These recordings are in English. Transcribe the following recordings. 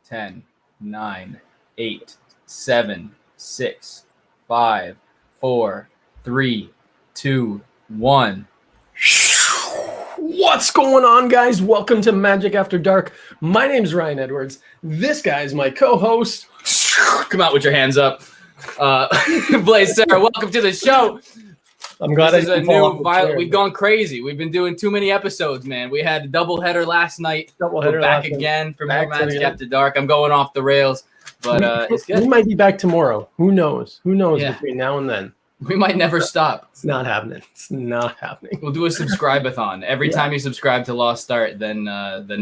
10, 9, 8, 7, 6, 5, 4, 3, 2, 1. What's going on, guys? Welcome to Magic After Dark. My name's Ryan Edwards. This guy is my co-host. Come out with your hands up. Blaze Sarah, welcome to the show. I'm glad this is a new violent. We've gone crazy. We've been doing too many episodes, man. We had a doubleheader last night. We're back again for more Magic After Dark. I'm going off the rails, but it's good. We might be back tomorrow. Who knows? Who knows between now and then? We might never stop. It's not happening. It's not happening. We'll do a subscribe-a-thon. Every time you subscribe to Lost Start, then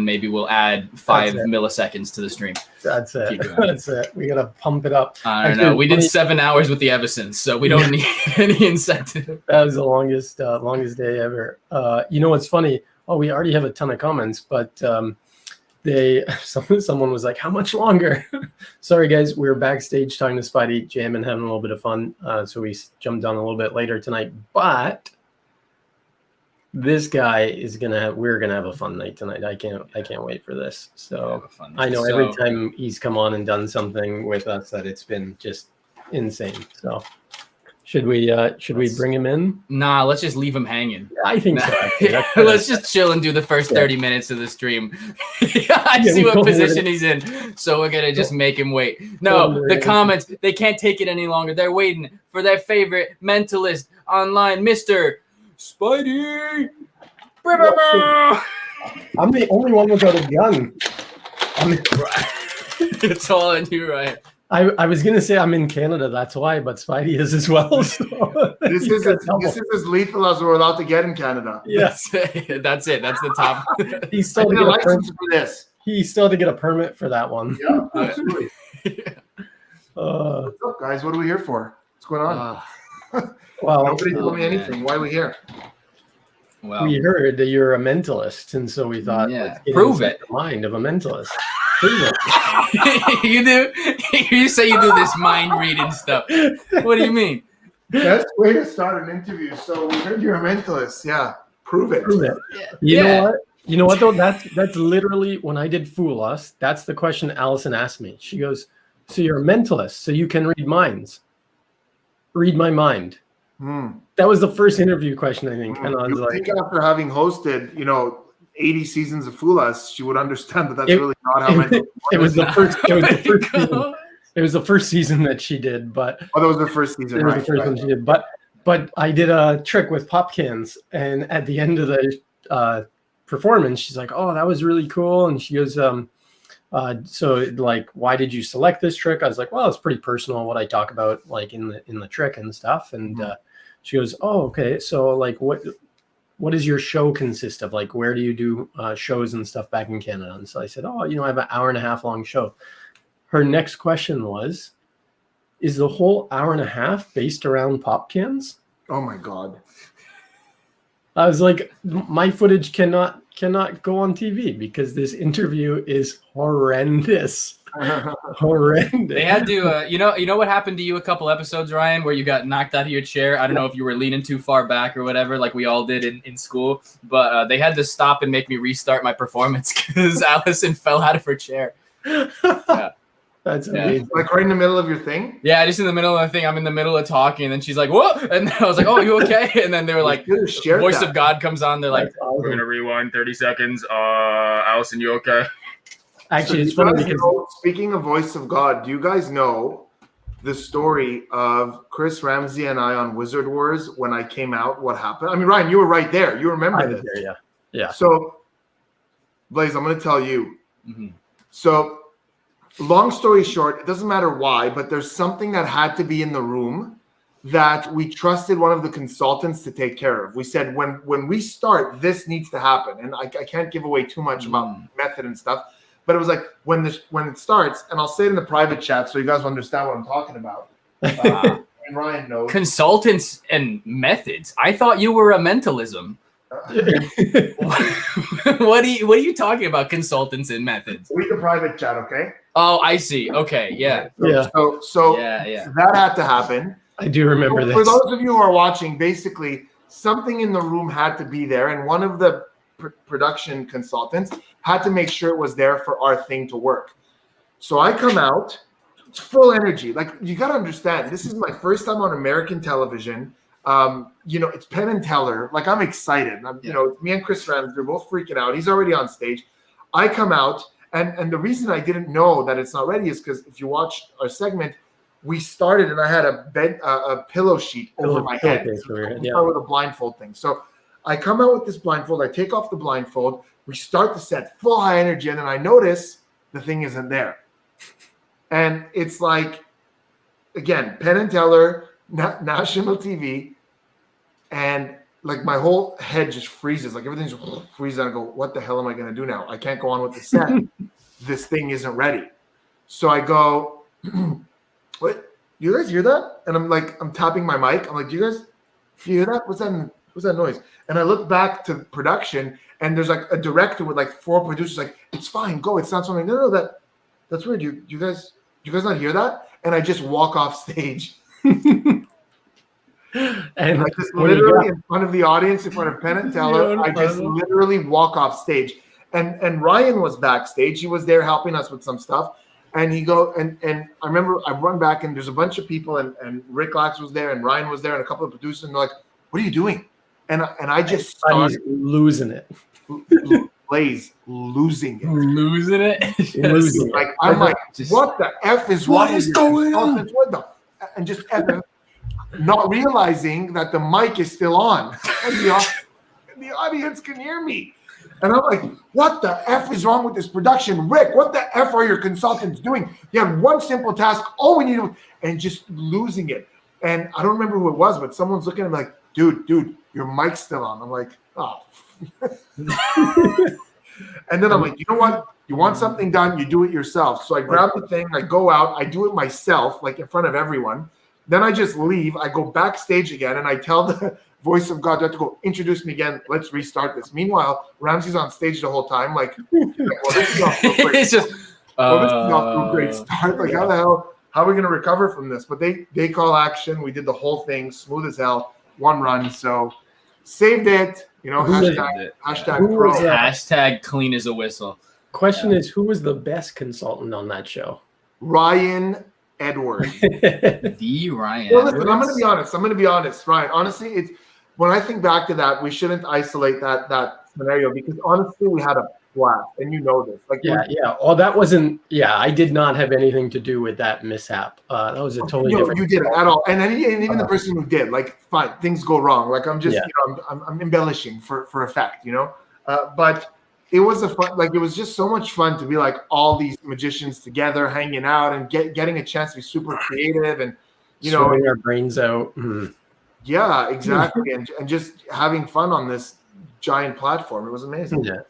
maybe we'll add 5 milliseconds to the stream. That's it. That's it. We got to pump it up. I don't know. We did 7 hours with the Eversons, so we don't need any incentive. That was the longest day ever. You know what's funny? Oh, we already have a ton of comments, but someone was like, how much longer? Sorry guys, we were backstage talking to Spidey, jamming, having a little bit of fun, so we jumped on a little bit later tonight, but this guy we're gonna have a fun night tonight. I can't wait for this. So I know every time he's come on and done something with us that it's been just insane. So should we bring him in? Nah, let's just leave him hanging. I think so. Let's just chill and do the first 30 minutes of the stream. I see what position he's in. So we're going to just make him wait. No, the comments, they can't take it any longer. They're waiting for their favorite mentalist online, Mr. Spidey. I'm the only one without a gun. It's all on you, Ryan. I was going to say I'm in Canada, that's why, but Spidey is as well. So this is as lethal as we're allowed to get in Canada. Yes, that's it. That's the top. He's still to get a license for this. He still had to get a permit for that one. Yeah, absolutely. What's up, guys? What are we here for? What's going on? Well, nobody told me anything. Why are we here? Well, we heard that you're a mentalist, and so we thought, let's get prove it. The mind of a mentalist. You do? You say you do this mind reading stuff. What do you mean? That's the way to start an interview. So we heard you're a mentalist. Yeah, prove it. Prove it. Yeah. You know what though? That's literally when I did Fool Us. That's the question Allison asked me. She goes, "So you're a mentalist, so you can read minds? Read my mind." That was the first interview question, I think. And I was like, after having hosted, 80 seasons of Fool Us, she would understand that that's really not how mental it was the first. It was the first season that she did, but that was the first season. It was the first one she did, but I did a trick with pop cans, and at the end of the performance, she's like, "Oh, that was really cool," and she goes, "So like, why did you select this trick?" I was like, "Well, it's pretty personal what I talk about, like in the trick and stuff," and she goes, "Oh, okay. So like, what does your show consist of? Like, where do you do shows and stuff back in Canada?" And so I said, "Oh, I have an 1.5 hour long show." Her next question was, "Is the whole 1.5 hours based around pop cans?" Oh my God. I was like, my footage cannot go on TV because this interview is horrendous. Horrendous. They had to, you know what happened to you a couple episodes, Ryan, where you got knocked out of your chair? I don't know if you were leaning too far back or whatever, like we all did in school, but they had to stop and make me restart my performance because Allison fell out of her chair. Yeah. That's amazing. Like right in the middle of your thing? Yeah, just in the middle of the thing. I'm in the middle of talking, and then she's like, "Whoa!" And then I was like, "Oh, you okay?" And then they were like, "Voice of God comes on." They're like, "We're gonna rewind 30 seconds. Allison, you okay?" Actually, it's funny because speaking of Voice of God, do you guys know the story of Chris Ramsey and I on Wizard Wars when I came out? What happened? I mean, Ryan, you were right there. You remember this? There, yeah. So, Blaze, I'm going to tell you. So, long story short, it doesn't matter why, but there's something that had to be in the room that we trusted one of the consultants to take care of. We said, when we start, this needs to happen. And I can't give away too much about method and stuff. But it was like when it starts, and I'll say it in the private chat so you guys will understand what I'm talking about. And Ryan knows. Consultants and methods. I thought you were a mentalism. What are you talking about? Consultants and methods. Read the private chat, okay? Oh, I see. Okay, yeah. So that had to happen. I do remember this. For those of you who are watching, basically something in the room had to be there, and one of the production consultants had to make sure it was there for our thing to work. So I come out, it's full energy. Like, you got to understand, this is my first time on American television. It's Penn and Teller. Like, I'm excited. Me and Chris Rams, we're both freaking out. He's already on stage. I come out, and the reason I didn't know that it's not ready is because if you watch our segment, we started and I had a pillow sheet over my head. Start with a blindfold thing. So I come out with this blindfold. I take off the blindfold. We start the set full high energy, and then I notice the thing isn't there. And it's like, again, Penn and Teller, national TV, and like my whole head just freezes. Like everything's freezes. I go, what the hell am I going to do now? I can't go on with the set. This thing isn't ready. So I go, what? You guys hear that? And I'm tapping my mic. I'm like, do you hear that? What's that noise? And I look back to production, and there's like a director with like 4 producers. Like, it's fine, go. It's not something. No, that's weird. You guys not hear that? And I just walk off stage. And I just literally in front of the audience, in front of Penn and Teller, I just literally walk off stage. And Ryan was backstage. He was there helping us with some stuff. And he and I remember I run back, and there's a bunch of people, and Rick Lax was there, and Ryan was there, and a couple of producers, and they're like, what are you doing? And I just started losing it. Blaze losing it. Losing it? Losing it. Like, I'm like, what the F is wrong? What is going on? And just not realizing that the mic is still on. And the audience can hear me. And I'm like, what the F is wrong with this production? Rick, what the F are your consultants doing? You have one simple task. All we need to, and just losing it. And I don't remember who it was, but someone's looking at me like, dude, your mic's still on. I'm like, oh. And then I'm like, you know what? You want something done, you do it yourself. So I grab the thing, I go out, I do it myself, like in front of everyone. Then I just leave. I go backstage again, and I tell the voice of God to go introduce me again. Let's restart this. Meanwhile, Ramsey's on stage the whole time. Like, well, this is off to a great it's just, this is off to a great start. Like, how the hell? How are we going to recover from this? But they call action. We did the whole thing smooth as hell. 1 run. So saved it. Hashtag pro. Hashtag clean as a whistle. Question is, who was the best consultant on that show? Ryan Edwards. The Ryan. Well, listen, I'm going to be honest, Ryan. Honestly, it's when I think back to that, we shouldn't isolate that scenario, because honestly, we had a blast, and you know this. Like, yeah. Oh, that wasn't. Yeah, I did not have anything to do with that mishap. That was a totally different. You didn't at all, and even the person who did, like, fine, things go wrong. Like, I'm just, I'm embellishing for effect, but. It was it was just so much fun to be like all these magicians together, hanging out, and getting a chance to be super creative, and swimming our brains out. Yeah, exactly, and just having fun on this giant platform. It was amazing. Yeah.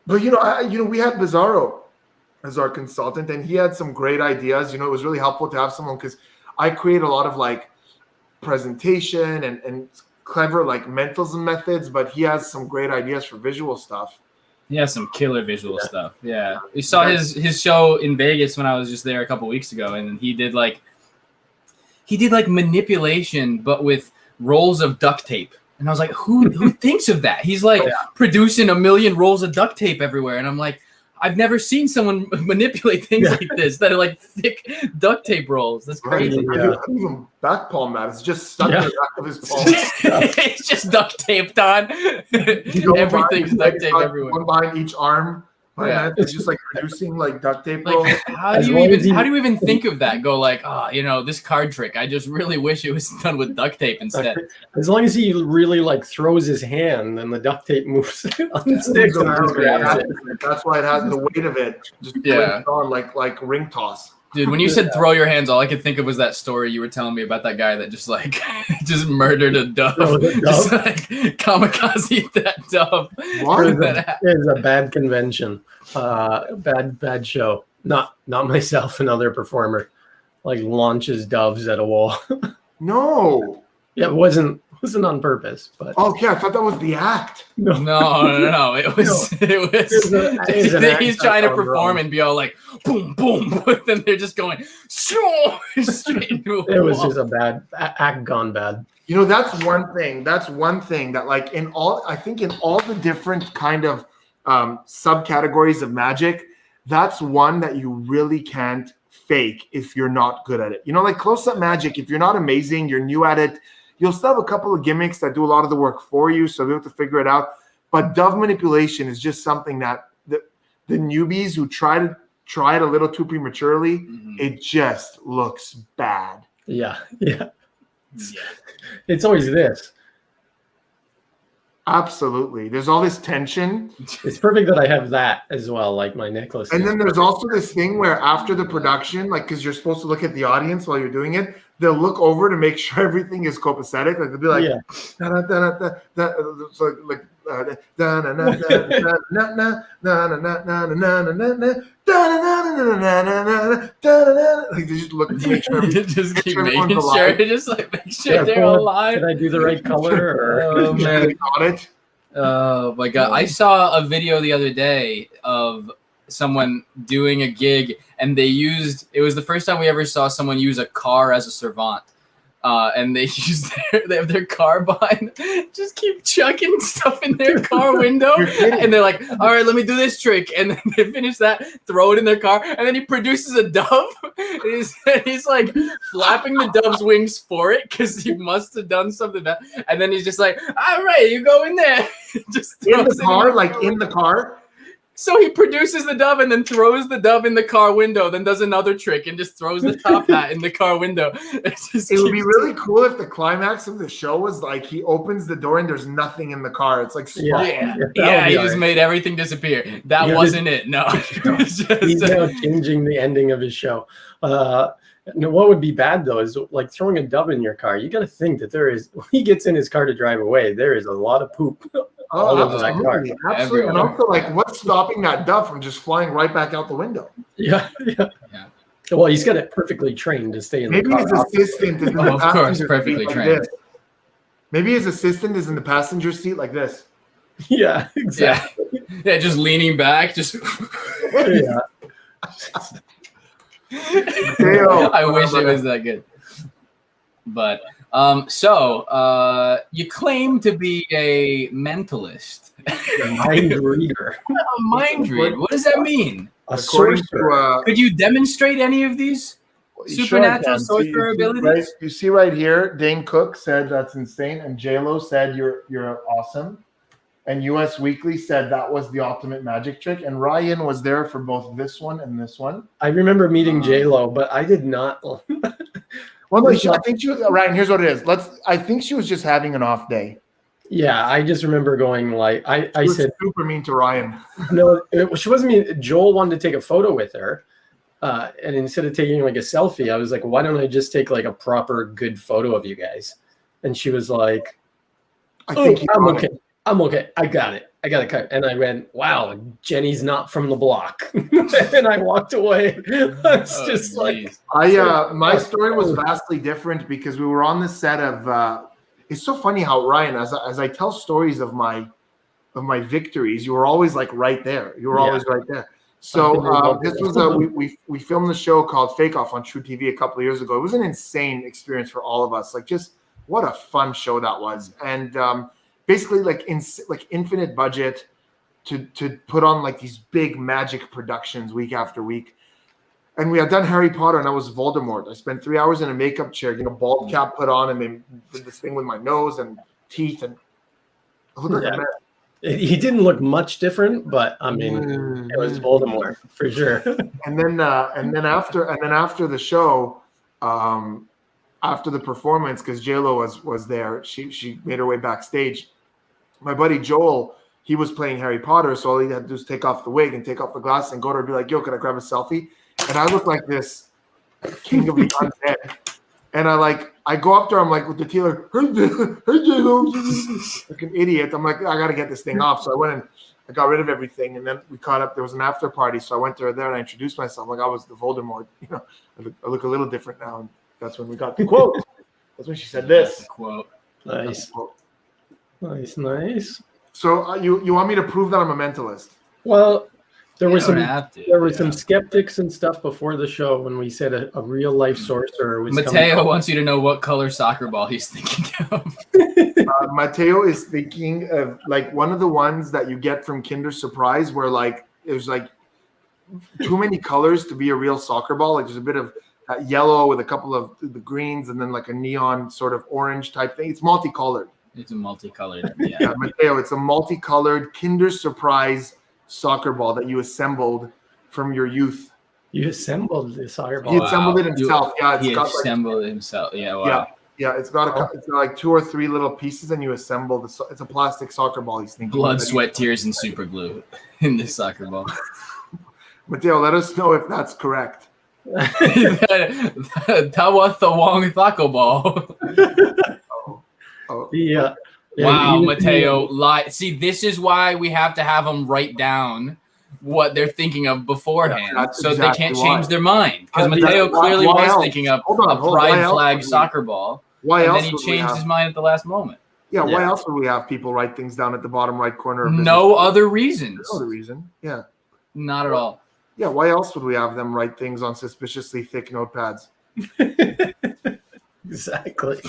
But we had Bizarro as our consultant, and he had some great ideas. It was really helpful to have someone, because I create a lot of like presentation and clever like mentalism methods, but he has some great ideas for visual stuff. He has some killer visual stuff. Yeah. We saw his show in Vegas when I was just there a couple weeks ago, and he did like manipulation, but with rolls of duct tape. And I was like, who thinks of that? He's like producing 1 million rolls of duct tape everywhere. And I'm like, I've never seen someone manipulate things like this that are like thick duct tape rolls. That's crazy. I didn't even back palm that. It's just stuck in the back of his palm. It's just duct taped on. Everything's duct tape everywhere. One behind each arm. It's just like producing like duct tape rolls. Like, how do you even think of that? Go like, this card trick. I just really wish it was done with duct tape instead. As long as he really like throws his hand, then the duct tape moves on the sticks. That's why it has the weight of it. Just on like ring toss. Dude, when you said throw your hands, all I could think of was that story you were telling me about that guy that just like just murdered a dove. Just like kamikaze that dove. It was a bad convention. Bad show. Not myself, another performer. Like launches doves at a wall. No. Yeah, it wasn't on purpose, but okay, I thought that was the act. No. It was he's trying to perform and be all like boom, boom, but then they're just going straight into a wall. It was just a bad act gone bad. That's one thing. That like in all the different kind of subcategories of magic, that's one that you really can't fake if you're not good at it. You know, like close-up magic, if you're not amazing, you're new at it, you'll still have a couple of gimmicks that do a lot of the work for you, so you'll be able to figure it out. But dove manipulation is just something that the newbies who try it a little too prematurely, it just looks bad. Yeah. It's always this. Absolutely. There's all this tension. It's perfect that I have that as well, like my necklace. And then there's also this thing where after the production, like, because you're supposed to look at the audience while you're doing it, they'll look over to make sure everything is copacetic. Like they'll be like, like they just look to make sure. Just keep making sure. Just like make sure they're alive. Did I do the right color? Or oh man, got it. Oh my god! I saw a video the other day of someone doing a gig, and they used. It was the first time we ever saw someone use a car as a servant. And they use they have their car behind, just keep chucking stuff in their car window, and they're like, "All right, let me do this trick," and then they finish that, throw it in their car, and then he produces a dove. He's like flapping the dove's wings for it because he must have done something bad, and then he's just like, "All right, you go in there." Just in the car, like in the car. So he produces the dove and then throws the dove in the car window, then does another trick and just throws the top hat in the car window. It would be really cool if the climax of the show was like he opens the door and there's nothing in the car. It's like he just made everything disappear. That wasn't it. No. He's now changing the ending of his show. No, what would be bad though is like throwing a dove in your car. You got to think that when he gets in his car to drive away, there is a lot of poop. Absolutely. And also, like, what's stopping that dove from just flying right back out the window? Yeah. Well, he's got it perfectly trained to stay in the car. Maybe his assistant is in the of course, perfectly trained. Like maybe his assistant is in the passenger seat like this. Yeah, exactly. Yeah, just leaning back, just. Yeah. I wish it was that good. But you claim to be a mentalist. A mind reader. A mind reader. What does that mean? A sorcerer. Could you demonstrate any of these supernatural sorcerer abilities? You see right here, Dane Cook said that's insane, and JLo said you're awesome. And US Weekly said that was the ultimate magic trick. And Ryan was there for both this one and this one. I remember meeting JLo, but I did not. Well, no, I think she was Ryan. Here's what it is. I think she was just having an off day. Yeah, I just remember going like I said super mean to Ryan. No, she wasn't mean. Joel wanted to take a photo with her, and instead of taking like a selfie, I was like, "Why don't I just take like a proper good photo of you guys?" And she was like, "I'm okay. I'm okay. I got it. I got it cut." And I went, "Wow, Jenny's not from the block," and I walked away. It's just like my story was vastly different because we were on the set of. It's so funny how Ryan, as I tell stories of my victories, you were always like right there. You were always right there. So this was we filmed the show called Fake Off on True TV a couple of years ago. It was an insane experience for all of us. Like just what a fun show that was, and basically like infinite budget to put on like these big magic productions week after week. And we had done Harry Potter, and I was Voldemort. I spent 3 hours in a makeup chair, getting a bald cap put on, and they did this thing with my nose and teeth, and I looked like a man. He didn't look much different, but I mean, it was Voldemort for sure. And then after the show, after the performance, because JLo was there, she made her way backstage. My buddy Joel, he was playing Harry Potter, so all he had to do was take off the wig and take off the glasses and go to her and be like, "Yo, can I grab a selfie?" And I look like this king of the undead. And I go up there, I'm like with the dealer, hey JLo, like an idiot. I'm like, I gotta get this thing off. So I went and I got rid of everything, and then we caught up. There was an after party, so I went there and I introduced myself like I was the Voldemort. You know, I look a little different now, and that's when we got the quote. That's when she said this. Quote. Nice. Nice. So you want me to prove that I'm a mentalist? Well, there were some skeptics and stuff before the show when we said a real life sorcerer was Mateo wants you to know what color soccer ball he's thinking of. Mateo is thinking of like one of the ones that you get from Kinder Surprise, where like there's like too many colors to be a real soccer ball. Like there's a bit of yellow with a couple of the greens and then like a neon sort of orange type thing. It's multicolored. It's a multicolored. Yeah. Yeah, Mateo, it's a multicolored Kinder Surprise soccer ball that you assembled from your youth. You assembled the soccer ball. He assembled it himself. He assembled it himself. Yeah. Wow. Yeah. Yeah, it's got like 2 or 3 little pieces, and you assemble it's a plastic soccer ball. He's thinking blood, sweat, tears, and super glue in this soccer ball. Mateo, let us know if that's correct. That was the wrong soccer ball. Yeah. Wow, Mateo, lie. See, this is why we have to have them write down what they're thinking of beforehand, so exactly they can't change their mind. Because Mateo clearly was thinking of a pride flag soccer ball. Why and else then he changed his mind at the last moment. Yeah, why else would we have people write things down at the bottom right corner of no other reasons. No other reason. Yeah. Not at all. Yeah, why else would we have them write things on suspiciously thick notepads? Exactly.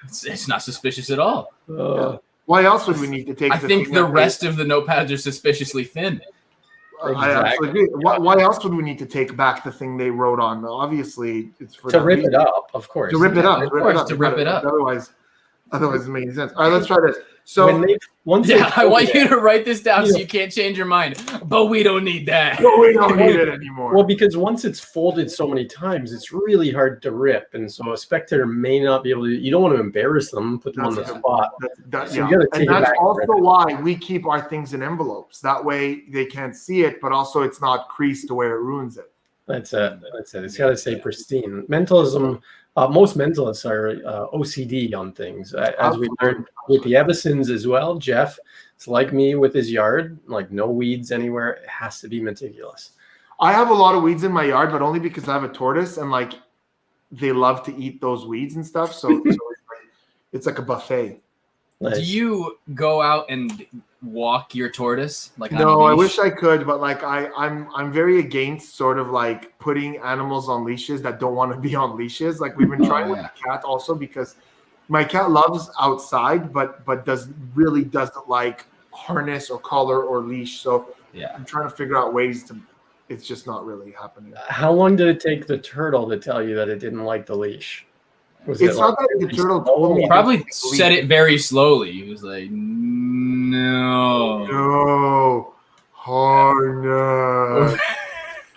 It's not suspicious at all. Yeah. Why else would we need to take I think the rest of the notepads are suspiciously thin. I absolutely agree. Why else would we need to take back the thing they wrote on? Obviously, it's for to rip it up, of course. To rip it up. Of course, to rip it up. Otherwise, it makes sense. All right, let's try this. So I want you to write this down so you can't change your mind. But we don't need that. But we don't need it anymore. Well, because once it's folded so many times, it's really hard to rip, and so a spectator may not be able to. You don't want to embarrass them, put them on the spot. So you and that's also why we keep our things in envelopes. That way they can't see it, but also it's not creased to where it ruins it. That's it. It's got to stay pristine. Mentalism. Most mentalists are OCD on things, as we learned with the Evisons as well. Jeff, it's like me with his yard, like no weeds anywhere. It has to be meticulous. I have a lot of weeds in my yard, but only because I have a tortoise and like they love to eat those weeds and stuff. So it's like a buffet. Nice. Do you go out and walk your tortoise? No, I wish I could, but like I'm very against sort of like putting animals on leashes that don't want to be on leashes. Like we've been trying with the cat also because my cat loves outside, but doesn't like harness or collar or leash. So I'm trying to figure out ways to. It's just not really happening. How long did it take the turtle to tell you that it didn't like the leash? It's not that the turtle told me. Probably said it very slowly. He was like, no, harness.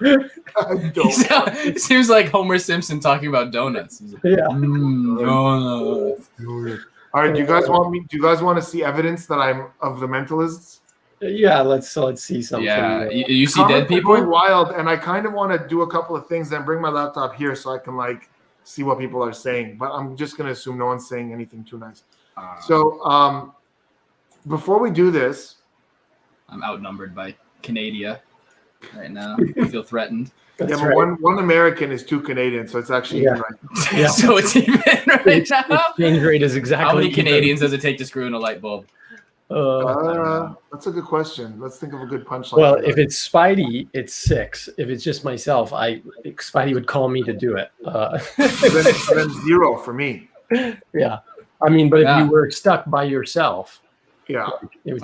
It seems like Homer Simpson talking about donuts. Like, donuts. All right, do you guys want to see evidence that I'm of the mentalists? Yeah, let's see something. Yeah, you see dead people? Going wild, and I kind of want to do a couple of things and bring my laptop here so I can like see what people are saying. But I'm just gonna assume no one's saying anything too nice. So before we do this, I'm outnumbered by Canada right now. I feel threatened. But one American is 2 Canadians, so it's actually even right. Yeah. So it's even right now. Exchange rate is exactly. How many Canadians does it take to screw in a light bulb? That's a good question. Let's think of a good punchline. Well, if it's Spidey, it's 6. If it's just myself, Spidey would call me to do it. Then 0 for me. Yeah, I mean, but if you were stuck by yourself, I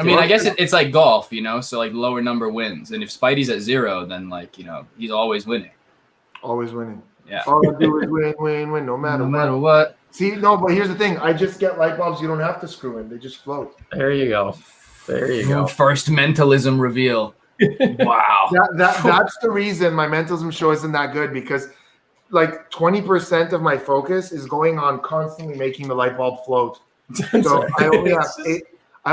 mean, I guess it's like golf, so like lower number wins, and if Spidey's at 0, then like he's always winning. Always winning. Yeah. All I do is win, no matter what. See, no, but here's the thing. I just get light bulbs you don't have to screw in. They just float. There you go. First mentalism reveal. Wow. That's the reason my mentalism show isn't that good, because like 20% of my focus is going on constantly making the light bulb float. So I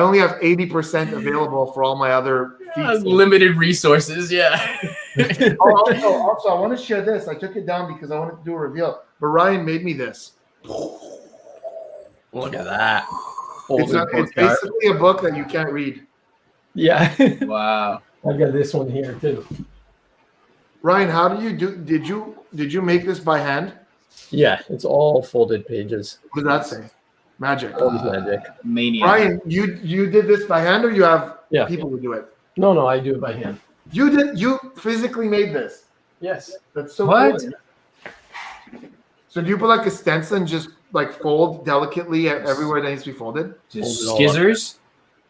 only have 80% available for all my other feats. Limited resources, Also, I want to share this. I took it down because I wanted to do a reveal, but Ryan made me this. Look at that. It's basically a book that you can't read. Yeah. Wow. I've got this one here too. Ryan, how do you do? Did you make this by hand? Yeah, it's all folded pages. What does that say? Magic. Magic. Mania. Ryan, you did this by hand, or you have people who do it? No, I do it by hand. You physically made this? Yes. That's so what? Cool. So do you put like a stencil and just like fold delicately everywhere that needs to be folded? Just scissors?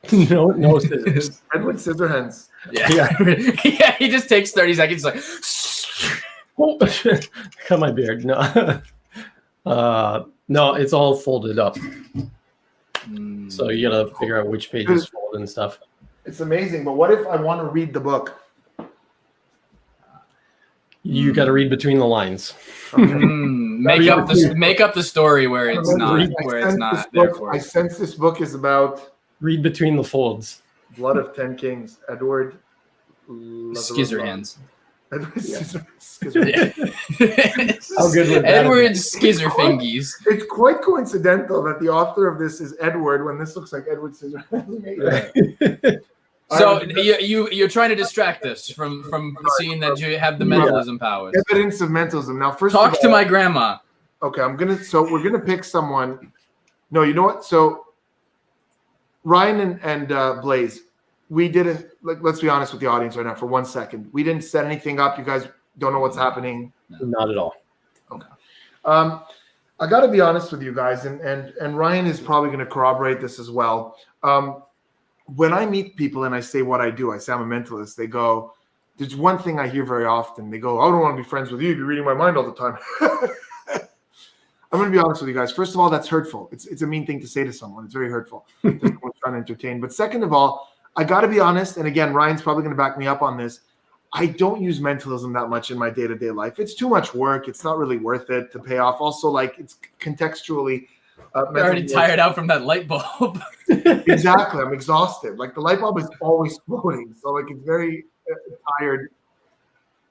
No scissors. Edward Scissorhands. Yeah. Yeah, he just takes 30 seconds like cut my beard. No. No, it's all folded up. So you gotta figure out which pages fold and stuff. It's amazing. But what if I want to read the book? You gotta read between the lines. Make up the story where it's not I sense this book is about read between the folds. Blood of 10 Kings. Edward Scissorhands. Edward Scissorhands. How good would that Edward Scissorfingies. It's quite coincidental that the author of this is Edward when this looks like Edward Scissorhands. So you're trying to distract us from seeing that you have the mentalism powers. Evidence of mentalism. Now, first talk to my grandma. Okay, we're gonna pick someone. No, you know what? So Ryan and Blaze, we didn't let's be honest with the audience right now for 1 second. We didn't set anything up. You guys don't know what's happening. Not at all. Okay. I got to be honest with you guys, and Ryan is probably going to corroborate this as well. When I meet people and I say what I do, I say I'm a mentalist. They go, there's one thing I hear very often. They go, I don't want to be friends with you. You're reading my mind all the time. I'm going to be honest with you guys. First of all, that's hurtful. It's a mean thing to say to someone. It's very hurtful. Someone's trying to entertain. But second of all, I got to be honest. And again, Ryan's probably going to back me up on this. I don't use mentalism that much in my day-to-day life. It's too much work. It's not really worth it to pay off. Also, like it's contextually. You're already tired out from that light bulb. Exactly. I'm exhausted. Like the light bulb is always floating. So like it's very tired.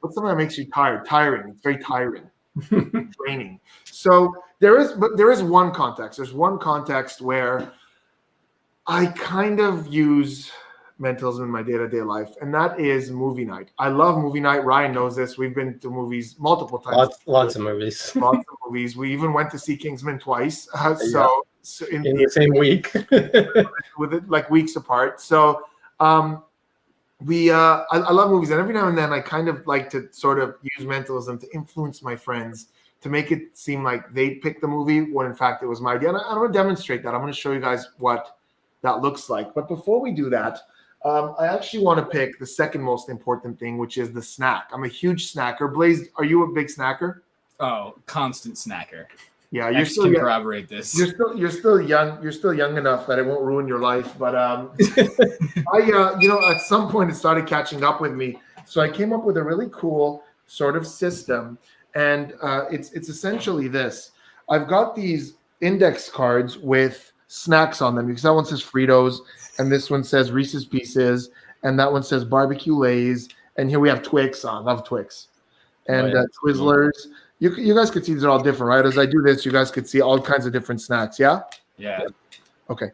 What's something that makes you tired? Tiring. It's very tiring. Draining. So there is one context. There's one context where I kind of use mentalism in my day-to-day life, and that is movie night. I love movie night. Ryan knows this. We've been to movies multiple times. Lots of movies. Lots of movies. We even went to see Kingsman twice. So in the same week, with it like weeks apart. So I love movies, and every now and then I kind of like to sort of use mentalism to influence my friends to make it seem like they picked the movie when in fact it was my idea. And I'm going to demonstrate that. I'm going to show you guys what that looks like. But before we do that, I actually want to pick the second most important thing, which is the snack. I'm a huge snacker. Blaze, are you a big snacker? Oh, constant snacker. Yeah, you can corroborate this. You're still young. You're still young enough that it won't ruin your life. But at some point it started catching up with me. So I came up with a really cool sort of system, and it's essentially this. I've got these index cards with snacks on them because that one says Fritos, and this one says Reese's Pieces, and that one says barbecue Lay's, and here we have Twix. I love Twix, and Twizzlers. You guys could see these are all different, right? As I do this, you guys could see all kinds of different snacks. Yeah. Yeah. Okay.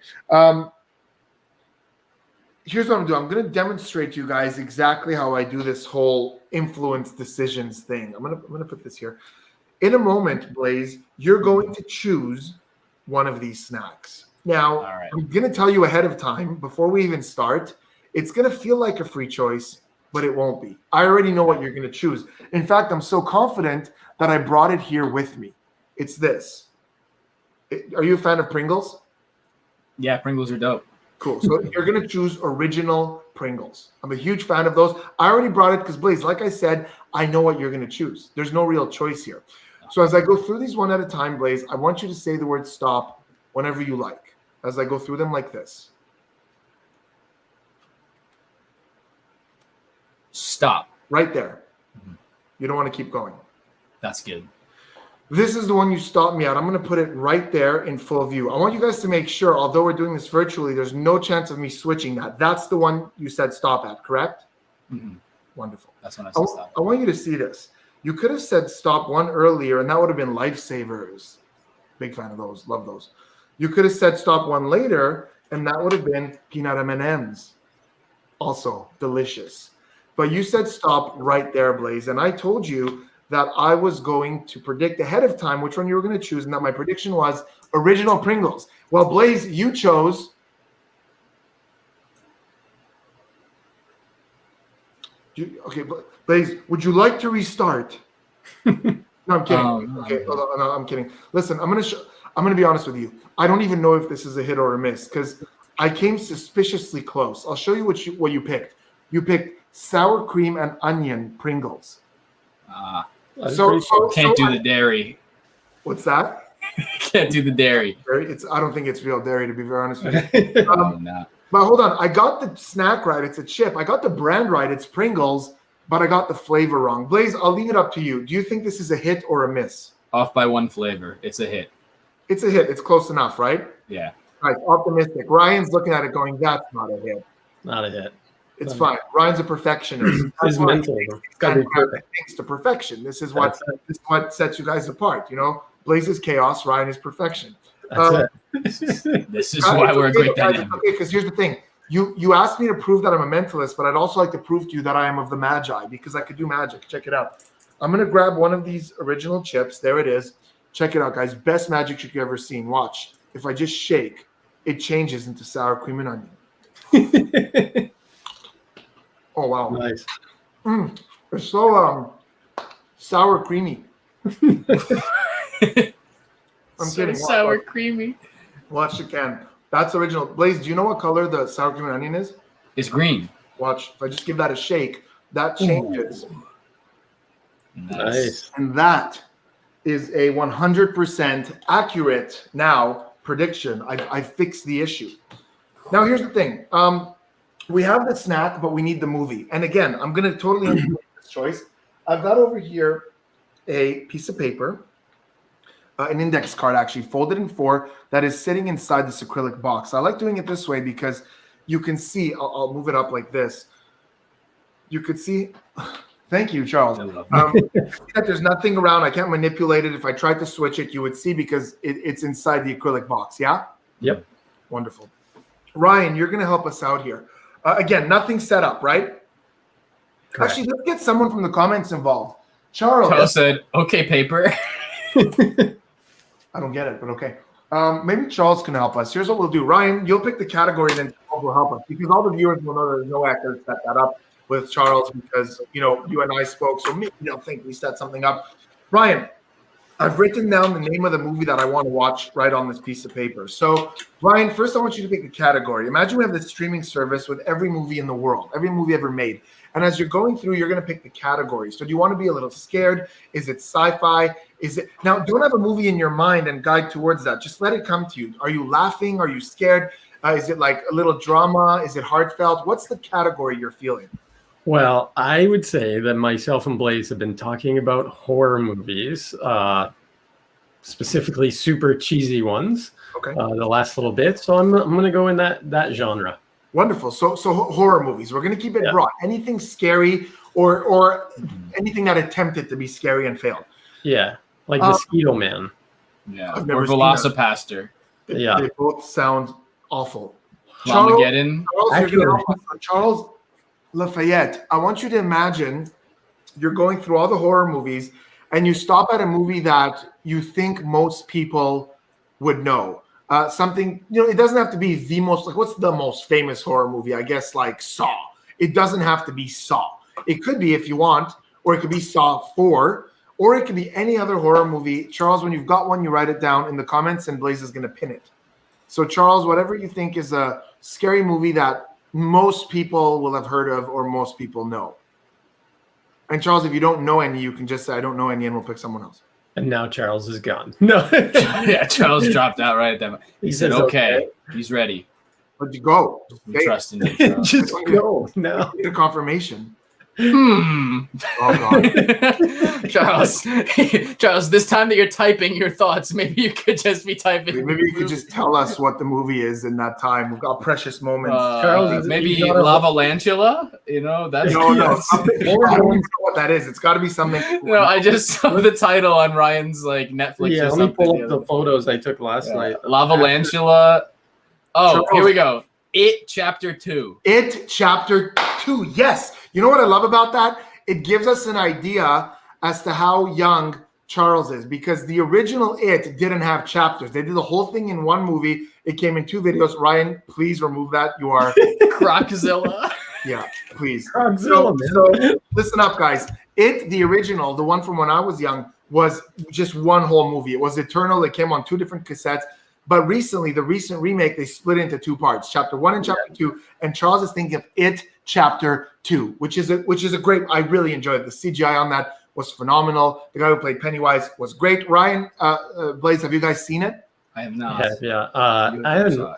Here's what I'm doing. I'm going to demonstrate to you guys exactly how I do this whole influence decisions thing. I'm gonna put this here. In a moment, Blaze, you're going to choose one of these snacks. Now, right. I'm going to tell you ahead of time, before we even start, it's going to feel like a free choice, but it won't be. I already know what you're going to choose. In fact, I'm so confident that I brought it here with me. It's this. Are you a fan of Pringles? Yeah, Pringles are dope. Cool. So you're going to choose original Pringles. I'm a huge fan of those. I already brought it because, Blaze, like I said, I know what you're going to choose. There's no real choice here. So as I go through these one at a time, Blaze, I want you to say the word stop whenever you like. As I go through them like this. Stop. Right there. Mm-hmm. You don't want to keep going. That's good. This is the one you stopped me at. I'm going to put it right there in full view. I want you guys to make sure, although we're doing this virtually, there's no chance of me switching that. That's the one you said stop at, correct? Mm-hmm. Wonderful. That's when I said stop. I want you to see this. You could have said stop one earlier, and that would have been Lifesavers. Big fan of those. Love those. You could have said stop one later, and that would have been peanut M&Ms. Also delicious. But you said stop right there, Blaze. And I told you that I was going to predict ahead of time which one you were going to choose, and that my prediction was original Pringles. Well, Blaze, you chose okay, Blaze, would you like to restart? No, I'm kidding. Okay, no, I'm kidding. Listen, I'm going to be honest with you. I don't even know if this is a hit or a miss because I came suspiciously close. I'll show you what you picked. You picked sour cream and onion Pringles. So can't do the dairy. What's that? Can't do the dairy. I don't think it's real dairy, to be very honest with you. No. But hold on, I got the snack right. It's a chip. I got the brand right. It's Pringles, but I got the flavor wrong. Blaze, I'll leave it up to you. Do you think this is a hit or a miss? Off by one flavor. It's a hit. It's a hit. It's close enough, right? Yeah. All right, optimistic. Ryan's looking at it going, that's not a hit. Not a hit. It's fine. Ryan's a perfectionist. His mental. It's got to be perfect. Things to perfection. This is what sets you guys apart. You know, Blaze is chaos. Ryan is perfection. That's it. This is why we're a great dynamic. Okay, because here's the thing. You asked me to prove that I'm a mentalist, but I'd also like to prove to you that I am of the magi because I could do magic. Check it out. I'm going to grab one of these original chips. There it is. Check it out, guys. Best magic trick you've ever seen. Watch. If I just shake, it changes into sour cream and onion. Oh, wow. Nice. It's so sour creamy. I'm kidding. Sour creamy. Watch the can. That's original. Blaze, do you know what color the sour cream and onion is? It's green. Watch. If I just give that a shake, that changes. Nice. And that is a 100% accurate now prediction. I fixed the issue. Now, here's the thing. We have the snack, but we need the movie. And again, I'm going to totally understand this choice. I've got over here a piece of paper, an index card actually, folded in 4, that is sitting inside this acrylic box. I like doing it this way because you can see, I'll move it up like this. You could see, thank you, Charles. That there's nothing around. I can't manipulate it. If I tried to switch it, you would see because it's inside the acrylic box. Yeah? Yep. Wonderful. Ryan, you're going to help us out here. Again, nothing set up, right? Correct. Actually, let's get someone from the comments involved. Charles said, okay, paper. I don't get it, but okay. Maybe Charles can help us. Here's what we'll do. Ryan, you'll pick the category, then Charles will help us. Because all the viewers will know there's no actor to set that up with Charles because, you and I spoke. So maybe they'll think we set something up. Ryan, I've written down the name of the movie that I want to watch right on this piece of paper. So, Ryan, first I want you to pick the category. Imagine we have this streaming service with every movie in the world, every movie ever made. And as you're going through, you're going to pick the category. So do you want to be a little scared? Is it sci-fi? Is it now? Don't have a movie in your mind and guide towards that. Just let it come to you. Are you laughing? Are you scared? Is it like a little drama? Is it heartfelt? What's the category you're feeling? Well, I would say that myself and Blaze have been talking about horror movies, specifically super cheesy ones. Okay. The last little bit. So I'm going to go in that genre. Wonderful. So horror movies. We're going to keep it broad. Anything scary or anything that attempted to be scary and failed. Yeah, like Mosquito Man. Yeah, or Velocipaster. Yeah, they both sound awful. Armageddon. Charles Lafayette, I want you to imagine you're going through all the horror movies and you stop at a movie that you think most people would know. Something, it doesn't have to be the most, like, what's the most famous horror movie? I guess like Saw. It doesn't have to be Saw. It could be if you want, or it could be Saw 4, or it could be any other horror movie. Charles, when you've got one, you write it down in the comments and Blaze is going to pin it. So Charles, whatever you think is a scary movie that most people will have heard of or most people know. And Charles, if you don't know any, you can just say, I don't know any, and we'll pick someone else. And now Charles is gone. No. Yeah, Charles dropped out right at that moment. He said, okay, he's ready. Where'd you go? We trust in you, Charles. Just go. No. Get a confirmation. Oh, God. Charles, this time that you're typing your thoughts, maybe you could just be typing. Maybe you could just tell us what the movie is in that time. We've got precious moments. Charles, maybe Lavalantula? That's no. I don't know what that is. It's got to be something. No, I just saw the title on Ryan's Netflix. Yeah, or let me pull up the photos I took last night. Lavalantula. Oh, Charles. Here we go. It Chapter 2. It Chapter 2. Yes. You know what I love about that? It gives us an idea as to how young Charles is, because the original It didn't have chapters. They did the whole thing in one movie. It came in 2 videos. Ryan, please remove that. You are Croczilla. Yeah, please. Croczilla, so listen up, guys. It, the original, the one from when I was young, was just one whole movie. It was eternal. It came on 2 different cassettes. But recently, the recent remake, they split into 2 parts, Chapter 1 and Chapter 2. And Charles is thinking of It, Chapter 2, which is a great. I really enjoyed it. The CGI on that was phenomenal. The guy who played Pennywise was great. Ryan, Blaze, have you guys seen it? I have not. Yeah. I haven't.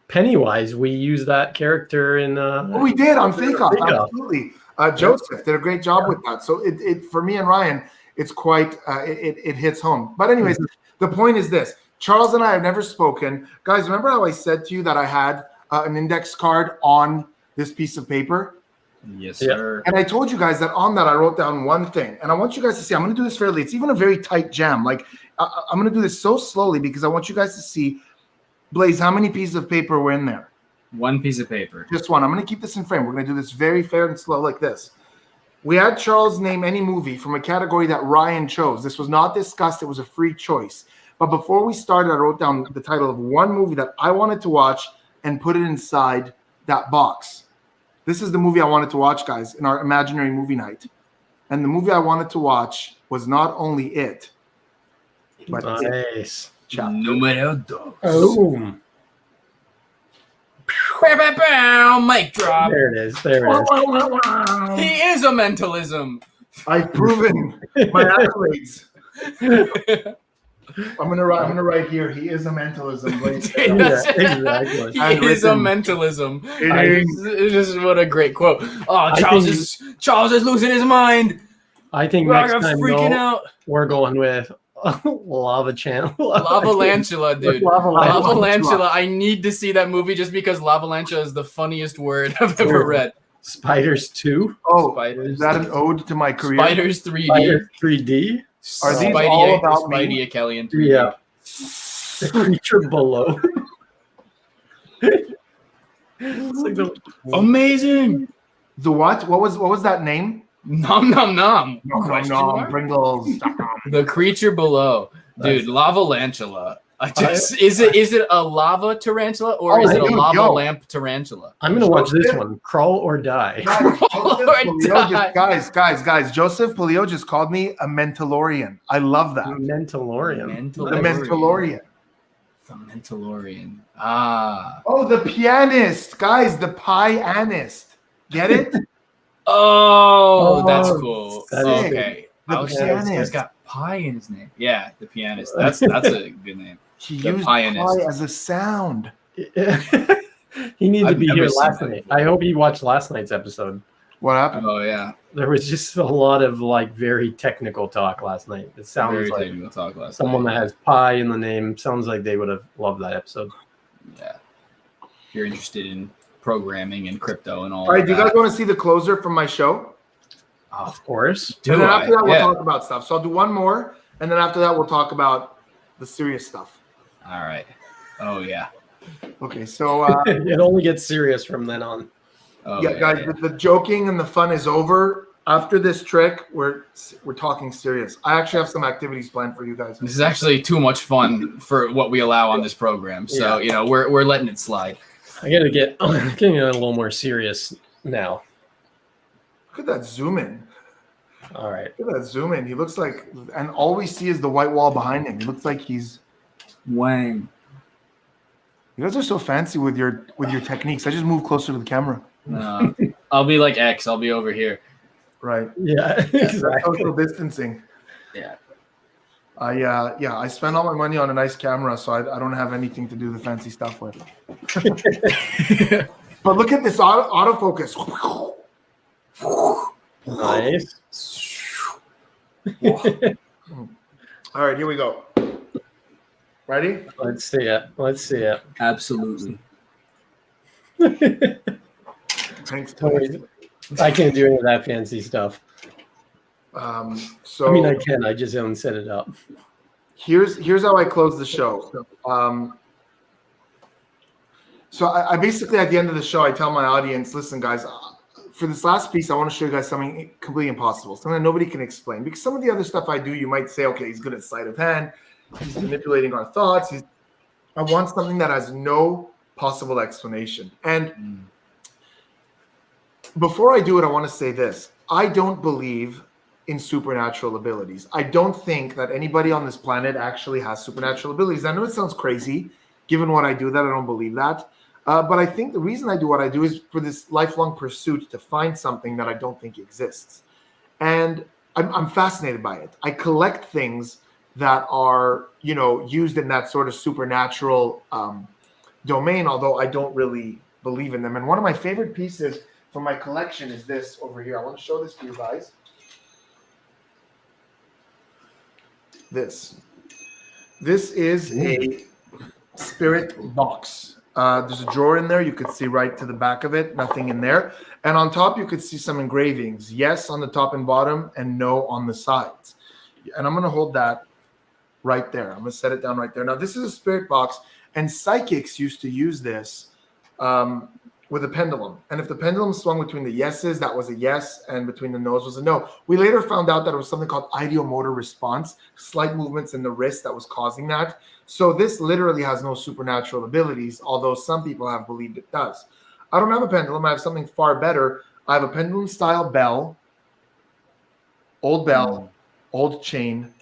Pennywise, we used that character in. We did on Fake Off. Fake Off. Absolutely. Joseph did a great job with that. So it for me and Ryan, it's quite it hits home. But anyways, the point is this: Charles and I have never spoken. Guys, remember how I said to you that I had an index card on this piece of paper? Yes, sir. And I told you guys that on that I wrote down one thing, and I want you guys to see. I'm going to do this fairly. It's even a very tight jam. Like I'm going to do this so slowly because I want you guys to see. Blaze, how many pieces of paper were in there? One piece of paper. Just one. I'm going to keep this in frame. We're going to do this very fair and slow like this. We had Charles name any movie from a category that Ryan chose. This was not discussed. It was a free choice. But before we started, I wrote down the title of one movie that I wanted to watch and put it inside that box. This is the movie I wanted to watch, guys, in our imaginary movie night. And the movie I wanted to watch was not only it, but nice. Numero dos. Oh. Mic drop. There it is. He is a mentalism. I've proven my accolades. I'm gonna write here. He is a mentalism. Exactly. He is a mentalism. It's just what a great quote. Oh, Charles is losing his mind. I think next time freaking out. We're going with Lava Channel. Lavalantula, dude. Lavalantula. I need to see that movie just because Lavalantula is the funniest word I've ever read. Spiders 2. Oh, Spiders. Is that an ode to my career? Spiders 3D. Spiders 3D. Are these all about Spidey Kelly in 3D? Yeah. The creature below. It's like amazing. The what? What was that name? Nom nom nom. Nom Pringles. The creature below, dude. Lavalantula. Is it a lava tarantula or is it a lava lamp tarantula? I'm gonna watch this one. Crawl or Die. Guys. Joseph Polio just called me a Mentalorian. I love that. Mentalorian. The Mentalorian. The Mentalorian. Ah. Oh, the pianist, guys. The pianist. Get it? Oh, that's cool. Sick. Okay. The pianist. He's got pie in his name. Yeah, the pianist. That's a good name. He used pianist. pie as a sound. He needed to be here last night. I hope he watched last night's episode. What happened? Oh yeah. There was just a lot of very technical talk last night. It sounds very like technical talk last someone night. that has pie in the name. Sounds like they would have loved that episode. Yeah. If you're interested in programming and crypto and all right, of do you guys want to see the closer from my show? Oh, of course. And then after that, we'll talk about stuff. So I'll do one more, and then after that, we'll talk about the serious stuff. All right. Oh, yeah. Okay, so... it only gets serious from then on. Oh, yeah, guys, the joking and the fun is over. After this trick, we're talking serious. I actually have some activities planned for you guys. This is actually too much fun for what we allow on this program. So, we're letting it slide. I gotta get a little more serious now. Look at that zoom in. All right. Look at that zoom in. He looks like, and all we see is the white wall behind him. He looks like he's Wang. You guys are so fancy with your techniques. I just move closer to the camera. I'll be like X. I'll be over here. Right. Yeah. Exactly. Social distancing. Yeah. I spend all my money on a nice camera, so I don't have anything to do the fancy stuff with. But look at this autofocus. Nice. All right, here we go. Ready? Let's see it. Absolutely. Thanks. I can't do any of that fancy stuff. So I mean, I can. I just haven't set it up. Here's how I close the show. So I basically at the end of the show I tell my audience, listen, guys, for this last piece, I want to show you guys something completely impossible, something that nobody can explain. Because some of the other stuff I do, you might say, okay, he's good at sleight of hand, he's manipulating our thoughts. I want something that has no possible explanation. And before I do it, I want to say this. I don't believe in supernatural abilities. I don't think that anybody on this planet actually has supernatural abilities. I know it sounds crazy, given what I do, that I don't believe that. But I think the reason I do what I do is for this lifelong pursuit to find something that I don't think exists. And I'm fascinated by it. I collect things that are, used in that sort of supernatural domain, although I don't really believe in them. And one of my favorite pieces from my collection is this over here. I want to show this to you guys. This is a spirit box. There's a drawer in there. You could see right to the back of it, nothing in there. And on top, you could see some engravings. Yes on the top and bottom, and no on the sides. And I'm going to hold that right there. I'm going to set it down right there. Now, this is a spirit box, and psychics used to use this with a pendulum. And if the pendulum swung between the yeses, that was a yes, and between the no's was a no. We later found out that it was something called ideomotor response, slight movements in the wrist that was causing that. So this literally has no supernatural abilities, although some people have believed it does. I don't have a pendulum. I have something far better. I have a pendulum-style bell, old chain,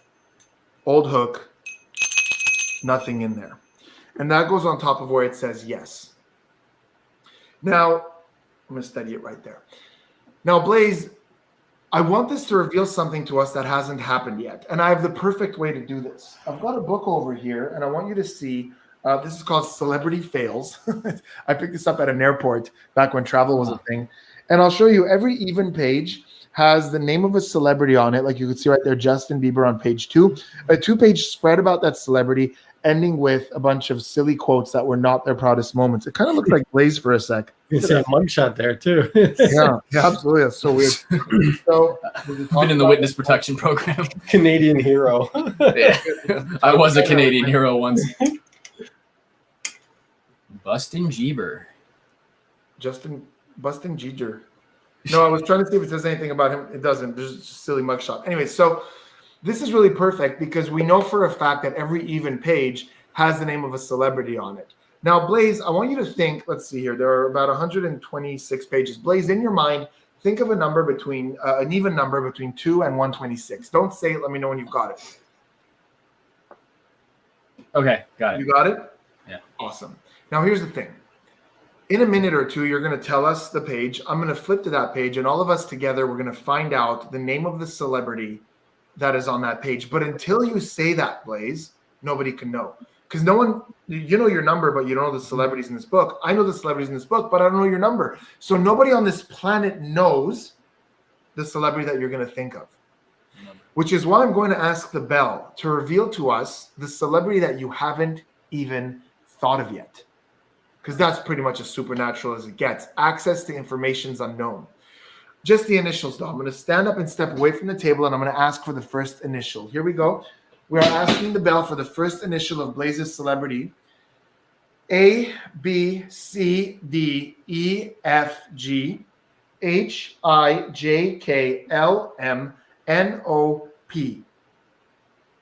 old hook, nothing in there. And that goes on top of where it says yes. Now, I'm going to study it right there. Now, Blaze, I want this to reveal something to us that hasn't happened yet. And I have the perfect way to do this. I've got a book over here, and I want you to see. This is called Celebrity Fails. I picked this up at an airport back when travel was a thing. And I'll show you every even page has the name of a celebrity on it. Like you can see right there, Justin Bieber on page 2. A 2-page spread about that celebrity, ending with a bunch of silly quotes that were not their proudest moments. It kind of looked like Blaze for a sec. You see a mugshot there too. yeah, absolutely. That's so weird. So been in the witness protection program. Canadian hero. Yeah. I was a Canadian hero once. Bustin' Jeeber. Bustin' Jeeger. No, I was trying to see if it says anything about him. It doesn't. There's just a silly mugshot. Anyway, so this is really perfect because we know for a fact that every even page has the name of a celebrity on it. Now, Blaze, I want you to think, let's see here. There are about 126 pages. Blaze, in your mind, think of a number between, an even number between 2 and 126. Don't say it. Let me know when you've got it. Okay, got it. You got it? Yeah. Awesome. Now, here's the thing. In a minute or two, you're going to tell us the page. I'm going to flip to that page, and all of us together, we're going to find out the name of the celebrity that is on that page. But until you say that, Blaze, nobody can know. Because no one, you know your number, but you don't know the celebrities in this book. I know the celebrities in this book, but I don't know your number. So nobody on this planet knows the celebrity that you're going to think of. Which is why I'm going to ask the bell to reveal to us the celebrity that you haven't even thought of yet. Because that's pretty much as supernatural as it gets. Access to information's unknown. Just the initials, though. I'm going to stand up and step away from the table, and I'm going to ask for the first initial. Here we go. We are asking the bell for the first initial of Blaze's celebrity. A, B, C, D, E, F, G, H, I, J, K, L, M, N, O, P,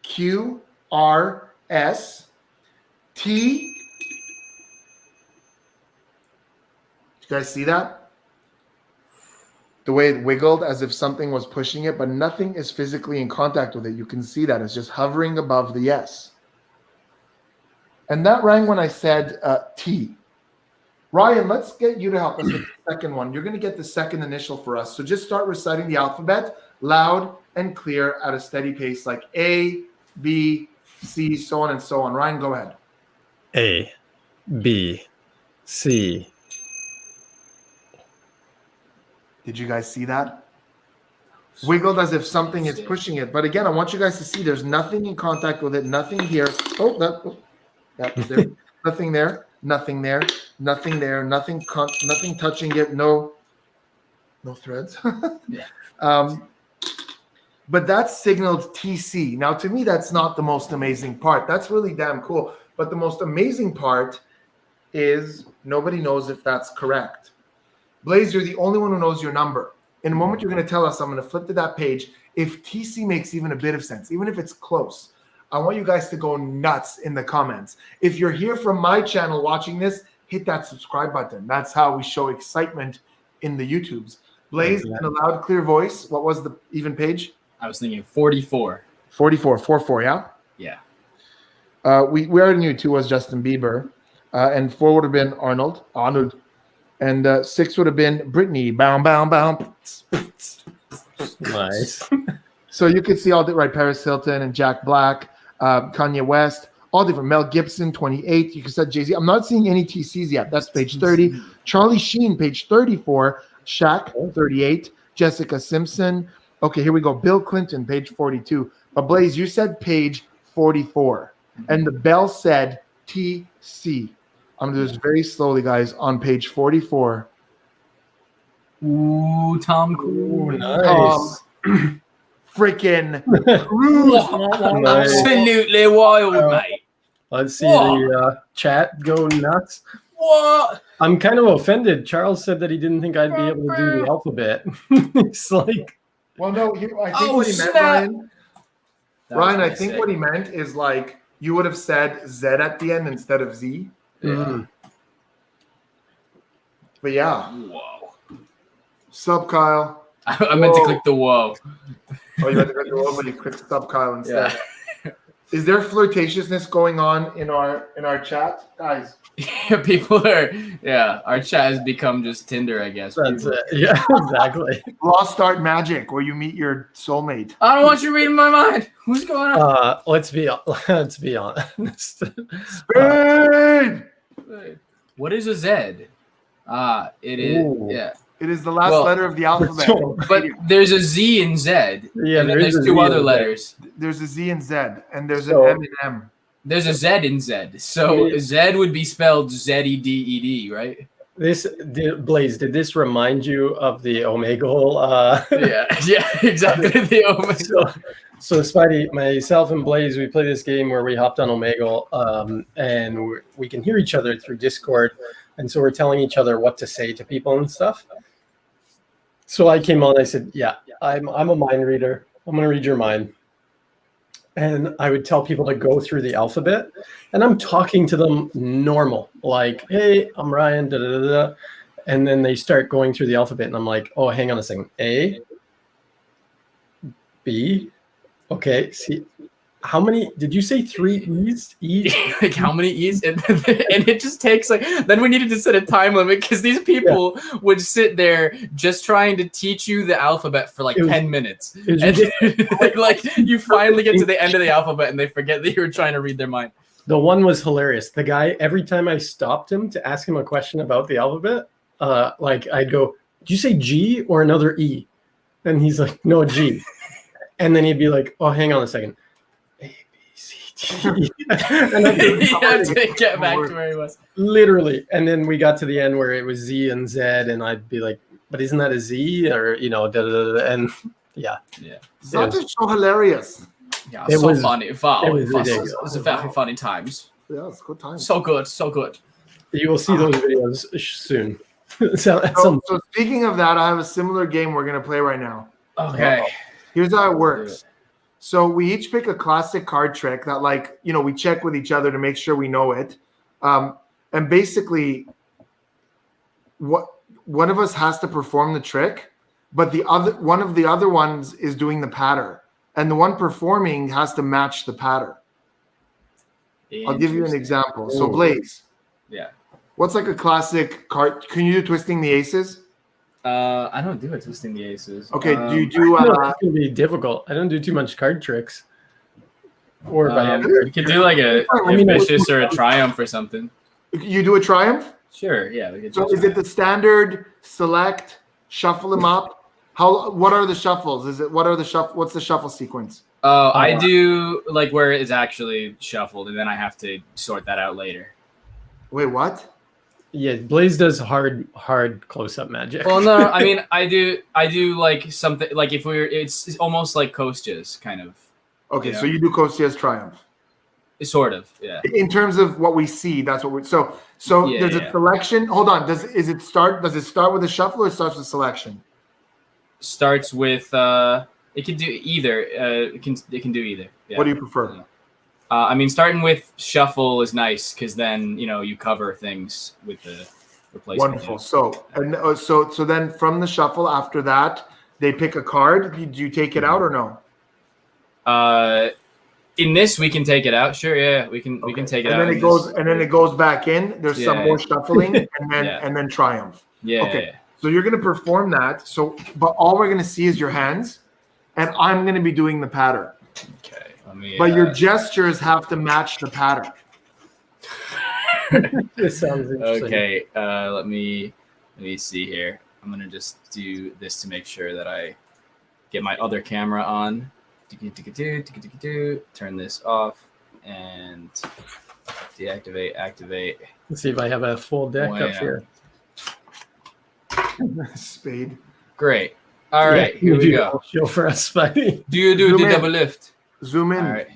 Q, R, S, T. You guys see that? The way it wiggled as if something was pushing it, but nothing is physically in contact with it. You can see that. It's just hovering above the S. And that rang when I said T. Ryan, let's get you to help us with the second one. You're going to get the second initial for us. So just start reciting the alphabet loud and clear at a steady pace, like A, B, C, so on and so on. Ryan, go ahead. A, B, C. Did you guys see that? Wiggled as if something is pushing it. But again, I want you guys to see there's nothing in contact with it, nothing here. There. Nothing there, nothing there, nothing there, nothing touching it, no threads. Yeah. But that's signaled TC. Now, to me, that's not the most amazing part. That's really damn cool. But the most amazing part is nobody knows if that's correct. Blaze, you're the only one who knows your number. In a moment, you're going to tell us, I'm going to flip to that page. If TC makes even a bit of sense, even if it's close, I want you guys to go nuts in the comments. If you're here from my channel watching this, hit that subscribe button. That's how we show excitement in the YouTubes. Blaze, in a loud, clear voice, what was the even page? I was thinking 44. 44, 44, yeah? Yeah. We already knew 2 was Justin Bieber. and 4 would have been Arnold, and 6 would have been Brittany, bound. Nice. So you could see all the right Paris Hilton and Jack Black, Kanye West, all different. Mel Gibson, 28. You can set Jay-Z. I'm not seeing any TCs yet. That's page 30. Charlie Sheen, page 34. Shaq, 38. Jessica Simpson. Okay, here we go. Bill Clinton, page 42. But Blaze, you said page 44. And the bell said TC. I'm going to do this very slowly, guys. On page 44. Ooh, Tom Cruise. Nice. Freaking Cruise. Nice. Absolutely wild, mate. Let's see the chat go nuts. What? I'm kind of offended. Charles said that he didn't think I'd be able to do the alphabet. It's like, Well, no, I think what he meant, snap. Ryan, I think what he meant is like you would have said Z at the end instead of Z. mm, But yeah, Whoa. sub Kyle. I meant to click the whoa. Oh, you had to go to one, but you clicked sub Kyle instead. Yeah. Is there flirtatiousness going on in our chat, guys? People are, our chat has become just Tinder, I guess. that's it. Yeah, exactly. Lost Art Magic, where you meet your soulmate. I don't want you reading my mind. What's going on? Let's be honest. Spade! What is a Z? It is, Ooh. yeah. It is the last letter of the alphabet. But there's a Z in Z. Yeah, and then there is there's a two Z other in Z. letters. There's a Z and Z, and there's So- an M and M. There's a Z in Z. So Z would be spelled Z-E-D-E-D, right? Blaze, did this remind you of the Omegle? Yeah, exactly. The Omega. So Spidey, myself, and Blaze, we play this game where we hopped on Omegle, and we can hear each other through Discord, and so we're telling each other what to say to people and stuff. So I came on, I said, "Yeah, I'm a mind reader. I'm gonna read your mind." And I would tell people to go through the alphabet, and I'm talking to them normal, like, "Hey, I'm Ryan," da da da da, and then they start going through the alphabet, and I'm like, "Oh, hang on a second, A, B, okay, C." How many did you say? 3 E's? Like how many E's? And it just takes then we needed to set a time limit because these people would sit there just trying to teach you the alphabet for 10 minutes. And you finally get to the end of the alphabet and they forget that you were trying to read their mind. The one was hilarious. The guy, every time I stopped him to ask him a question about the alphabet, I'd go, "Did you say G or another E?" And he's like, "No, G." And then he'd be like, "Oh, hang on a second. A, B, C, D." And I had to get back to where he was. Literally. And then we got to the end where it was Z and Z, and I'd be like, "But isn't that a Z?" Or, da, da, da, da. And yeah. That is so hilarious. Yeah, It so was- funny. Wow, it was ridiculous. it was very funny times. Yeah, it's good time. So good, so good. You will see those videos soon. So speaking of that, I have a similar game we're going to play right now. Okay. Here's how it works. So we each pick a classic card trick that, we check with each other to make sure we know it. And basically, one of us has to perform the trick, but one of the other ones is doing the pattern, and the one performing has to match the pattern. I'll give you an example. So Blaze. Yeah. What's a classic card? Can you do twisting the aces? I don't do it twisting the aces. Okay, do you do? It's gonna be difficult. I don't do too much card tricks. Or you could do a vicious or a triumph or something. You do a triumph? Sure. Yeah. We could So is it the standard select, shuffle them up? What are the shuffles? What's the shuffle sequence? I do where it's actually shuffled, and then I have to sort that out later. Wait, what? Yeah, Blaze does hard close-up magic. Well, no, I mean I do something if it's almost like Kostya's kind of. Okay, so you do Kostya's triumph. Sort of, yeah. In terms of what we see, that's what we're so there's a selection. Hold on, does it start with a shuffle or it starts with selection? Starts with it can do either. It can do either. Yeah. What do you prefer? Yeah. I mean, starting with shuffle is nice because then you cover things with the replacement. Wonderful. So then from the shuffle after that, they pick a card. Do you take it out or no? In this, we can take it out. Sure, yeah, we can take it out. And then it goes back in. There's some more shuffling, and then triumph. Yeah. Okay. So you're gonna perform that. So, but all we're gonna see is your hands, and I'm gonna be doing the pattern. Okay. Let me. But your gestures have to match the pattern. This sounds interesting. Okay. Let me see here. I'm gonna just do this to make sure that I get my other camera on. Turn this off and deactivate, activate. Let's see if I have a full deck up here. Spade. Great. All right, here we go. Show for us, Spidey. Do you do the double lift? Zoom in. All right.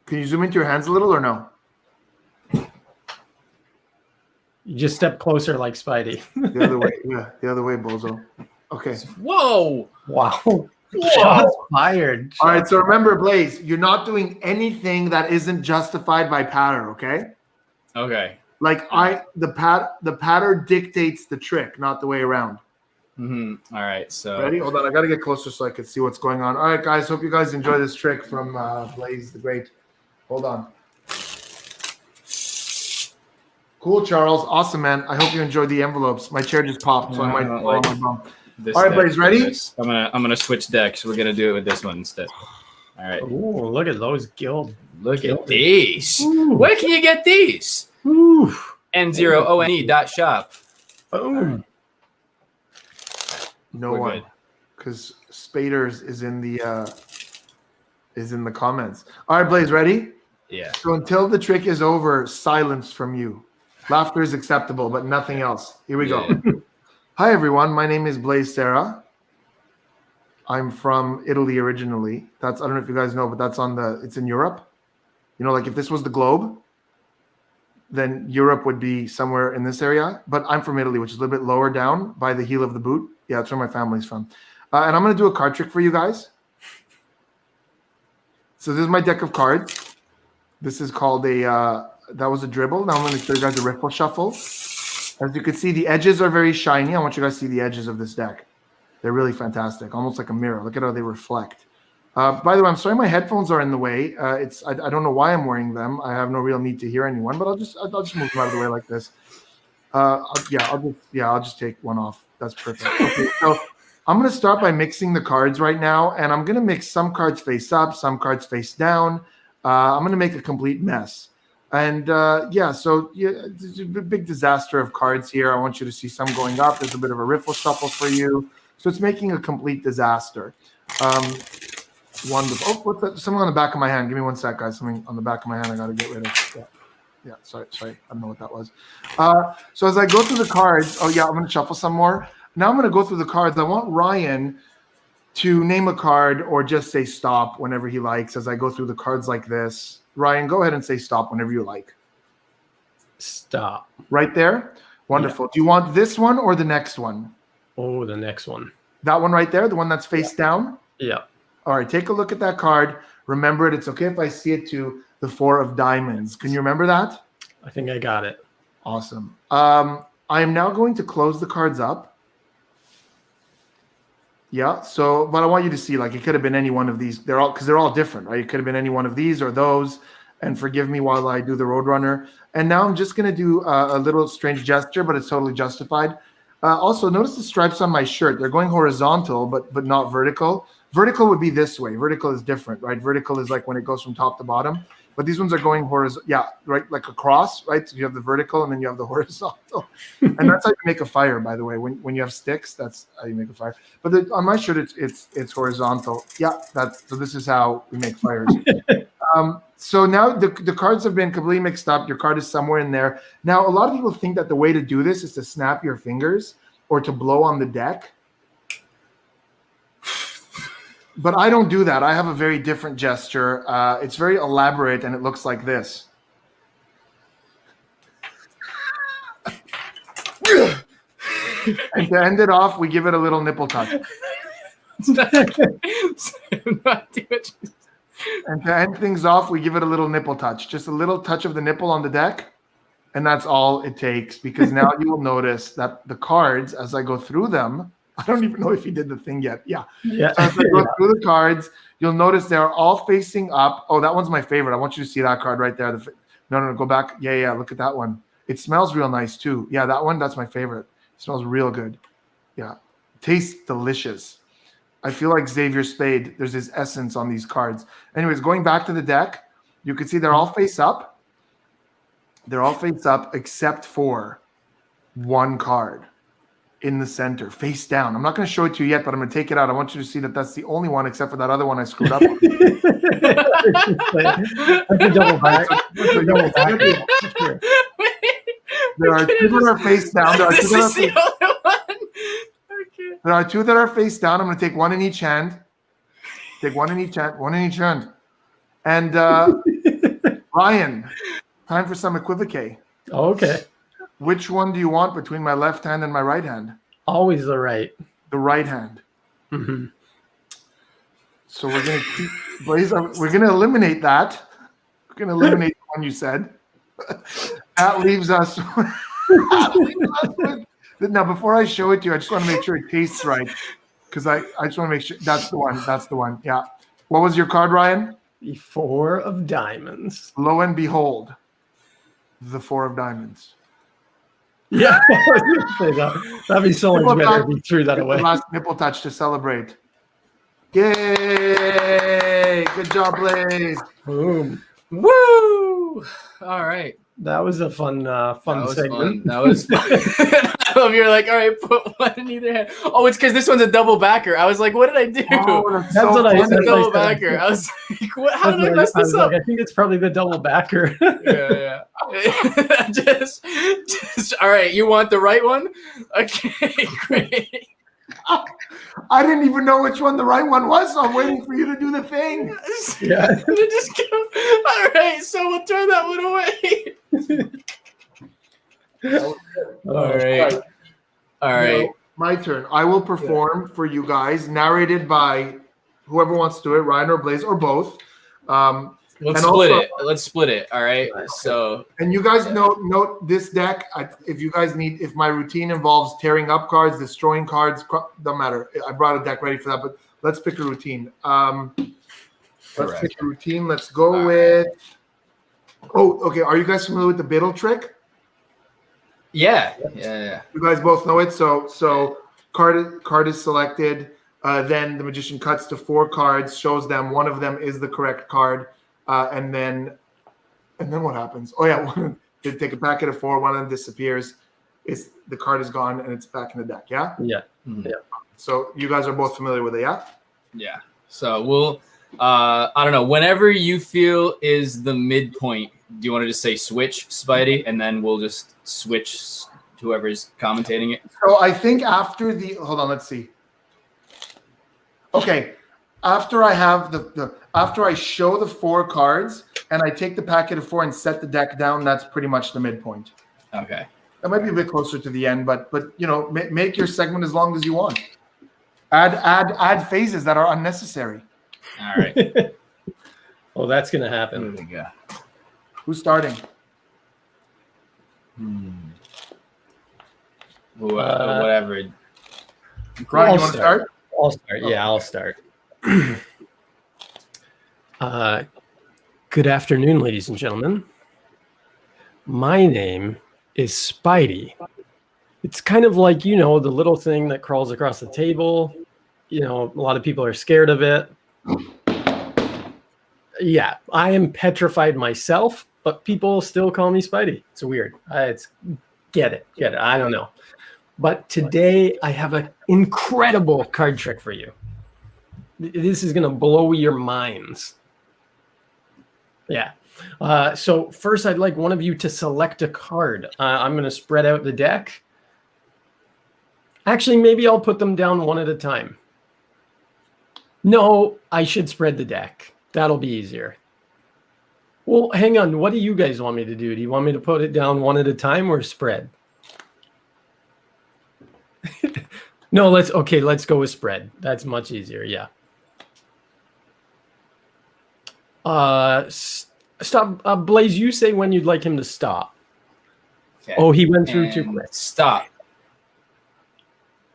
Can you zoom into your hands a little or no? You just step closer like Spidey. The other way. Yeah, the other way, Bozo. Okay. Whoa. Wow. Shots fired. All right, so remember, Blaze, you're not doing anything that isn't justified by pattern, okay? Okay. Like the pattern dictates the trick, not the way around. Mm-hmm. All right, so ready? Hold on, I gotta get closer so I can see what's going on. All right, guys, hope you guys enjoy this trick from Blaze the Great. Hold on. Cool, Charles. Awesome, man. I hope you enjoyed the envelopes. My chair just popped, so I might fall on my bum. All right, Blaze, ready? I'm gonna switch decks. We're gonna do it with this one instead. All right. Ooh, look at those guild. Look at these. Ooh. Where can you get these? Ooh. N0ONE.shop. Boom. No one, because Spaders is in the comments. All right, Blaze, ready? Yeah. So until the trick is over, silence from you. Laughter is acceptable, but nothing else. Here we go. Hi, everyone. My name is Blaze Serra. I'm from Italy originally. I don't know if you guys know, but it's in Europe. You know, like if this was the globe, then Europe would be somewhere in this area. But I'm from Italy, which is a little bit lower down by the heel of the boot. Yeah, that's where my family's from. And I'm going to do a card trick for you guys. So this is my deck of cards. This is called that was a dribble. Now I'm going to show you guys a riffle shuffle. As you can see, the edges are very shiny. I want you guys to see the edges of this deck. They're really fantastic, almost like a mirror. Look at how they reflect. By the way, I'm sorry my headphones are in the way. I don't know why I'm wearing them. I have no real need to hear anyone, but I'll just move them out of the way like this. I'll just take one off. That's perfect. Okay, so I'm going to start by mixing the cards right now, and I'm going to mix some cards face up, some cards face down. I'm going to make a complete mess. And it's a big disaster of cards here. I want you to see some going up. There's a bit of a riffle shuffle for you. So it's making a complete disaster. Wonderful. Oh, what's that? Something on the back of my hand. Give me one sec, guys. Something on the back of my hand I got to get rid of. Yeah, sorry. I don't know what that was. So as I go through the cards, I'm going to shuffle some more. Now I'm going to go through the cards. I want Ryan to name a card or just say stop whenever he likes as I go through the cards like this. Ryan, go ahead and say stop whenever you like. Stop. Right there? Wonderful. Yeah. Do you want this one or the next one? Oh, the next one. That one right there? The one that's face down? Yeah. All right, take a look at that card. Remember it. It's okay if I see it to the 4 of diamonds. Can you remember that? I think I got it. Awesome. I am now going to close the cards up. Yeah, so, but I want you to see, like, it could have been any one of these. They're all different, right? It could have been any one of these or those. And forgive me while I do the Roadrunner. And now I'm just going to do a little strange gesture, but it's totally justified. Also, notice the stripes on my shirt. They're going horizontal, but not vertical. Vertical would be this way. Vertical is different, right? Vertical is like when it goes from top to bottom. But these ones are going horizontal. Yeah, right, like across, right? So you have the vertical and then you have the horizontal. And that's how you make a fire, by the way. When you have sticks, that's how you make a fire. But on my shirt, it's horizontal. Yeah, so this is how we make fires. So now the cards have been completely mixed up. Your card is somewhere in there. Now, a lot of people think that the way to do this is to snap your fingers or to blow on the deck. But I don't do that. I have a very different gesture. It's very elaborate, and it looks like this. And to end it off, we give it a little nipple touch. And to end things off, we give it a little nipple touch. Just a little touch of the nipple on the deck, and that's all it takes. Because now you will notice that the cards, as I go through them, I don't even know if he did the thing yet. Yeah. Yeah. So as I go through the cards, you'll notice they're all facing up. Oh, that one's my favorite. I want you to see that card right there. No, go back. Yeah. Look at that one. It smells real nice too. Yeah, that one, that's my favorite. It smells real good. Yeah. Tastes delicious. I feel like Xavier Spade. There's this essence on these cards. Anyways, going back to the deck, you can see they're all face up. They're all face up except for one card in the center, face down. I'm not going to show it to you yet, but I'm going to take it out. I want you to see that that's the only one except for that other one I screwed up. That's a double back. There are two that are face down. There are two that are face down. I'm going to take one in each hand. Take one in each hand. And Ryan, time for some equivoque. Okay. Which one do you want between my left hand and my right hand? Always the right. The right hand. Mm-hmm. So we're going to keep, Blaze, we're going to eliminate that. We're going to eliminate the one you said. That leaves us with, now, before I show it to you, I just want to make sure it tastes right. Because I just want to make sure that's the one. That's the one. Yeah. What was your card, Ryan? The 4 of diamonds. Lo and behold, the 4 of diamonds. Yeah, that'd be so much better if we threw that away. Last nipple touch to celebrate. Yay! Good job, Blaze. Boom. Woo! All right. That was a fun segment. That was fun. I love you're like, all right, put one in either hand. Oh, it's because this one's a double backer. I was like, what did I do? Oh, that's so what I said. Double backer. I was like, what, how did I mess this up? Like, I think it's probably the double backer. Yeah. just all right. You want the right one? Okay, great. I didn't even know which one the right one was, so I'm waiting for you to do the thing. Yeah. Just go. All right, so we'll throw that one away. All right. Now, my turn. I will perform for you guys, narrated by whoever wants to do it, Ryan or Blaze or both. Let's split it. All right. So, and you guys note this deck. If you guys need, if my routine involves tearing up cards, destroying cards, don't matter. I brought a deck ready for that, but let's pick a routine. Let's pick a routine. Let's go with. Oh, okay. Are you guys familiar with the Biddle trick? Yeah. You guys both know it. So card is selected. Then the magician cuts to 4 cards, shows them one of them is the correct card. And then what happens? Oh yeah, they take a packet of 4. One of them disappears. The card is gone and it's back in the deck. Yeah. Yeah. Mm-hmm. Yeah. So you guys are both familiar with it, yeah? Yeah. So we'll. I don't know. Whenever you feel is the midpoint, do you want to just say switch, Spidey, and then we'll just switch whoever's commentating it? So I think after the hold on, let's see. Okay. After I have after I show the 4 cards and I take the packet of 4 and set the deck down, that's pretty much the midpoint. Okay. That might be a bit closer to the end, but you know, make your segment as long as you want. Add phases that are unnecessary. All right. Oh, that's gonna happen. There we go. Who's starting? Whatever. Brian, you want to start? I'll start. Yeah, I'll start. Good afternoon, ladies and gentlemen. My name is Spidey. It's kind of like, the little thing that crawls across the table. A lot of people are scared of it. Yeah, I am petrified myself, but people still call me Spidey. It's weird. Get it. I don't know. But today I have an incredible card trick for you. This is going to blow your minds. Yeah. So first, I'd like one of you to select a card. I'm going to spread out the deck. Actually, maybe I'll put them down one at a time. No, I should spread the deck. That'll be easier. Well, hang on. What do you guys want me to do? Do you want me to put it down one at a time or spread? No, let's go with spread. That's much easier. Yeah. Stop. Blaze, you say when you'd like him to stop. Okay. Oh, he went through too quick. Stop.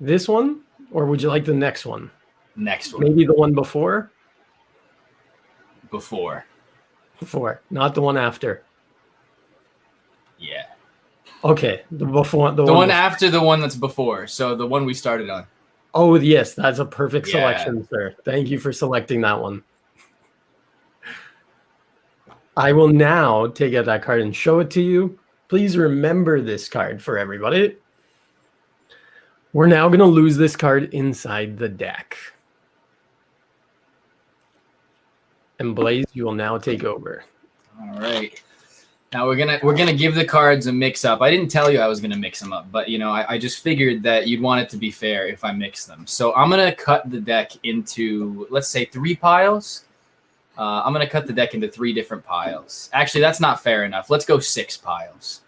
This one? Or would you like the next one? Next one. Maybe the one before? Before. Before, not the one after. Yeah. Okay, the before. The one after the one that's before. So the one we started on. Oh, yes, that's a perfect Yeah. selection, sir. Thank you for selecting that one. I will now take out that card and show it to you. Please remember this card for everybody. We're now going to lose this card inside the deck. And Blaze, you will now take over. All right. Now we're gonna give the cards a mix up. I didn't tell you I was gonna mix them up, but you know I just figured that you'd want it to be fair if I mix them. So I'm gonna cut the deck into, let's say, 3 piles. I'm gonna cut the deck into 3 different piles. Actually, that's not fair enough. Let's go 6 piles.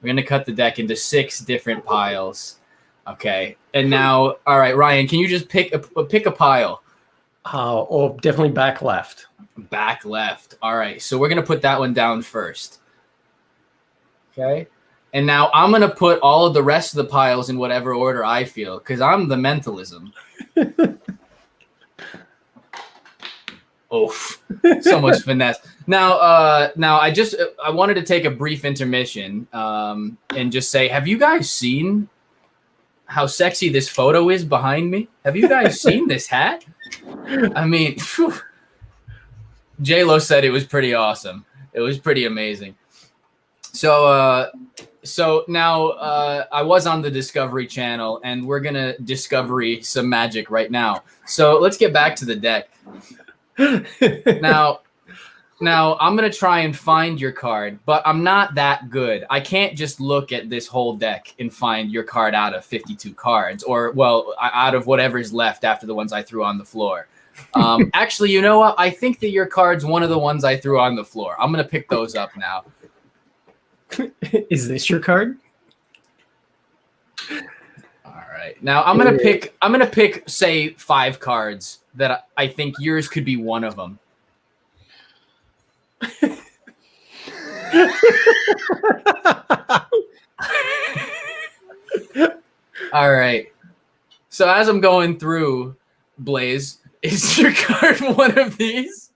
We're gonna cut the deck into 6 different piles. Okay. And now, all right, Ryan, can you just pick a pile? Oh, definitely back left. Back left. All right. So we're gonna put that one down first. Okay. And now I'm going to put all of the rest of the piles in whatever order I feel, because I'm the mentalism. Oof. So much finesse. Now I wanted to take a brief intermission and just say, have you guys seen how sexy this photo is behind me? Have you guys seen this hat? I mean, J-Lo said it was pretty awesome. It was pretty amazing. So now I was on the Discovery Channel, and we're gonna discovery some magic right now. So let's get back to the deck. Now I'm gonna try and find your card, but I'm not that good. I can't just look at this whole deck and find your card out of 52 cards, or well, out of whatever's left after the ones I threw on the floor. Actually, you know what? I think that your card's one of the ones I threw on the floor. I'm gonna pick those up now. Is this your card? All right. Now I'm gonna pick say 5 cards that I think yours could be one of them. All right. So as I'm going through, Blaze, is your card one of these?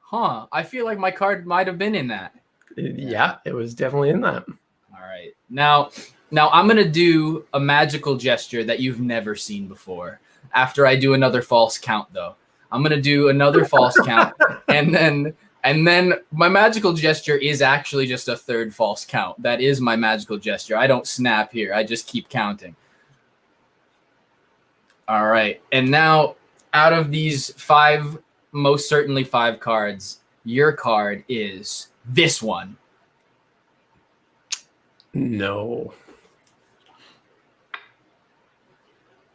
Huh. I feel like my card might have been in that. Yeah, it was definitely in that. All right. Now I'm going to do a magical gesture that you've never seen before. After I do another false count, though. I'm going to do another false count. And then my magical gesture is actually just a 3rd false count. That is my magical gesture. I don't snap here. I just keep counting. All right. And now out of these 5, most certainly 5 cards, your card is this one. No.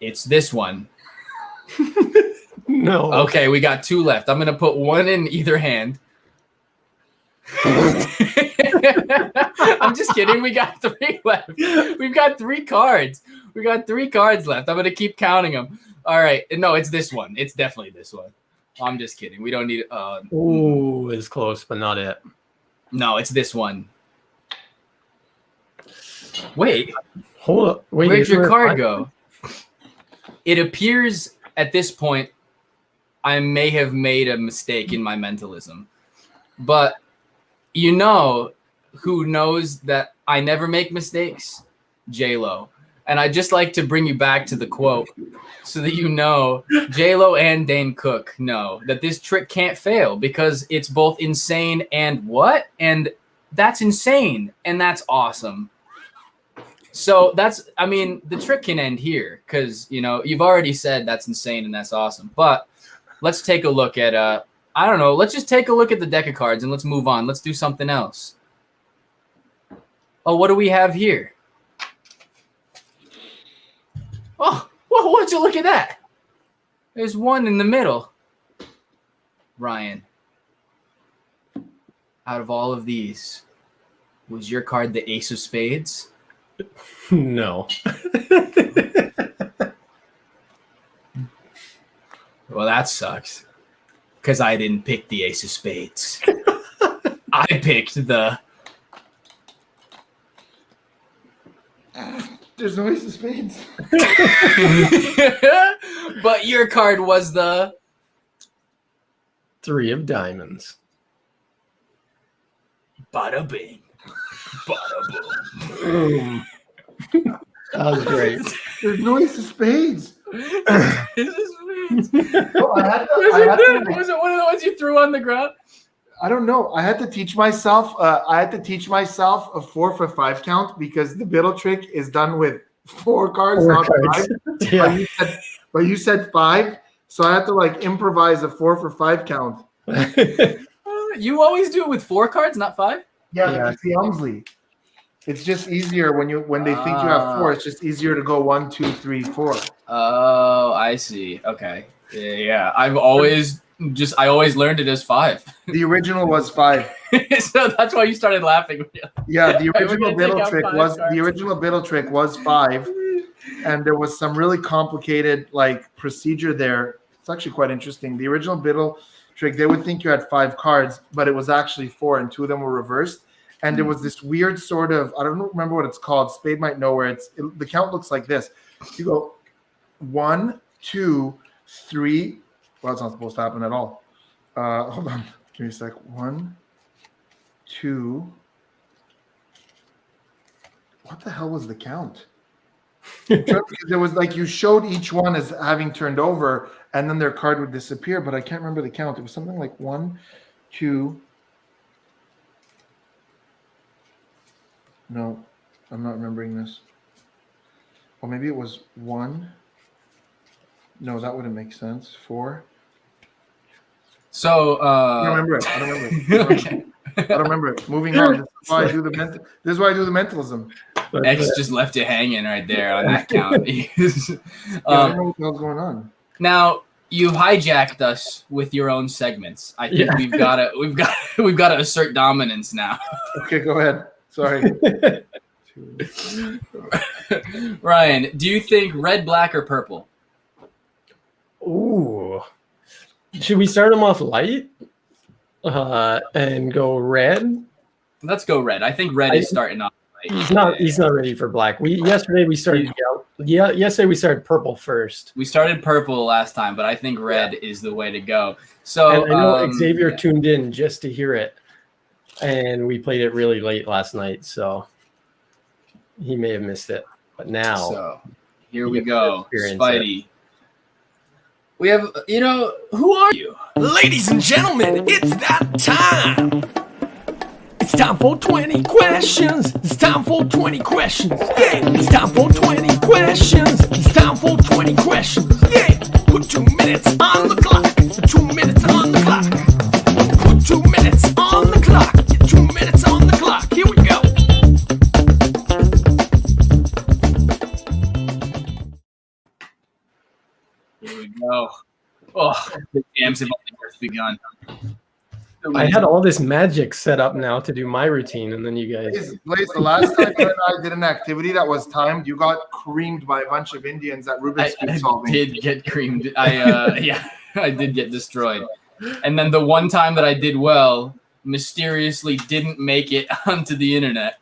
It's this one. No. Okay, we got 2 left. I'm going to put 1 in either hand. I'm just kidding. We got 3 left. We've got 3 cards. We got 3 cards left. I'm going to keep counting them. All right. No, it's this one. It's definitely this one. I'm just kidding. We don't need Ooh, it's close, but not it. No, it's this one. Wait. Hold up. Wait, where'd your card go? It appears at this point I may have made a mistake in my mentalism. But you know who knows that I never make mistakes? J-Lo. And I'd just like to bring you back to the quote so that you know J-Lo and Dane Cook know that this trick can't fail because it's both insane and what? And that's insane. And that's awesome. So the trick can end here because, you know, you've already said that's insane and that's awesome. But let's take a look at, I don't know, let's just take a look at the deck of cards and let's move on. Let's do something else. Oh, what do we have here? Oh, what'd you look at that? There's 1 in the middle. Ryan, out of all of these, was your card the Ace of Spades? No. Well, that sucks. Because I didn't pick the Ace of Spades. I picked the there's no ace of spades. But your card was the 3 of diamonds. bada bing, bada boom. That was great. There's no ace of spades. Was Was it one of the ones you threw on the ground? I don't know. I had to teach myself. A 4 for 5 count because the biddle trick is done with 4 cards, not 5. Yeah. But you said 5, so I had to like improvise a 4 for 5 count. You always do it with 4 cards, not 5. Yeah. It's the Elmsley. It's just easier when they think you have 4. It's just easier to go 1, 2, 3, 4. Oh, I see. Okay. Yeah. I always learned it as 5. The original was 5. So that's why you started laughing. Yeah, the original We're gonna take biddle out trick 5 was cards. the original biddle trick was 5, and there was some really complicated like procedure there. It's actually quite interesting. The original biddle trick, they would think you had 5 cards, but it was actually 4, and 2 of them were reversed. And there was this weird sort of, I don't remember what it's called. Spade might know where the count looks like this. You go 1, 2, 3. Well, that's not supposed to happen at all. Hold on. Give me a sec. 1, 2. What the hell was the count? There was like you showed each one as having turned over, and then their card would disappear, but I can't remember the count. It was something like 1, 2. No, I'm not remembering this. Or maybe it was 1. No, that wouldn't make sense. 4. So I don't remember it. Okay. I don't remember it. Moving on. This is why I do the mentalism. X just left it hanging right there on that count. I don't know what the hell's going on. Now you hijacked us with your own segments. I think we've got to assert dominance now. Okay, go ahead. Sorry. Ryan, do you think red, black, or purple? Ooh. Should we start them off light and go red? Let's go red. I think red is starting off light. He's not ready for black. Yesterday we started purple first. We started purple last time, but I think red is the way to go. So and I know Xavier tuned in just to hear it. And we played it really late last night, so he may have missed it. But now, so here we go, Spidey. We have, who are you? Ladies and gentlemen, it's that time. It's time for 20 questions. It's time for 20 questions. Yeah, it's time for 20 questions. It's time for 20 questions. Yeah, put 2 minutes on the clock. 2 minutes on the clock. Put 2 minutes on the clock. 2 minutes on the clock. Here we go. Here we go. Oh, the games have only just begun. I had all this magic set up now to do my routine, and then you guys. Blaze, the last time you and I did an activity that was timed, you got creamed by a bunch of Indians at Rubik's Cube solving. I did get creamed. I did get destroyed. And then the one time that I did well, mysteriously didn't make it onto the internet.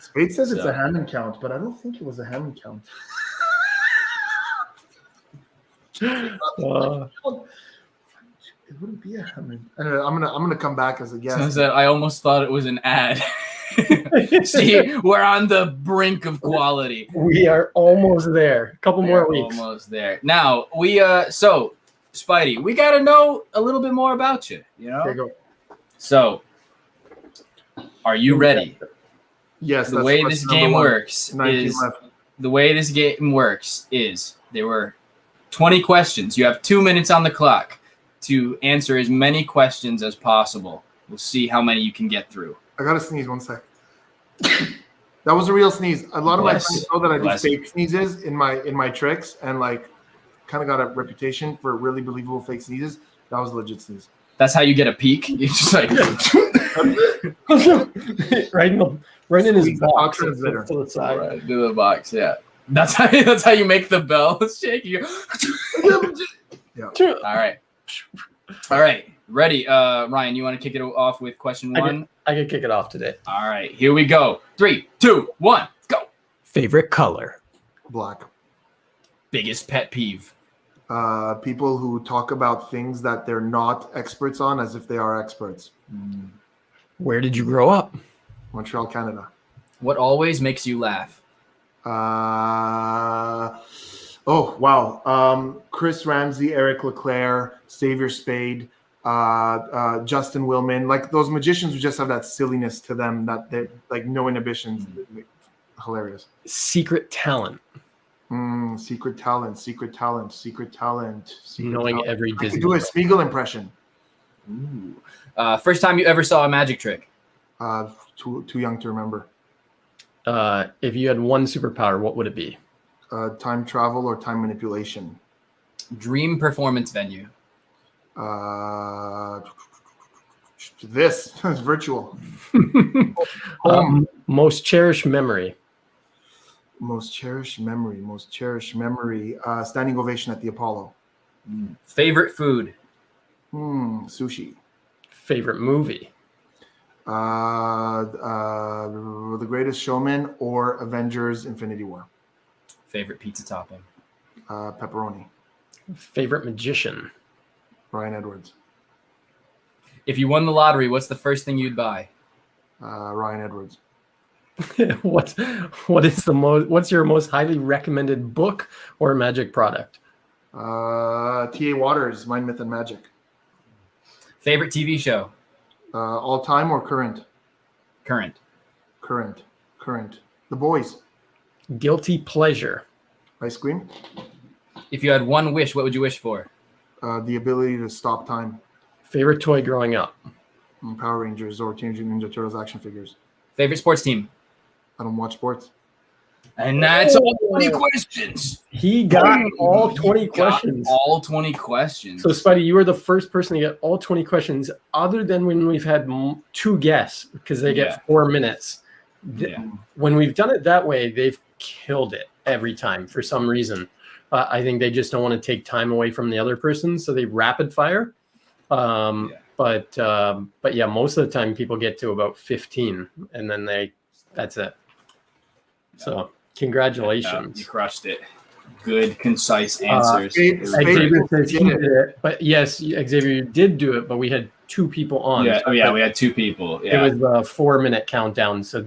Spade says it's a Hammond count, but I don't think it was a Hammond count. It wouldn't be a Hammond. Anyway, I'm gonna come back as a guest. So I almost thought it was an ad. See, we're on the brink of quality. We are almost there. A couple more weeks. Almost there. Now so Spidey, we got to know a little bit more about you. Okay, go. So, are you ready? Yes. The way this game works is there were 20 questions. You have 2 minutes on the clock to answer as many questions as possible. We'll see how many you can get through. I gotta sneeze 1 sec. That was a real sneeze. A lot of my friends know that I do fake sneezes in my tricks, and like kind of got a reputation for really believable fake sneezes. That was a legit sneeze. That's how you get a peek. You just like right in his box to the side. Right, do the box, yeah. That's how you make the bell shake. You go. Yeah. All right. All right, ready. Ryan, you want to kick it off with question one? I can kick it off today. All right, here we go. 3, 2, 1, let's go. Favorite color? Black. Biggest pet peeve? People who talk about things that they're not experts on as if they are experts. Where did you grow up? Montreal, Canada. What always makes you laugh? Oh, wow. Chris Ramsey, Eric Leclerc, Xavier Spade, Justin Willman. Like those magicians who just have that silliness to them, that they're like no inhibitions. Hilarious. Secret talent? Secret talent. Knowing every I Disney. can do a Spiegel impression. Ooh. First time you ever saw a magic trick? Too young to remember. If you had one superpower, what would it be? Time travel or time manipulation. Dream performance venue? This is virtual. Most cherished memory? Most cherished memory. Standing ovation at the Apollo. Favorite food? Sushi. Favorite movie? The Greatest Showman or Avengers: Infinity War. Favorite pizza topping? Pepperoni. Favorite magician? Ryan Edwards. If you won the lottery, what's the first thing you'd buy? Ryan Edwards. What's your most highly recommended book or magic product? T.A. Waters, Mind, Myth, and Magic. Favorite TV show? All time or current? Current. The Boys. Guilty pleasure? Ice cream. If you had one wish, what would you wish for? The ability to stop time. Favorite toy growing up? Power Rangers or Teenage Mutant Ninja Turtles action figures. Favorite sports team? I don't watch sports. And that's all 20 questions. He got all 20 questions. All 20 questions. So, Spidey, you were the first person to get all 20 questions, other than when we've had 2 guests, because they get 4 minutes. When we've done it that way, they've killed it every time for some reason. I think they just don't want to take time away from the other person, so they rapid fire. But yeah, most of the time people get to about 15, and then that's it. So congratulations. You crushed it. Good, concise answers. Xavier says he did it, but yes, Xavier, you did do it, but we had 2 people on. Yeah, we had 2 people. Yeah. It was a 4-minute countdown. So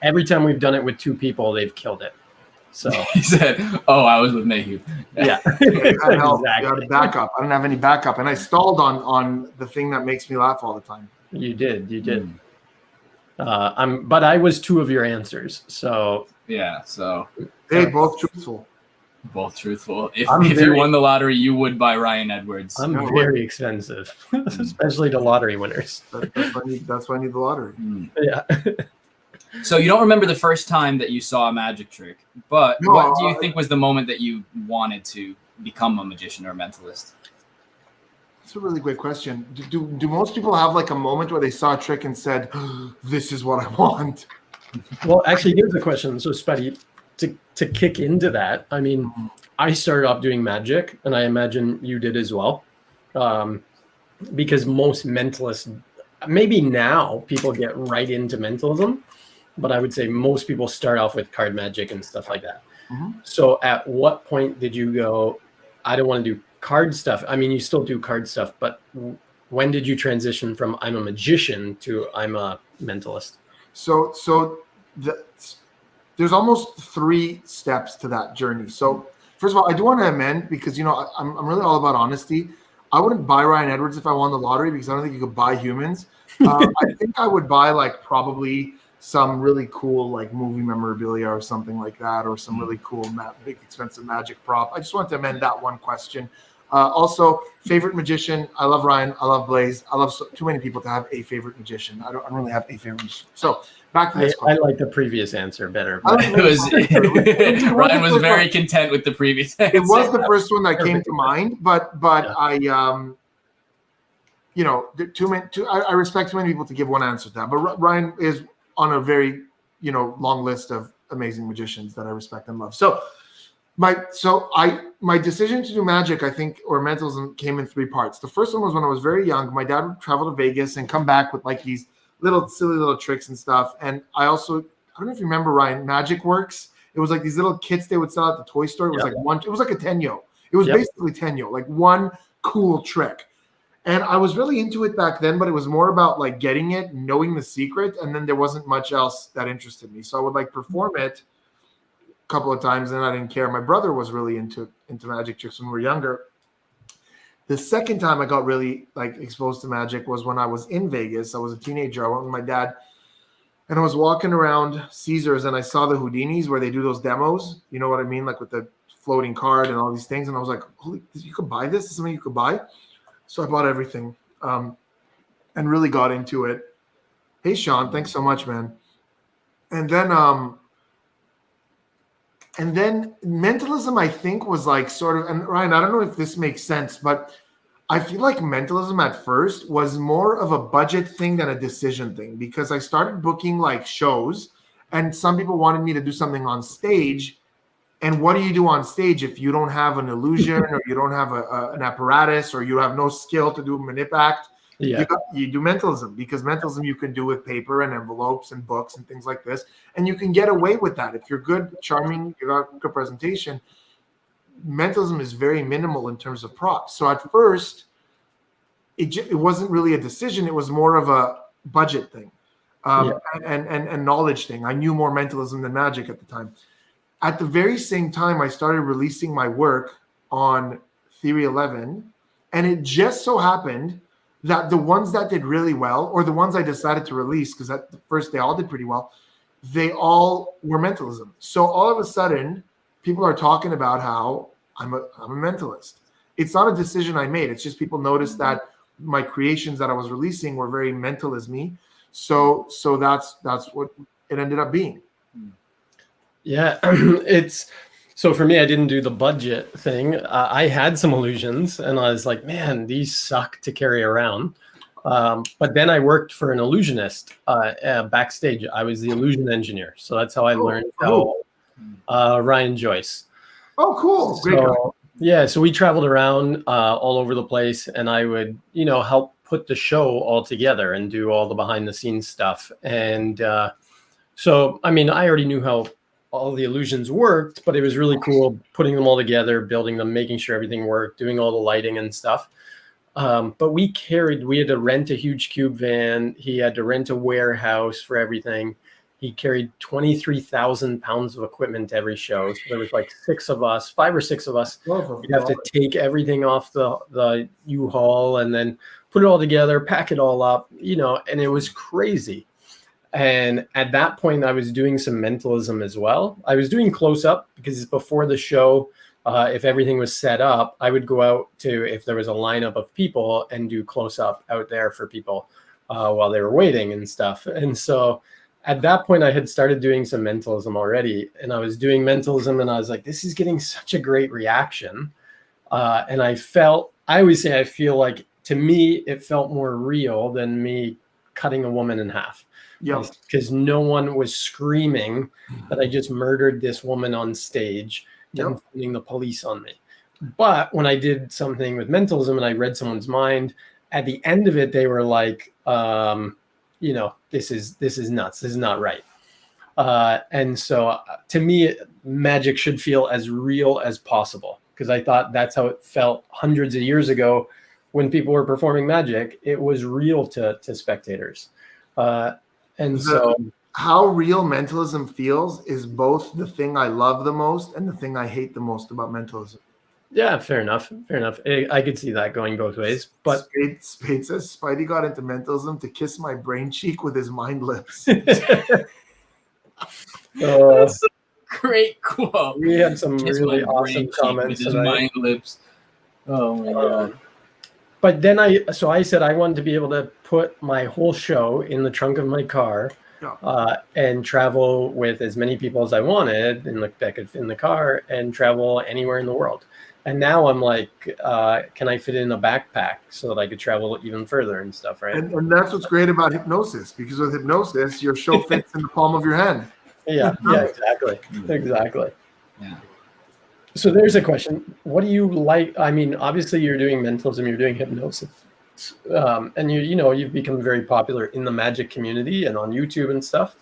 every time we've done it with 2 people, they've killed it. So he said, "Oh, I was with Mayhew." Yeah, exactly. You had a backup. I don't have any backup, and I stalled on the thing that makes me laugh all the time. You did. But I was 2 of your answers. So yeah. So hey, both truthful. Both truthful. If you won the lottery, you would buy Ryan Edwards. I'm very expensive, especially to lottery winners. That's why I need the lottery. Yeah. So you don't remember the first time that you saw a magic trick, but what do you think was the moment that you wanted to become a magician or a mentalist? That's a really great question. Do most people have like a moment where they saw a trick and said, "This is what I want"? Well, actually, here's the question. So, Spidey, to kick into that, I mean, I started off doing magic, and I imagine you did as well, because most mentalists, maybe now people get right into mentalism, but I would say most people start off with card magic and stuff like that. So at what point did you go, I don't want to do card stuff? I mean, you still do card stuff, but when did you transition from I'm a magician to I'm a mentalist? So there's almost 3 steps to that journey. So first of all, I do want to amend, because I'm really all about honesty. I wouldn't buy Ryan Edwards if I won the lottery, because I don't think you could buy humans. I think I would buy like probably some really cool like movie memorabilia or something like that, or some really cool big expensive magic prop. I just wanted to amend that one question. Also, favorite magician. I love Ryan. I love Blaze. I love too many people to have a favorite magician. I don't really have a favorite magician. So back to this question. I like the previous answer better. Ryan was very content with the previous answer. It was the first one that came to mind, but I I respect too many people to give one answer to that. But Ryan is on a very long list of amazing magicians that I respect and love. So My decision to do magic, I think, or mentalism came in 3 parts. The first one was when I was very young. My dad would travel to Vegas and come back with like these little silly little tricks and stuff. And I don't know if you remember, Ryan, Magic Works. It was like these little kits they would sell at the toy store. It was it was like a Tenyo. It was basically Tenyo, like one cool trick. And I was really into it back then, but it was more about like getting it, knowing the secret, and then there wasn't much else that interested me. So I would like perform it a couple of times, and I didn't care. My brother was really into magic tricks when we were younger. The second time I got really like exposed to magic was when I was in Vegas. I was a teenager. I went with my dad, and I was walking around Caesars, and I saw the Houdinis where they do those demos. You know what I mean, like with the floating card and all these things. And I was like, "Holy, you could buy this? This is something you could buy." So I bought everything and really got into it. Hey, Sean, thanks so much, man. And then mentalism, I think, was like sort of, and Ryan, I don't know if this makes sense, but I feel like mentalism at first was more of a budget thing than a decision thing, because I started booking like shows and some people wanted me to do something on stage. And what do you do on stage if you don't have an illusion or you don't have an apparatus or you have no skill to do a manip act? Yeah. You do mentalism, because mentalism you can do with paper and envelopes and books and things like this. And you can get away with that. If you're good, charming, you got a good presentation, mentalism is very minimal in terms of props. So at first, it wasn't really a decision. It was more of a budget thing and knowledge thing. I knew more mentalism than magic at the time. At the very same time, I started releasing my work on Theory 11, and it just so happened that the ones that did really well, or the ones I decided to release, because at the first they all did pretty well, they all were mentalism. So all of a sudden, people are talking about how I'm a mentalist. It's not a decision I made. It's just people noticed that my creations that I was releasing were very mentalism-y. So that's what it ended up being. Yeah, so for me, I didn't do the budget thing. I had some illusions and I was like, man, these suck to carry around. But then I worked for an illusionist backstage. I was the illusion engineer. So that's how I learned Ryan Joyce. Oh, cool. Great guy. So we traveled around all over the place, and I would, help put the show all together and do all the behind the scenes stuff. And so, I mean, I already knew how all the illusions worked, but it was really cool putting them all together, building them, making sure everything worked, doing all the lighting and stuff. But we had to rent a huge cube van. He had to rent a warehouse for everything. He carried 23,000 pounds of equipment to every show. So there was like 5 or 6 of us. We'd have to take everything off the U-Haul and then put it all together, pack it all up, and it was crazy. And at that point, I was doing some mentalism as well. I was doing close up because before the show, if everything was set up, I would go out to, if there was a lineup of people, and do close up out there for people while they were waiting and stuff. And so at that point, I had started doing some mentalism already. And I was doing mentalism and I was like, this is getting such a great reaction. And I always say, I feel like, to me, it felt more real than me cutting a woman in half. Yeah, because no one was screaming that I just murdered this woman on stage and putting the police on me. But when I did something with mentalism and I read someone's mind, at the end of it, they were like, this is nuts. This is not right. And so to me, magic should feel as real as possible, because I thought that's how it felt hundreds of years ago when people were performing magic. It was real to spectators. And so how real mentalism feels is both the thing I love the most and the thing I hate the most about mentalism. Yeah, fair enough. I could see that going both ways. But Spade says Spidey got into mentalism to kiss my brain cheek with his mind lips. That's a great quote. We had some really awesome comments. With his mind lips. Oh my God. But then I said I wanted to be able to put my whole show in the trunk of my car and travel with as many people as I wanted in the car and travel anywhere in the world. And now I'm like, can I fit in a backpack so that I could travel even further and stuff, right? And that's what's great about hypnosis, because with hypnosis, your show fits in the palm of your hand. Yeah, exactly. Yeah. So there's a question. What do you like? I mean, obviously you're doing mentalism, you're doing hypnosis, and you've become very popular in the magic community and on YouTube and stuff.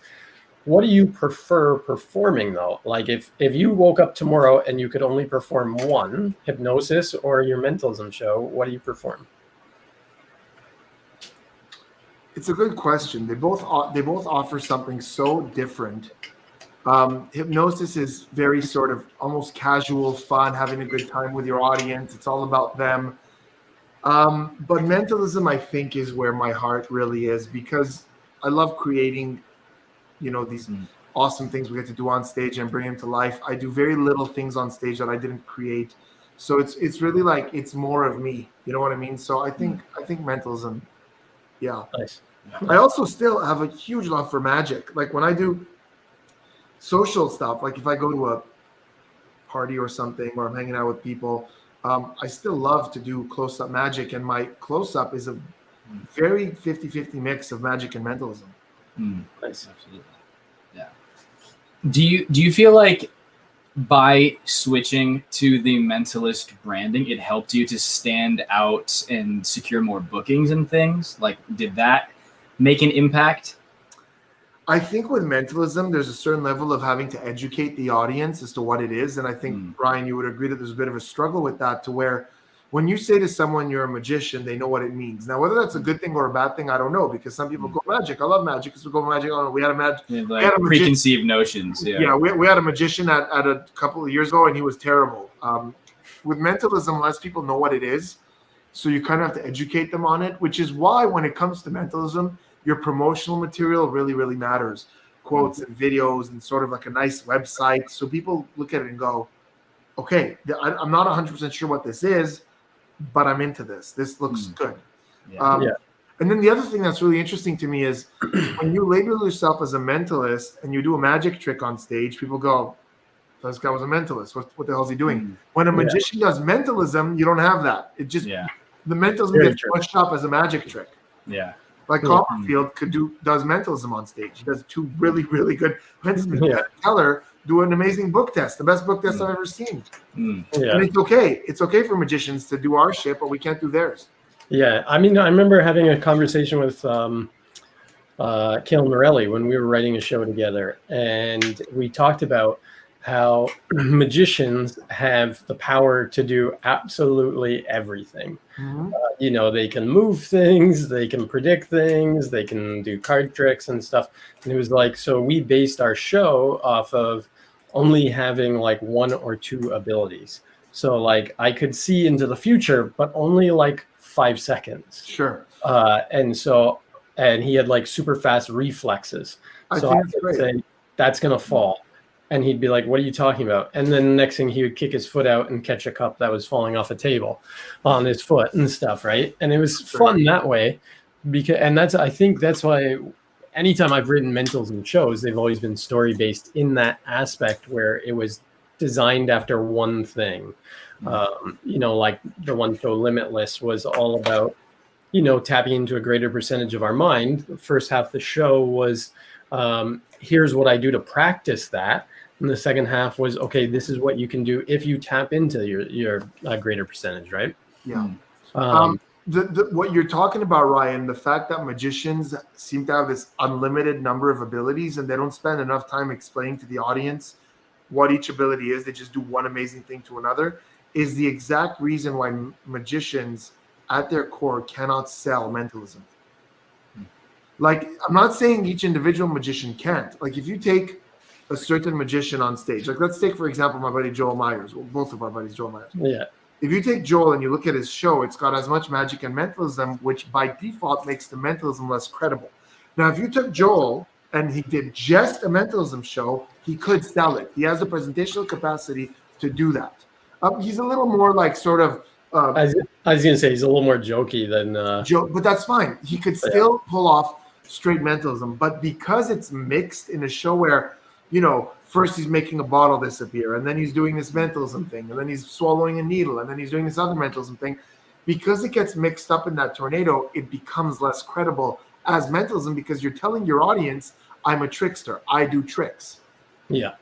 What do you prefer performing though? Like if you woke up tomorrow and you could only perform one, hypnosis or your mentalism show, what do you perform? It's a good question. They both offer something so different. Hypnosis is very sort of almost casual, fun, having a good time with your audience. It's all about them. But mentalism, I think, is where my heart really is, because I love creating, these awesome things we get to do on stage and bring them to life. I do very little things on stage that I didn't create. So it's really like, it's more of me. You know what I mean? So I think mentalism, yeah. Nice. I also still have a huge love for magic. Like when I do social stuff, like if I go to a party or something, or I'm hanging out with people, I still love to do close-up magic. And my close-up is a very 50-50 mix of magic and mentalism. Nice. Absolutely. Yeah. Do you feel like by switching to the mentalist branding, it helped you to stand out and secure more bookings and things? Like, did that make an impact? I think with mentalism, there's a certain level of having to educate the audience as to what it is. And I think, Brian, you would agree that there's a bit of a struggle with that, to where when you say to someone you're a magician, they know what it means. Now, whether that's a good thing or a bad thing, I don't know, because some people go magic. I love magic. Because we go magic. Oh, we had a magic. Like preconceived notions. Yeah. Yeah. We had a magician at a couple of years ago, and he was terrible. With mentalism, less people know what it is. So you kind of have to educate them on it, which is why when it comes to mentalism, your promotional material really, really matters. Quotes and videos and sort of like a nice website. So people look at it and go, okay, I'm not 100% sure what this is, but I'm into this. This looks good. Yeah. And then the other thing that's really interesting to me is when you label yourself as a mentalist and you do a magic trick on stage, people go, this guy was a mentalist. What the hell is he doing? When a magician does mentalism, you don't have that. It just, the mentalism gets pushed up as a magic trick. Yeah. Like Copperfield does mentalism on stage. He does two really, really good mentalism. Teller do an amazing book test, the best book test I've ever seen. And it's okay. It's okay for magicians to do our shit, but we can't do theirs. Yeah, I mean, I remember having a conversation with Kale Morelli when we were writing a show together, and we talked about how magicians have the power to do absolutely everything. They can move things, they can predict things, they can do card tricks and stuff. And it was like, so we based our show off of only having like one or two abilities. So like I could see into the future, but only like 5 seconds. Sure. And he had like super fast reflexes. So I could say, that's going to fall. And he'd be like, what are you talking about? And then the next thing he would kick his foot out and catch a cup that was falling off a table on his foot and stuff, right? And it was fun that way. I think that's why anytime I've written mentalism shows, they've always been story-based in that aspect where it was designed after one thing. Like the one show Limitless was all about, tapping into a greater percentage of our mind. The first half of the show was, here's what I do to practice that. And the second half was, okay, this is what you can do if you tap into your greater percentage, right? Yeah. What you're talking about, Ryan, the fact that magicians seem to have this unlimited number of abilities and they don't spend enough time explaining to the audience what each ability is. They just do one amazing thing to another, is the exact reason why magicians at their core cannot sell mentalism. Like, I'm not saying each individual magician can't. Like, if you take a certain magician on stage, like let's take, for example, my buddy Joel Myers, well, both of our buddies, Joel Myers. Yeah. If you take Joel and you look at his show, it's got as much magic and mentalism, which by default makes the mentalism less credible. Now, if you took Joel and he did just a mentalism show, he could sell it. He has the presentational capacity to do that. He's a little more like sort of. I was going to say he's a little more jokey than. But that's fine. He could still pull off straight mentalism, but because it's mixed in a show where, first he's making a bottle disappear, and then he's doing this mentalism thing, and then he's swallowing a needle, and then he's doing this other mentalism thing. Because it gets mixed up in that tornado, it becomes less credible as mentalism, because you're telling your audience, I'm a trickster. I do tricks. Yeah.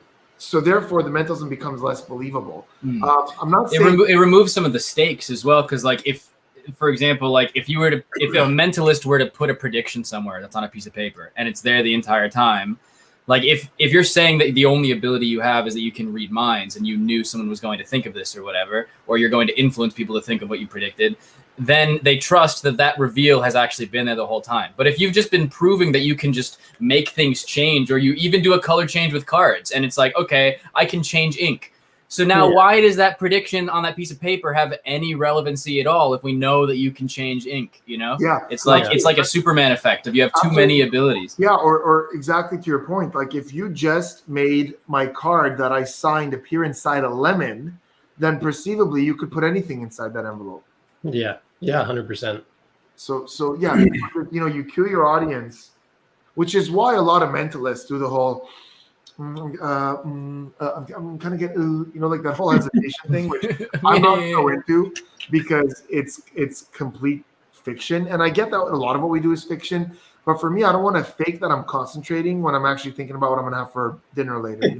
So therefore, the mentalism becomes less believable. Mm. I'm not saying it removes some of the stakes as well, because like if, for example, like if a mentalist were to put a prediction somewhere that's on a piece of paper and it's there the entire time, like if you're saying that the only ability you have is that you can read minds and you knew someone was going to think of this or whatever, or you're going to influence people to think of what you predicted, then they trust that that reveal has actually been there the whole time. But if you've just been proving that you can just make things change, or you even do a color change with cards, and it's like, okay, I can change ink. So now why does that prediction on that piece of paper have any relevancy at all if we know that you can change ink, you know? Yeah. It's like it's like a Superman effect if you have too many abilities. Yeah, or exactly to your point. Like if you just made my card that I signed appear inside a lemon, then perceivably you could put anything inside that envelope. Yeah. Yeah, 100%. So yeah, you cue your audience, which is why a lot of mentalists do the whole I'm kind of getting like that whole hesitation thing, which I'm not so into, because it's complete fiction. And I get that a lot of what we do is fiction, but for me, I don't want to fake that I'm concentrating when I'm actually thinking about what I'm gonna have for dinner later.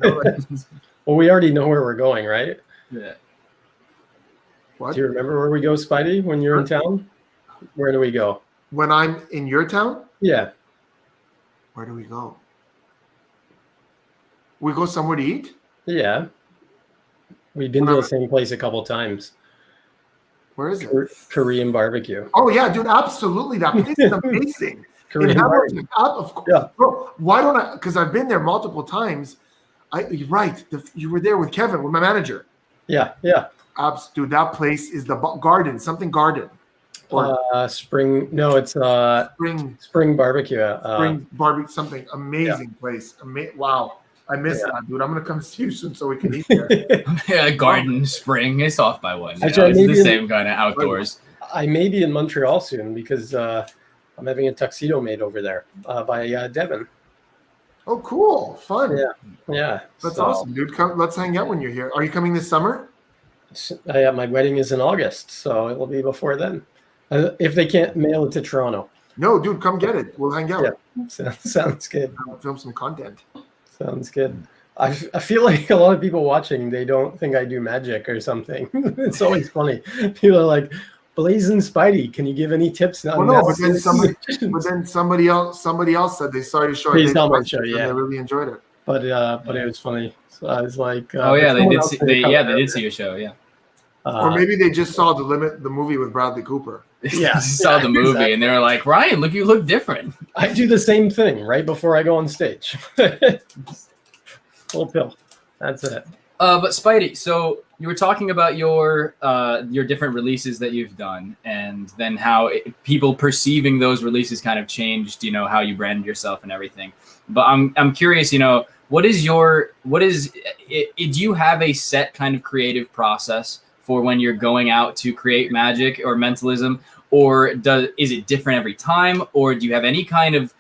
Well, we already know where we're going, right? Yeah. What? Do you remember where we go, Spidey, when you're in town? Where do we go? When I'm in your town? Yeah. Where do we go? We go somewhere to eat? Yeah. We've been to the same place a couple times. Where is it? Korean barbecue. Oh yeah, dude, absolutely. That place is amazing. Korean barbecue. Of course. Yeah. Bro, why don't I? Because I've been there multiple times. You're right. You were there with Kevin, with my manager. Yeah, yeah. Dude, that place is the garden, something garden. Or spring. No, it's spring barbecue. Spring barbecue, something amazing place. Wow. I miss that, dude. I'm gonna come see you soon so we can eat there. Yeah, garden, spring, it's off by one. It's the same kind of outdoors. I may be in Montreal soon because I'm having a tuxedo made over there by Devin. Oh, cool. Fun. Yeah. Yeah. That's awesome, dude. Let's hang out when you're here. Are you coming this summer? My wedding is in August, so it will be before then. If they can't mail it to Toronto. No, dude, come get it. We'll hang out. Yeah. Sounds good. I'll film some content. Sounds good. I feel like a lot of people watching, they don't think I do magic or something. It's always funny. People are like, Blazing Spidey, can you give any tips? Well, no, but then somebody else said they saw your show. Please tell my show, yeah. They really enjoyed it. But it was funny. So I was like, oh yeah, they did. They did see your show, yeah. Or maybe they just saw the movie with Bradley Cooper. Yeah, saw the movie exactly. And they were like, Ryan, you look different. I do the same thing right before I go on stage. Full pill. That's it. But Spidey, so you were talking about your different releases that you've done, and then how people perceiving those releases kind of changed, how you branded yourself and everything. But I'm curious, do you have a set kind of creative process for when you're going out to create magic or mentalism, or is it different every time, or do you have any kind of,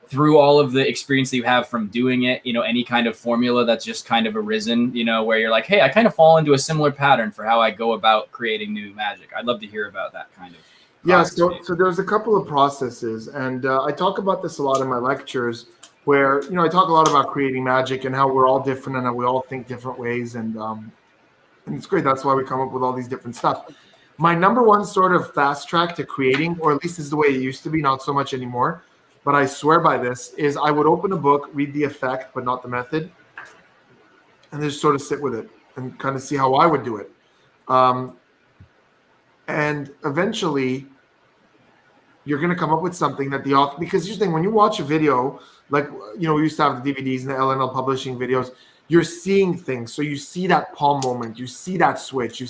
through all of the experience that you have from doing it, any kind of formula that's just kind of arisen, where you're like, hey, I kind of fall into a similar pattern for how I go about creating new magic? I'd love to hear about that kind of. Yeah, so there's a couple of processes, and I talk about this a lot in my lectures, where I talk a lot about creating magic and how we're all different and how we all think different ways, and it's great. That's why we come up with all these different stuff. My number one sort of fast track to creating, or at least this is the way it used to be, not so much anymore, but I swear by this, is I would open a book, read the effect, but not the method, and just sort of sit with it and kind of see how I would do it. And eventually, you're going to come up with something that the author, because here's the thing, when you watch a video, like, we used to have the DVDs and the LNL publishing videos, you're seeing things. So you see that palm moment, you see that switch,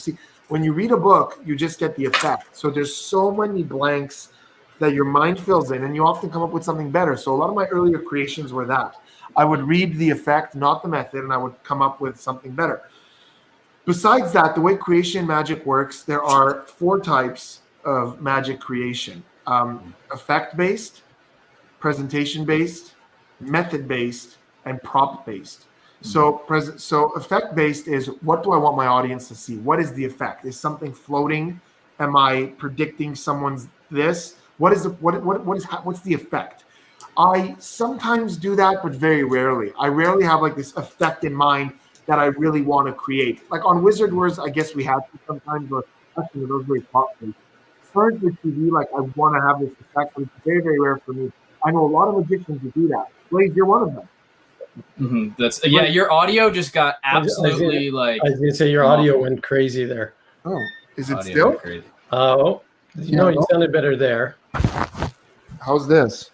when you read a book, you just get the effect. So there's so many blanks that your mind fills in, and you often come up with something better. So a lot of my earlier creations were that. I would read the effect, not the method, and I would come up with something better. Besides that, the way creation magic works, there are 4 types of magic creation. Effect-based, presentation-based, method-based, and prop-based. So effect-based is, what do I want my audience to see? What is the effect? Is something floating? Am I predicting someone's this? What's the effect? I sometimes do that, but very rarely. I rarely have like this effect in mind that I really want to create. Like on Wizard Wars, I guess we have to sometimes, but actually those very popular. Currently TV, like I want to have this effect, but it's very, very rare for me. I know a lot of magicians who do that. Blaze, you're one of them. That's your audio just got absolutely I was gonna say your audio went crazy there. Oh, is it Audio still? went crazy. You sounded better there. How's this?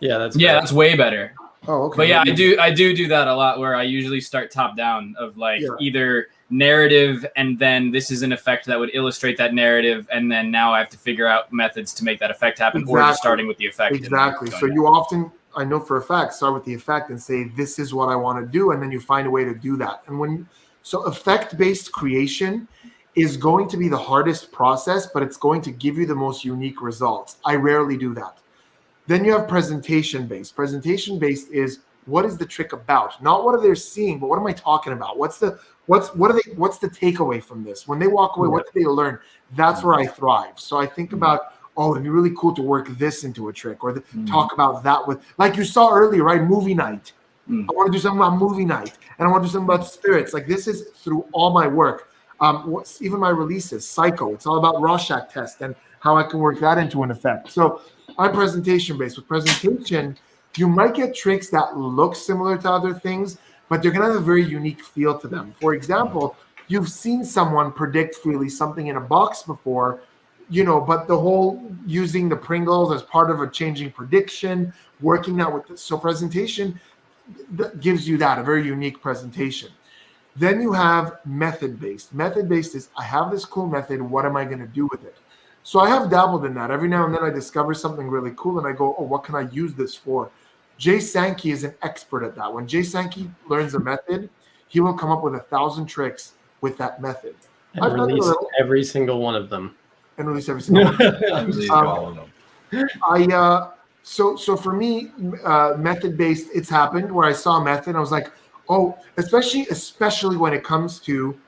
Yeah, that's that's way better. Oh, okay. But yeah, I do that a lot where I usually start top down of like either narrative and then this is an effect that would illustrate that narrative and then now I have to figure out methods to make that effect happen or just starting with the effect. Exactly. So you often, I know for a fact, start with the effect and say, this is what I want to do. And then you find a way to do that. And so effect-based creation is going to be the hardest process, but it's going to give you the most unique results. I rarely do that. Then you have presentation-based. Presentation-based is what is the trick about? Not what are they seeing, but what am I talking about? What's the takeaway from this? When they walk away, what did they learn? That's where I thrive. So I think about, it'd be really cool to work this into a trick or talk about that with, like you saw earlier, right? Movie night. I want to do something about movie night and I want to do something about spirits. Like this is through all my work. Even my releases, Psycho, it's all about Rorschach test and how I can work that into an effect. So I'm presentation-based. With presentation, you might get tricks that look similar to other things, but they're going to have a very unique feel to them. For example, you've seen someone predict freely something in a box before, but the whole using the Pringles as part of a changing prediction, working that with so presentation that gives you that, a very unique presentation. Then you have method-based. Method-based is, I have this cool method, what am I going to do with it? So I have dabbled in that. Every now and then I discover something really cool and I go, what can I use this for? Jay Sankey is an expert at that. When Jay Sankey learns a method, he will come up with 1,000 tricks with that method. And release every single one of them. And release every single one. So for me, method-based, it's happened where I saw a method and I was like, especially when it comes to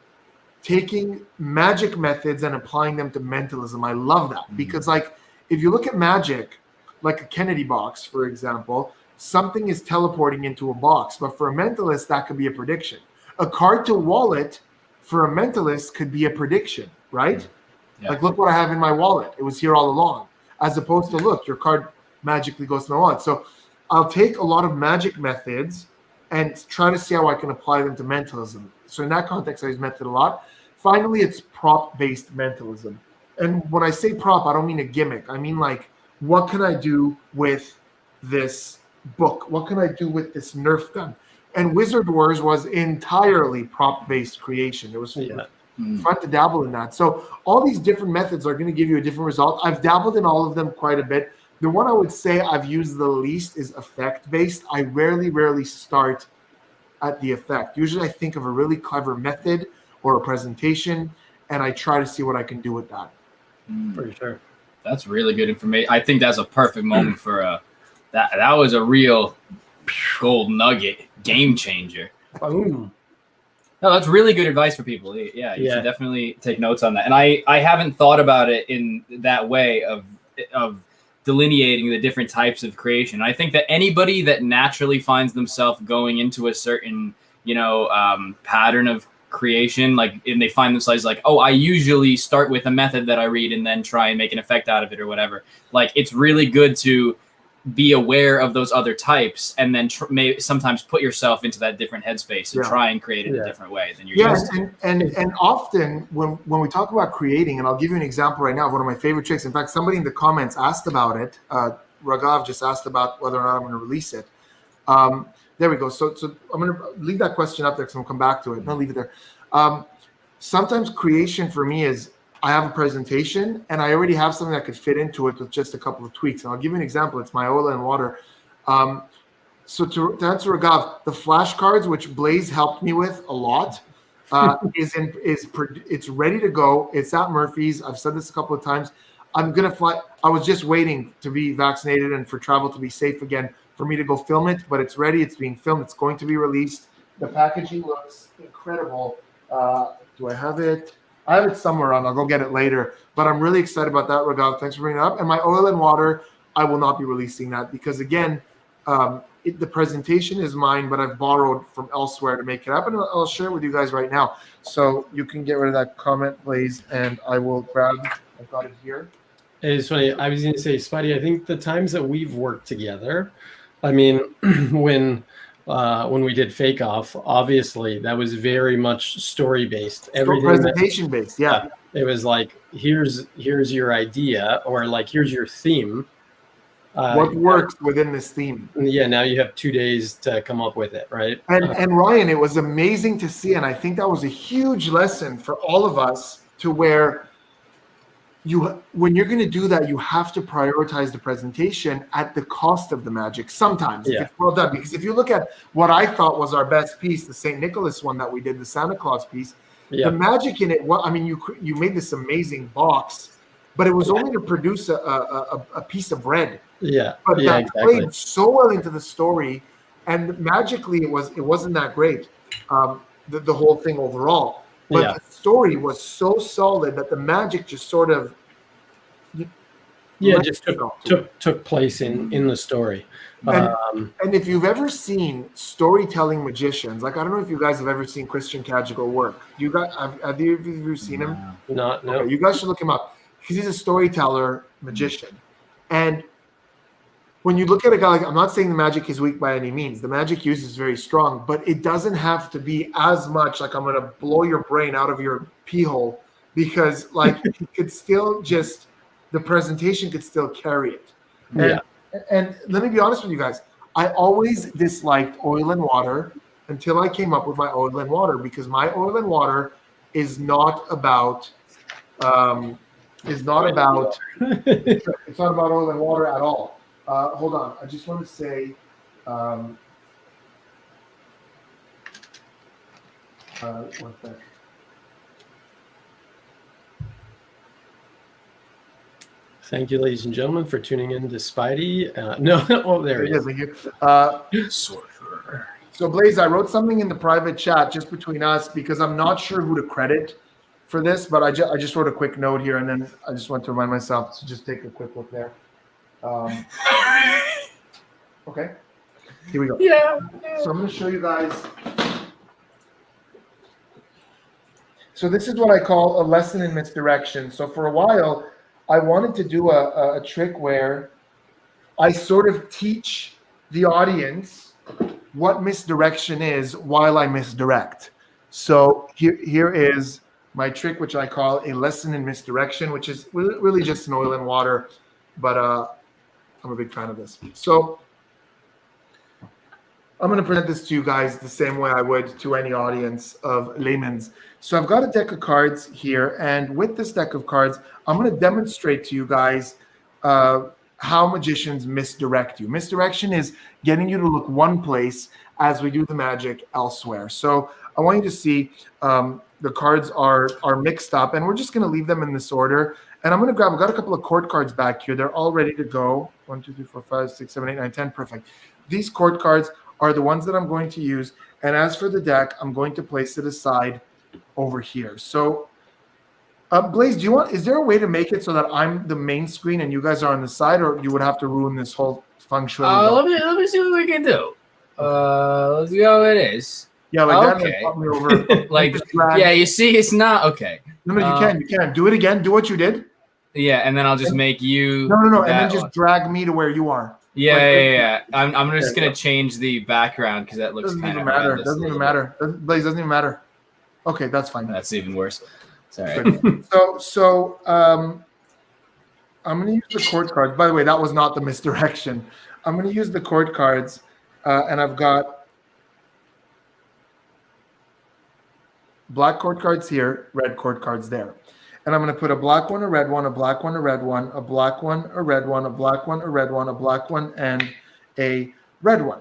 taking magic methods and applying them to mentalism. I love that because like if you look at magic, like a Kennedy box, for example, something is teleporting into a box, but for a mentalist, that could be a prediction. A card to wallet for a mentalist could be a prediction, right? Yeah. Like, look what I have in my wallet. It was here all along. As opposed to, look, your card magically goes to my wallet. So I'll take a lot of magic methods and try to see how I can apply them to mentalism. So in that context, I use method a lot. Finally, it's prop-based mentalism. And when I say prop, I don't mean a gimmick. I mean, like, what can I do with this book? What can I do with this Nerf gun? And Wizard Wars was entirely prop-based creation. It was fun to dabble in that. So all these different methods are going to give you a different result. I've dabbled in all of them quite a bit. The one I would say I've used the least is effect-based. I rarely start at the effect. Usually I think of a really clever method or a presentation, and I try to see what I can do with that. For sure. That's really good information. I think that's a perfect moment for that was a real gold nugget, game changer. Boom. No, that's really good advice for people. Yeah, you should definitely take notes on that. And I haven't thought about it in that way of delineating the different types of creation. I think that anybody that naturally finds themselves going into a certain, pattern of creation, and they find themselves like, I usually start with a method that I read and then try and make an effect out of it or whatever. Like, it's really good to be aware of those other types and then sometimes put yourself into that different headspace and try and create it a different way than you're used to. And often when we talk about creating, and I'll give you an example right now of one of my favorite tricks. In fact, somebody in the comments asked about it. Ragav just asked about whether or not I'm going to release it. There we go. So I'm going to leave that question up there because I'm going to come back to it. No, leave it there. Sometimes creation for me is I have a presentation and I already have something that could fit into it with just a couple of tweaks. And I'll give you an example. It's my oil and water. So to answer Ragav, the flashcards, which Blaze helped me with a lot, it's ready to go. It's at Murphy's. I've said this a couple of times. I'm going to fly. I was just waiting to be vaccinated and for travel to be safe again for me to go film it, but it's ready. It's being filmed. It's going to be released. The packaging looks incredible. Do I have it? I have it somewhere on. I'll go get it later. But I'm really excited about that, Ragav. Thanks for bringing it up. And my oil and water, I will not be releasing that because, again, The presentation is mine, but I've borrowed from elsewhere to make it up, and I'll share it with you guys right now. So you can get rid of that comment, Blaze, and I will grab. I've got it here. It's funny. I was going to say, Spidey, I think the times that we've worked together, I mean, when we did Fake Off, obviously that was very much story based. Everything presentation based, yeah. It was like, here's your idea, or like, here's your theme. What works within this theme? Yeah, now you have 2 days to come up with it, right? And Ryan, it was amazing to see, and I think that was a huge lesson for all of us, to where when you're going to do that, you have to prioritize the presentation at the cost of the magic sometimes. If it's well done. Because if you look at what I thought was our best piece, the St. Nicholas one that we did, the Santa Claus piece, the magic in it, well, I mean, you made this amazing box, but it was only to produce a piece of red. Yeah, but that exactly. played so well into the story, and magically it wasn't that great, the whole thing overall. But the story was so solid that the magic just sort of just took place in the story. And if you've ever seen storytelling magicians, like I don't know if you guys have ever seen Christian Cagigal work. You guys have you seen him? No. Okay, you guys should look him up because he's a storyteller magician, and when you look at a guy like, I'm not saying the magic is weak by any means. The magic use is very strong, but it doesn't have to be as much like I'm going to blow your brain out of your pee hole, because like it could still just, the presentation could still carry it. And let me be honest with you guys. I always disliked oil and water until I came up with my oil and water, because my oil and water is not about it's not about oil and water at all. Hold on. I just want to say, one sec. Thank you, ladies and gentlemen, for tuning in to Spidey. There he is. Thank you. So, Blaze, I wrote something in the private chat just between us, because I'm not sure who to credit for this, but I just wrote a quick note here, and then I just want to remind myself to just take a quick look there. Okay, here we go. Yeah. So I'm going to show you guys. So this is what I call a lesson in misdirection. So for a while, I wanted to do a trick where I sort of teach the audience what misdirection is while I misdirect. So here is my trick, which I call a lesson in misdirection, which is really just an oil and water, but I'm a big fan of this. So I'm going to present this to you guys the same way I would to any audience of layman's. So I've got a deck of cards here, and with this deck of cards, I'm going to demonstrate to you guys how magicians misdirect you. Misdirection is getting you to look one place as we do the magic elsewhere. So I want you to see the cards are mixed up, and we're just going to leave them in this order. And I'm going to I've got a couple of court cards back here. They're all ready to go. 1, 2, 3, 4, 5, 6, 7, 8, 9, 10. Perfect. These court cards are the ones that I'm going to use. And as for the deck, I'm going to place it aside over here. So, Blaze, is there a way to make it so that I'm the main screen and you guys are on the side, or you would have to ruin this whole function? Let me see what we can do. Let's see how it is. Yeah, like okay. that. Me over. Like, yeah, you see, it's not okay. No, you can. Do it again. Do what you did. Yeah, and then I'll just make you. No, and then just drag me to where you are. Yeah. I'm just gonna change the background because that looks kind of matter. Doesn't even matter. Blaze, doesn't even matter. Okay, that's fine. That's even worse. Sorry. So I'm gonna use the court cards. By the way, that was not the misdirection. I'm gonna use the court cards, and I've got black court cards here, red court cards there. And I'm going to put a black one, a red one, a black one, a red one, a black one, a red one, a black one, a red one, a black one, and a red one.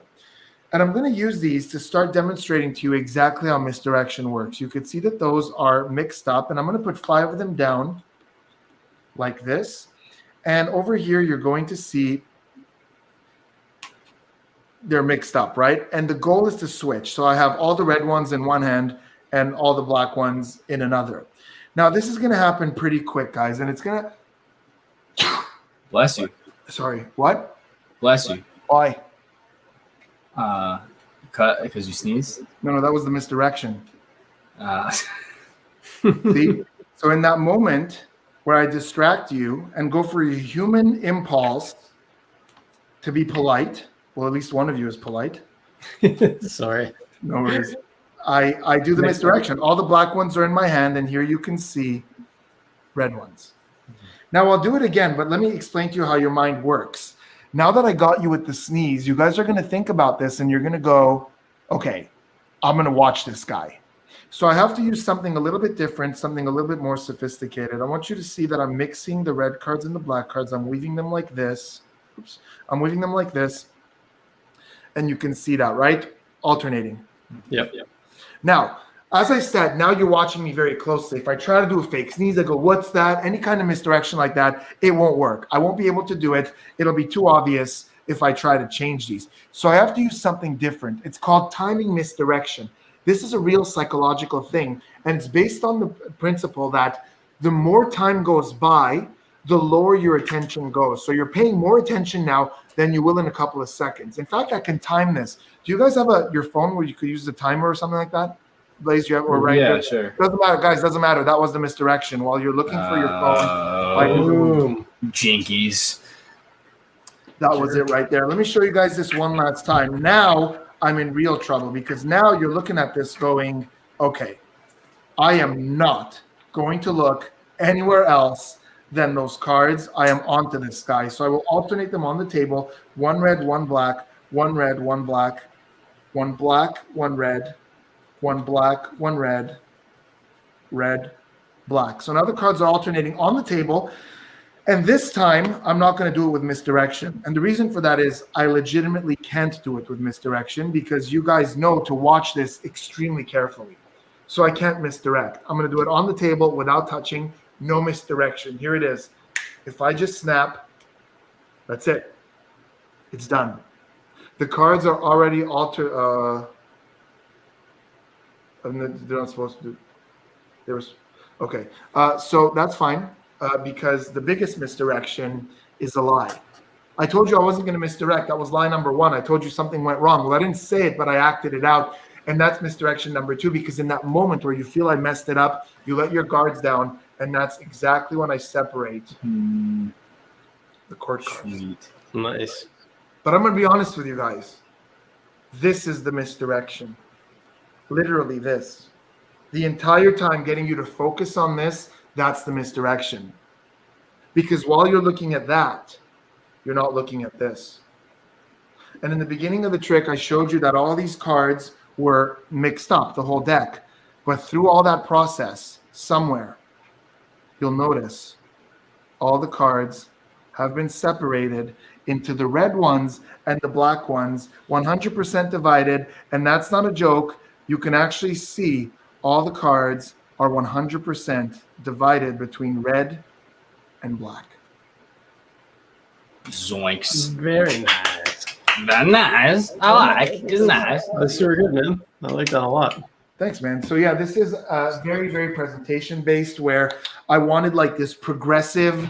And I'm going to use these to start demonstrating to you exactly how misdirection works. You can see that those are mixed up, and I'm going to put 5 of them down like this. And over here, you're going to see they're mixed up, right? And the goal is to switch. So I have all the red ones in one hand and all the black ones in another. Now, this is going to happen pretty quick, guys, and it's going to... Bless you. Sorry, what? Bless you. Why? Cut because you sneezed. No, that was the misdirection. Uh, See? So in that moment where I distract you and go for your human impulse to be polite, well, at least one of you is polite. Sorry. No worries. I do the misdirection. All the black ones are in my hand, and here you can see red ones. Now I'll do it again, but let me explain to you how your mind works. Now that I got you with the sneeze, you guys are going to think about this, and you're going to go, okay, I'm going to watch this guy. So I have to use something a little bit different, something a little bit more sophisticated. I want you to see that I'm mixing the red cards and the black cards. I'm weaving them like this. Oops. I'm weaving them like this. And you can see that, right? Alternating. Yep. Now, as I said, now you're watching me very closely. If I try to do a fake sneeze, I go, what's that? Any kind of misdirection like that, it won't work. I won't be able to do it. It'll be too obvious if I try to change these. So I have to use something different. It's called timing misdirection. This is a real psychological thing, and it's based on the principle that the more time goes by, the lower your attention goes. So you're paying more attention now than you will in a couple of seconds. In fact, I can time this. Do you guys have your phone where you could use the timer or something like that? Blaze, you have, or right? Yeah, sure. Doesn't matter, guys. Doesn't matter. That was the misdirection. While you're looking for your phone, Boom. Jinkies. that was it right there. Let me show you guys this one last time. Now I'm in real trouble because now you're looking at this going, okay, I am not going to look anywhere else than those cards. I am onto this guy. So I will alternate them on the table. One red, one black, one red, one black, one black, one red, one black, one red, red, black. So now the cards are alternating on the table. And this time, I'm not going to do it with misdirection. And the reason for that is I legitimately can't do it with misdirection because you guys know to watch this extremely carefully. So I can't misdirect. I'm going to do it on the table without touching, no misdirection. Here it is. If I just snap, that's it. It's done. The cards are already altered. They're not supposed to do. There was okay. So that's fine because the biggest misdirection is a lie. I told you I wasn't going to misdirect. That was lie number one. I told you something went wrong. Well, I didn't say it, but I acted it out. And that's misdirection number two, because in that moment where you feel I messed it up, you let your guards down. And that's exactly when I separate the court cards. Nice. But I'm going to be honest with you guys. This is the misdirection. Literally this. The entire time getting you to focus on this, that's the misdirection. Because while you're looking at that, you're not looking at this. And in the beginning of the trick, I showed you that all these cards were mixed up, the whole deck. But through all that process, somewhere, you'll notice all the cards have been separated into the red ones and the black ones, 100% divided. And that's not a joke. You can actually see all the cards are 100% divided between red and black. Zoinks. Very nice. Very nice. I like. It's nice. That's super good, man. I like that a lot. Thanks, man. So yeah, this is very, very presentation based where I wanted like this progressive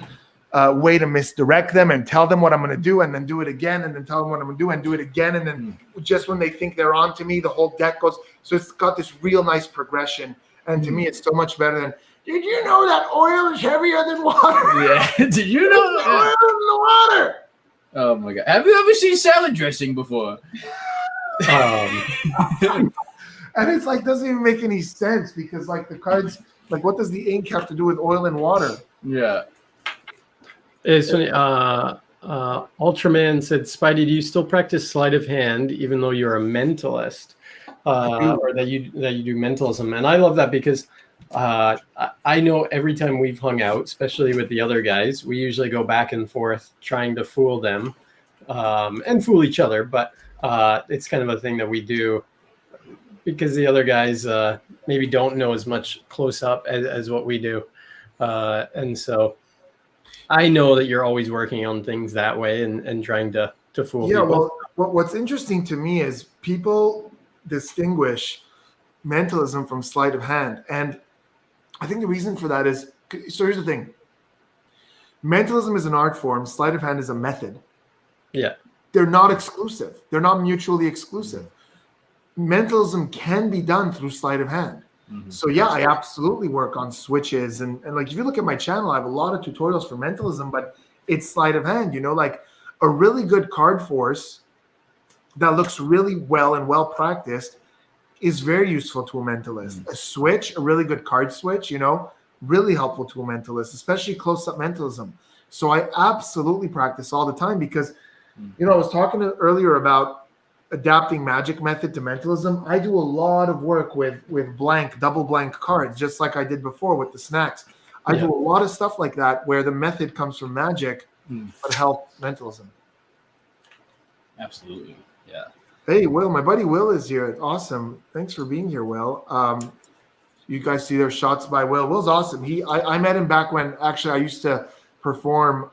way to misdirect them and tell them what I'm going to do and then do it again and then tell them what I'm going to do and do it again. And then just when they think they're on to me, the whole deck goes. So it's got this real nice progression. And to me, it's so much better than, did you know that oil is heavier than water? Yeah. Did you know oil in the water? Oh my god. Have you ever seen salad dressing before? And it's like, doesn't even make any sense because like the cards, like what does the ink have to do with oil and water? Yeah. It's funny. Ultraman said, Spidey, do you still practice sleight of hand even though you're a mentalist? Or that you do mentalism? And I love that because I know every time we've hung out, especially with the other guys, we usually go back and forth trying to fool them and fool each other. But it's kind of a thing that we do because the other guys maybe don't know as much close up as what we do. And so I know that you're always working on things that way and trying to fool people. Well, what's interesting to me is people distinguish mentalism from sleight of hand. And I think the reason for that is, so here's the thing. Mentalism is an art form. Sleight of hand is a method. Yeah. they're not exclusive. They're not mutually exclusive. Mentalism can be done through sleight of hand. So yeah, I absolutely work on switches and like if you look at my channel, I have a lot of tutorials for mentalism, but it's sleight of hand, like a really good card force that looks really well and well practiced is very useful to a mentalist. A switch, a really good card switch, really helpful to a mentalist, especially close-up mentalism. So I absolutely practice all the time because, I was talking earlier about adapting magic method to mentalism. I do a lot of work with double blank cards, just like I did before with the snacks. I do a lot of stuff like that where the method comes from magic, but help mentalism. Absolutely, yeah. Hey, Will, my buddy Will is here. Awesome. Thanks for being here, Will. You guys see their shots by Will. Will's awesome. I met him back when actually I used to perform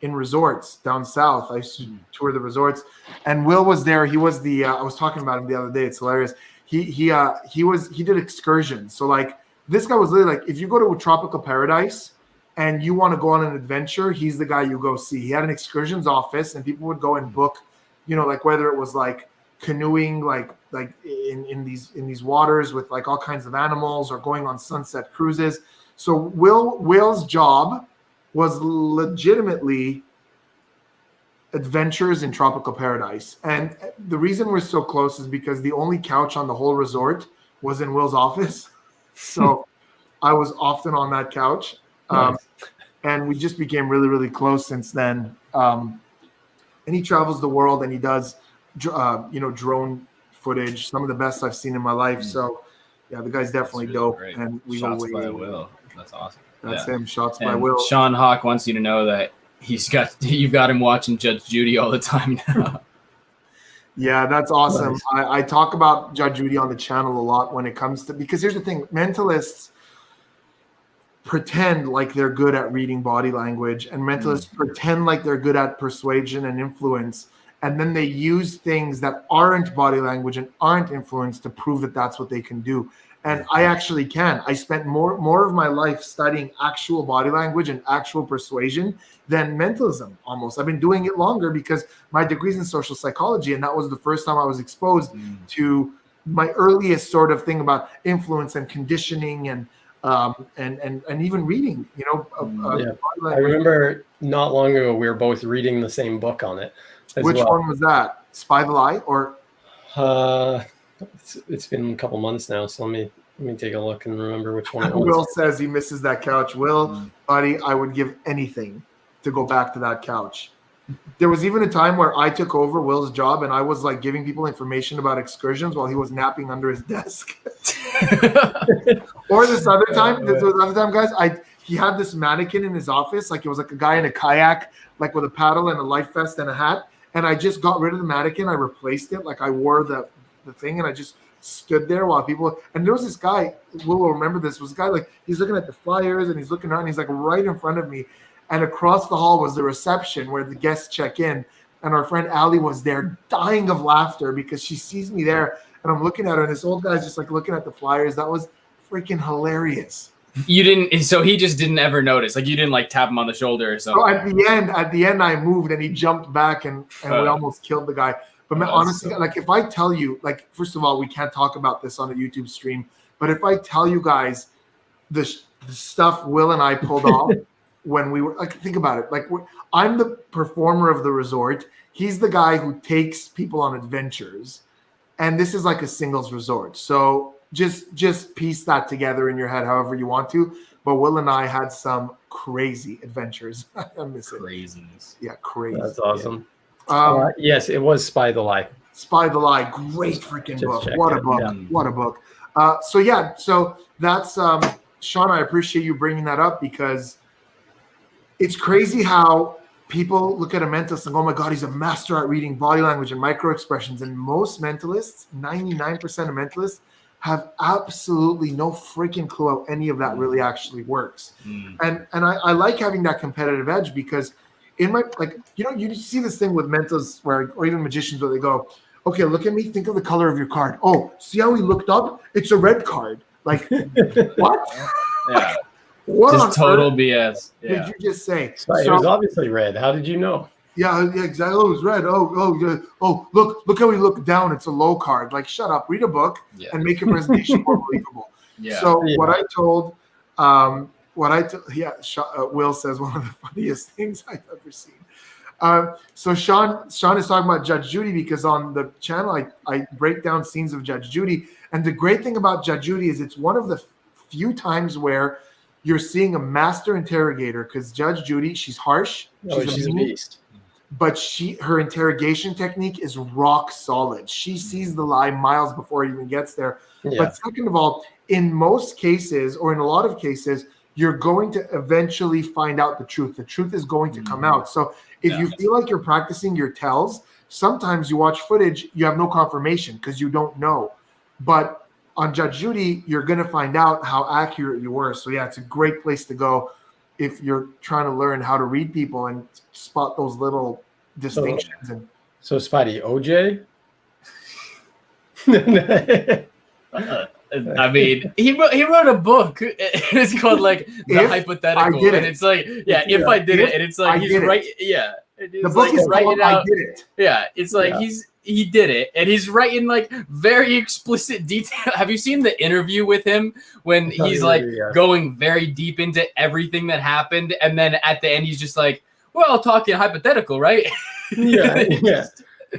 in resorts down south. I used to tour the resorts, and Will was there. He was the I was talking about him the other day. It's hilarious. He did excursions. So like this guy was literally like, if you go to a tropical paradise and you want to go on an adventure, he's the guy you go see. He had an excursions office, and people would go and book, like whether it was like canoeing, like in these waters with like all kinds of animals, or going on sunset cruises. So Will's job was legitimately adventures in tropical paradise. And the reason we're so close is because the only couch on the whole resort was in Will's office. So I was often on that couch. Nice. And we just became really, really close since then. And he travels the world and he does, drone footage, some of the best I've seen in my life. So yeah, the guy's definitely really dope. Great. And we Shots by Will. That's awesome. That's him. Shots by Will. Sean Hawk wants you to know that you've got him watching Judge Judy all the time now. Yeah, that's awesome. Nice. I talk about Judge Judy on the channel a lot when it comes to, because here's the thing, mentalists pretend like they're good at reading body language, and mentalists pretend like they're good at persuasion and influence, and then they use things that aren't body language and aren't influence to prove that that's what they can do. And I actually can. I spent more of my life studying actual body language and actual persuasion than mentalism, almost. I've been doing it longer because my degree's in social psychology, and that was the first time I was exposed to my earliest sort of thing about influence and conditioning and even reading, I remember not long ago we were both reading the same book on it. Which one was that? Spy the Lie or? It's been a couple months now, so let me take a look and remember which one it was. Will says he misses that couch. Will, buddy, I would give anything to go back to that couch. There was even a time where I took over Will's job and I was like giving people information about excursions while he was napping under his desk. Or this other time, guys, he had this mannequin in his office, like it was like a guy in a kayak, like with a paddle and a life vest and a hat. And I just got rid of the mannequin. I replaced it. Like I wore the thing and I just stood there while people, and there was this guy, will remember this, was a guy like, he's looking at the flyers and he's looking around, and he's like right in front of me. And across the hall was the reception where the guests check in. And our friend Allie was there dying of laughter because she sees me there and I'm looking at her and this old guy's just like looking at the flyers. That was freaking hilarious. You didn't, so he just didn't ever notice. Like you didn't like tap him on the shoulder or something. So at the end I moved and he jumped back and we almost killed the guy. But honestly, like if I tell you, like, first of all, we can't talk about this on a YouTube stream, but if I tell you guys the stuff Will and I pulled off when we were, like, think about it. Like I'm the performer of the resort. He's the guy who takes people on adventures. And this is like a singles resort. So just piece that together in your head however you want to. But Will and I had some crazy adventures. I miss it. Craziness. Yeah, crazy. That's awesome. Yes, it was Spy the Lie. Spy the Lie, great freaking book. What a book. Yeah. What a book. So that's Sean, I appreciate you bringing that up because it's crazy how people look at a mentalist and go, oh my God, he's a master at reading body language and micro expressions. And most mentalists, 99% of mentalists, have absolutely no freaking clue how any of that really actually works. And I like having that competitive edge because in my, like, you see this thing with mentors or even magicians where they go, okay, look at me, think of the color of your card. Oh, see how he looked up? It's a red card. Like, what? Yeah. What just total BS. did you just say? It was obviously red. How did you know? Yeah, exactly. Oh, it's red. Yeah. Oh, look how we look down. It's a low card. Like, shut up. Read a book and make your presentation more believable. Yeah. So what I told, Will says one of the funniest things I've ever seen. So Sean is talking about Judge Judy because on the channel I break down scenes of Judge Judy, and the great thing about Judge Judy is it's one of the few times where you're seeing a master interrogator, because Judge Judy, she's harsh, She's a beast, but her interrogation technique is rock solid. She sees the lie miles before it even gets there. Yeah. But second of all, in most cases, or in a lot of cases, you're going to eventually find out the truth. The truth is going to come out. So if you feel like you're practicing your tells, sometimes you watch footage, you have no confirmation because you don't know. But on Judge Judy, you're going to find out how accurate you were. So yeah, it's a great place to go if you're trying to learn how to read people and spot those little distinctions. So Spidey, OJ? I mean, he wrote a book. It's called like The Hypothetical, and it's like, if I did it, and it's like he's right. Yeah, the book is called I Did It. Yeah, it's like he did it, and he's writing like very explicit detail. Have you seen the interview with him when he's like going very deep into everything that happened, and then at the end he's just like, "Well, talking hypothetical, right?" Yeah.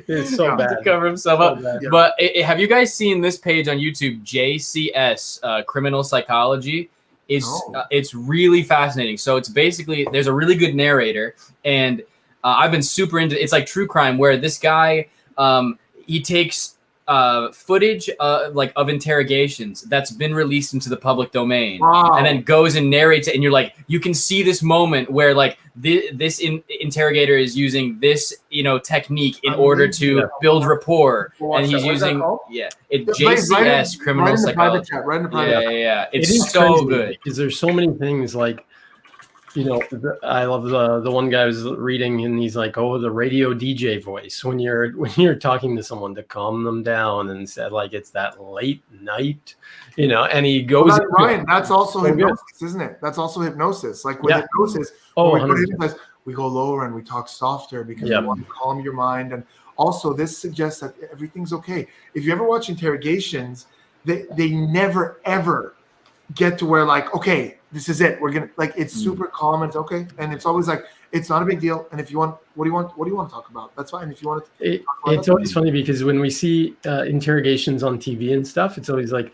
It's so bad to cover himself up. But have you guys seen this page on YouTube, JCS Criminal Psychology? It's really fascinating. So it's basically, there's a really good narrator, and I've been super into, it's like true crime, where this guy he takes footage like of interrogations that's been released into the public domain, and then goes and narrates it, and you're like, you can see this moment where like this interrogator is using this technique in order to build rapport, and he's using it's JCS Criminal Psychology. Right in the private chat. Yeah. It's so good because there's so many things like. I love the one guy was reading and he's like, oh, the radio DJ voice when you're talking to someone to calm them down, and said like it's that late night, and he goes. Ryan, that's also hypnosis, isn't it? That's also hypnosis. Like with hypnosis, we go lower and we talk softer because we want to calm your mind, and also this suggests that everything's okay. If you ever watch interrogations, they never ever get to where like, okay, this is it. We're gonna like it's super calm and it's okay, and it's always like it's not a big deal. And if you want, what do you want to talk about? That's fine. If you want to, it's always funny because when we see interrogations on TV and stuff, it's always like,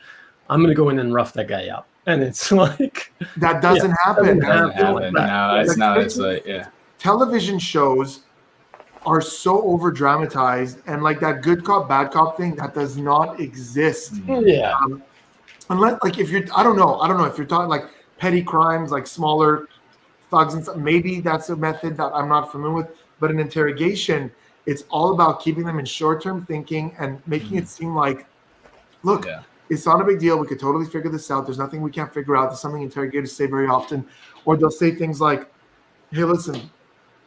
I'm gonna go in and rough that guy up, and it's like that doesn't happen. No, it's not. It's like television shows are so over dramatized, and like that good cop bad cop thing that does not exist. Unless like if you're I don't know if you're talking like petty crimes, like smaller thugs and stuff, maybe that's a method that I'm not familiar with. But in interrogation, it's all about keeping them in short-term thinking and making it seem like, look, it's not a big deal. We could totally figure this out. There's nothing we can't figure out. There's something interrogators say very often. Or they'll say things like, hey, listen,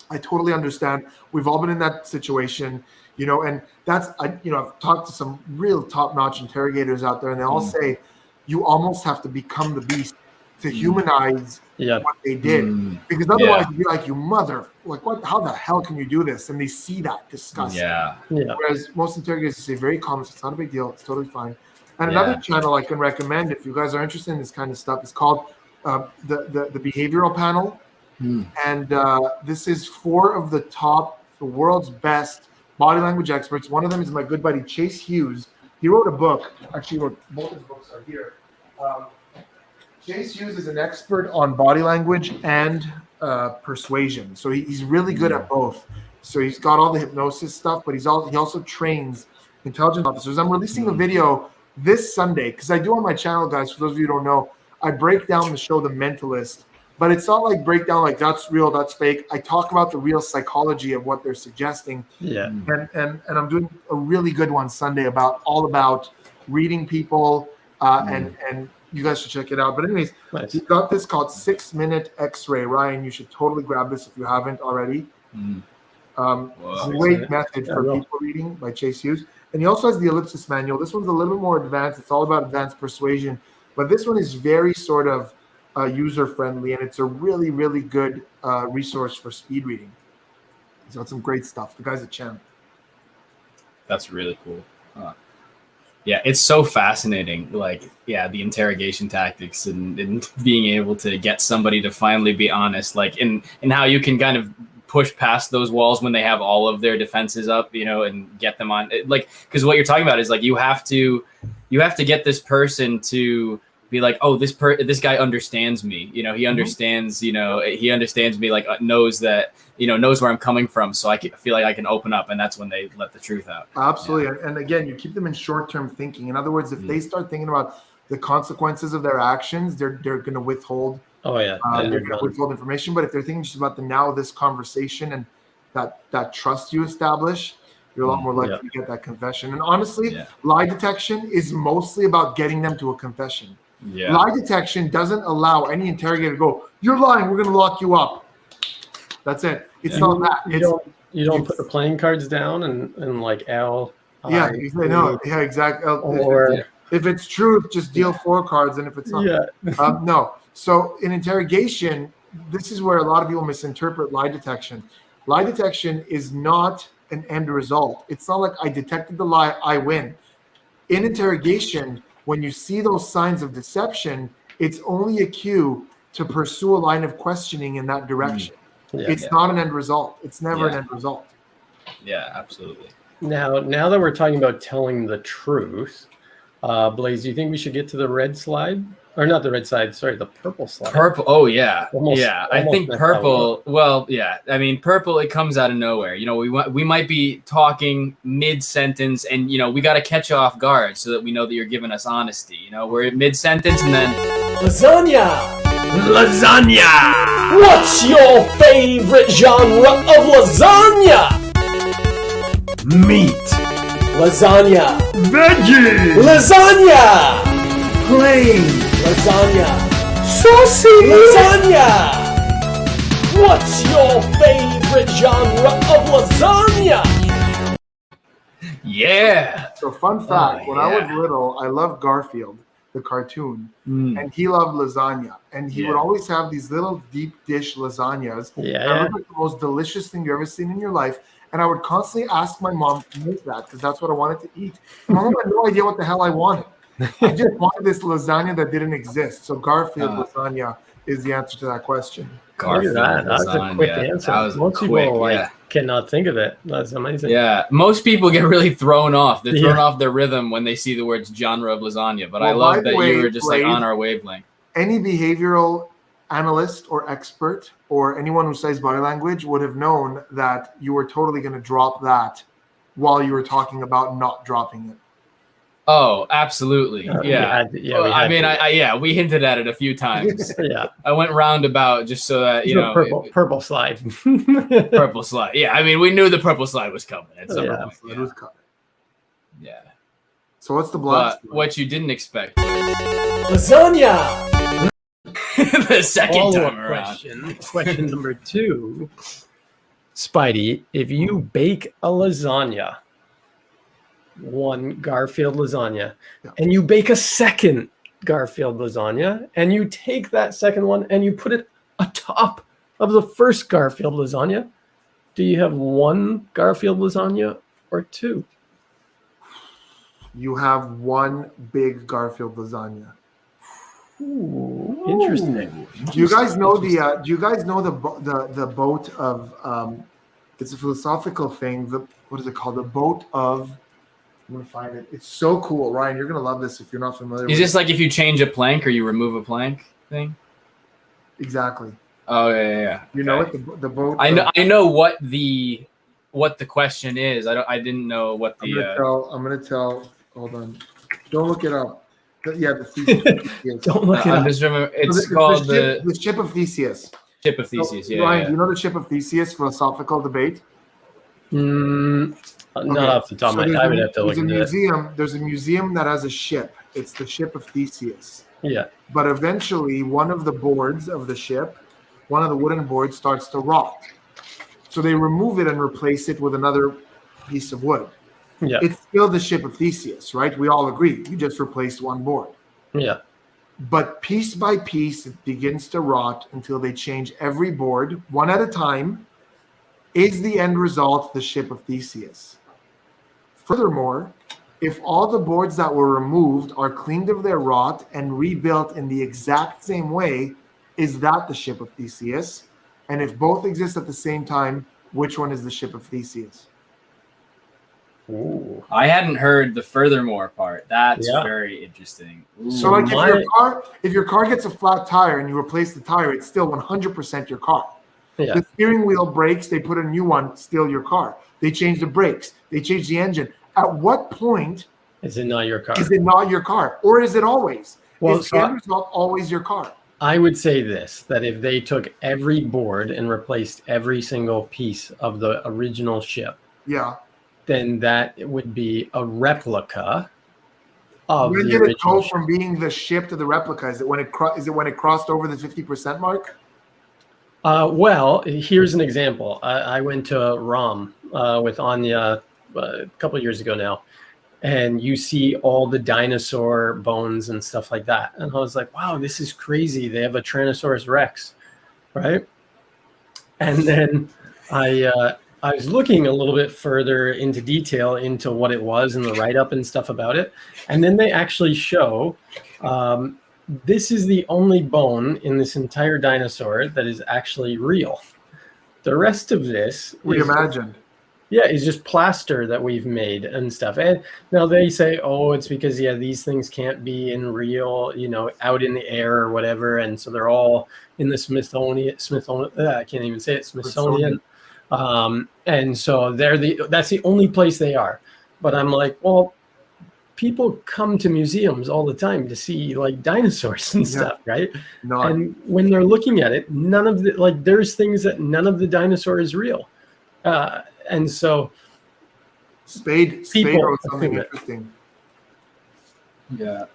I totally understand. We've all been in that situation, and that's, I've talked to some real top-notch interrogators out there, and they all say, you almost have to become the beast to humanize what they did, because otherwise you'd be like, you mother, like what? How the hell can you do this? And they see that disgust. Whereas most interrogators say very calm, it's not a big deal, it's totally fine. And another channel I can recommend if you guys are interested in this kind of stuff is called the Behavioral Panel, and this is 4 of the world's best body language experts. One of them is my good buddy Chase Hughes. He wrote a book. Actually, both his books are here. Chase Hughes is an expert on body language and persuasion. So he's really good at both. So he's got all the hypnosis stuff, but he also trains intelligence officers. I'm releasing a video this Sunday because I do on my channel, guys. For those of you who don't know, I break down the show The Mentalist, but it's not like break down like that's real, that's fake. I talk about the real psychology of what they're suggesting. And I'm doing a really good one Sunday all about reading people and you guys should check it out. But anyways, we've got this called 6-Minute X-Ray. Ryan, you should totally grab this if you haven't already. Great method for people reading by Chase Hughes. And he also has the Ellipsis Manual. This one's a little bit more advanced. It's all about advanced persuasion. But this one is very sort of user-friendly, and it's a really, really good resource for speed reading. He's got some great stuff. The guy's a champ. That's really cool. Yeah, it's so fascinating. Like, yeah, the interrogation tactics and being able to get somebody to finally be honest, like, and how you can kind of push past those walls when they have all of their defenses up, you know, and get them on. Like, because what you're talking about is like you have to get this person to be like, oh, this guy understands me. You know, he understands. You know, he understands me. Like, knows that. You know, knows where I'm coming from, so I feel like I can open up, and that's when they let the truth out. Absolutely, yeah. And again, you keep them in short-term thinking. In other words, if they start thinking about the consequences of their actions, they're going to withhold. Oh yeah, they're going to withhold information. But if they're thinking just about the now of this conversation and that trust you establish, you're a lot more likely to get that confession. And honestly, lie detection is mostly about getting them to a confession. Yeah. Lie detection doesn't allow any interrogator to go, "You're lying. We're going to lock you up." That's it. It's not that. You don't put the playing cards down and like L. Yeah, exactly. Or if it's true, just deal 4 cards, and if it's not, no. So in interrogation, this is where a lot of people misinterpret lie detection. Lie detection is not an end result. It's not like I detected the lie, I win. In interrogation, when you see those signs of deception, it's only a cue to pursue a line of questioning in that direction. It's not an end result. It's never an end result. Yeah, absolutely. Now that we're talking about telling the truth, Blaze, do you think we should get to the red slide? Or not the red slide, sorry, the purple slide. Purple, oh yeah. I think purple, well, yeah. I mean, purple, it comes out of nowhere. You know, we might be talking mid-sentence and, you know, we got to catch you off guard so that we know that you're giving us honesty. You know, we're mid-sentence and then... Lasagna! Lasagna! What's your favorite genre of lasagna? Meat. Lasagna. Veggie. Lasagna. Plain. Lasagna. Saucy. Lasagna. What's your favorite genre of lasagna? Yeah. So fun fact, when I was little, I loved Garfield, the cartoon, and he loved lasagna, and he would always have these little deep dish lasagnas. That was like the most delicious thing you've ever seen in your life, and I would constantly ask my mom to make that because that's what I wanted to eat. And my mom had no idea what the hell I wanted. I just wanted this lasagna that didn't exist. So Garfield lasagna is the answer to that question. Garfield lasagna. That's a quick answer. Most people cannot think of it. That's amazing. Yeah, most people get really thrown off. They're thrown off their rhythm when they see the words genre of lasagna. But I love that you were just like on our wavelength. Any behavioral analyst or expert or anyone who studies body language would have known that you were totally going to drop that while you were talking about not dropping it. Oh, absolutely. We hinted at it a few times. I went roundabout just so that, you know. Purple slide. Purple slide. Yeah, I mean, we knew the purple slide was coming at some point. It was coming. Yeah. So what's the black? What you didn't expect. Lasagna! The second time around. Question number 2. Spidey, if you bake a lasagna, one Garfield lasagna, and you bake a second Garfield lasagna, and you take that second one and you put it atop of the first Garfield lasagna, do you have one Garfield lasagna or 2? You have one big Garfield lasagna. Ooh, interesting. Do you guys know the? Do you guys know the boat of? It's a philosophical thing. What is it called? The boat of. I'm gonna find it. It's so cool, Ryan. You're gonna love this if you're not familiar. Is this like if you change a plank or you remove a plank thing? Exactly. Oh yeah. You know it. The boat. I know what the question is. I didn't know what the. I'm gonna tell. Hold on. Don't look it up. The Theseus. Don't look it up. Just remember, it's called the Ship of Theseus. Ship of Theseus. So, Ryan, do you know the Ship of Theseus philosophical debate? Not off the top of my head. I would have to look into it. There's a museum that has a ship. It's the Ship of Theseus. Yeah. But eventually, one of the boards of the ship, one of the wooden boards, starts to rot. So they remove it and replace it with another piece of wood. Yeah. It's still the Ship of Theseus, right? We all agree. You just replaced one board. Yeah. But piece by piece, it begins to rot until they change every board one at a time. Is the end result the ship of Theseus? Furthermore, if all the boards that were removed are cleaned of their rot and rebuilt in the exact same way, is that the ship of Theseus? And if both exist at the same time, which one is the ship of Theseus? Ooh. I hadn't heard the furthermore part. That's Yeah. very interesting. Ooh. So like if your car gets a flat tire and you replace the tire, it's still 100% your car. Yeah. The steering wheel breaks, they put a new one, still your car. They change the brakes, they change the engine. At what point Is it not your car? is it not your car? Or is it always? Well, is the end result always your car? I would say this, that if they took every board and replaced every single piece of the original ship, Yeah. then that would be a replica of When the did it go original from being the ship to the replica? Is it when it crossed over the 50% mark? Well, here's an example. I went to ROM with Anya a couple of years ago now, and you see all the dinosaur bones and stuff like that. And I was like, wow, this is crazy. They have a Tyrannosaurus Rex, right? And then I was looking a little bit further into detail into what it was and the write-up and stuff about it. And then they actually show this is the only bone in this entire dinosaur that is actually real. The rest of this Reimagined. is just plaster that we've made and stuff. And now they say, oh, it's because these things can't be in real, out in the air or whatever, and so they're all in the Smithsonian. I can't even say it. Smithsonian. And so that's the only place they are. But I'm like, well, people come to museums all the time to see like dinosaurs and stuff, right? No. And when they're looking at it, none of the there's things that none of the dinosaur is real. And so Spade wrote something interesting. Yeah.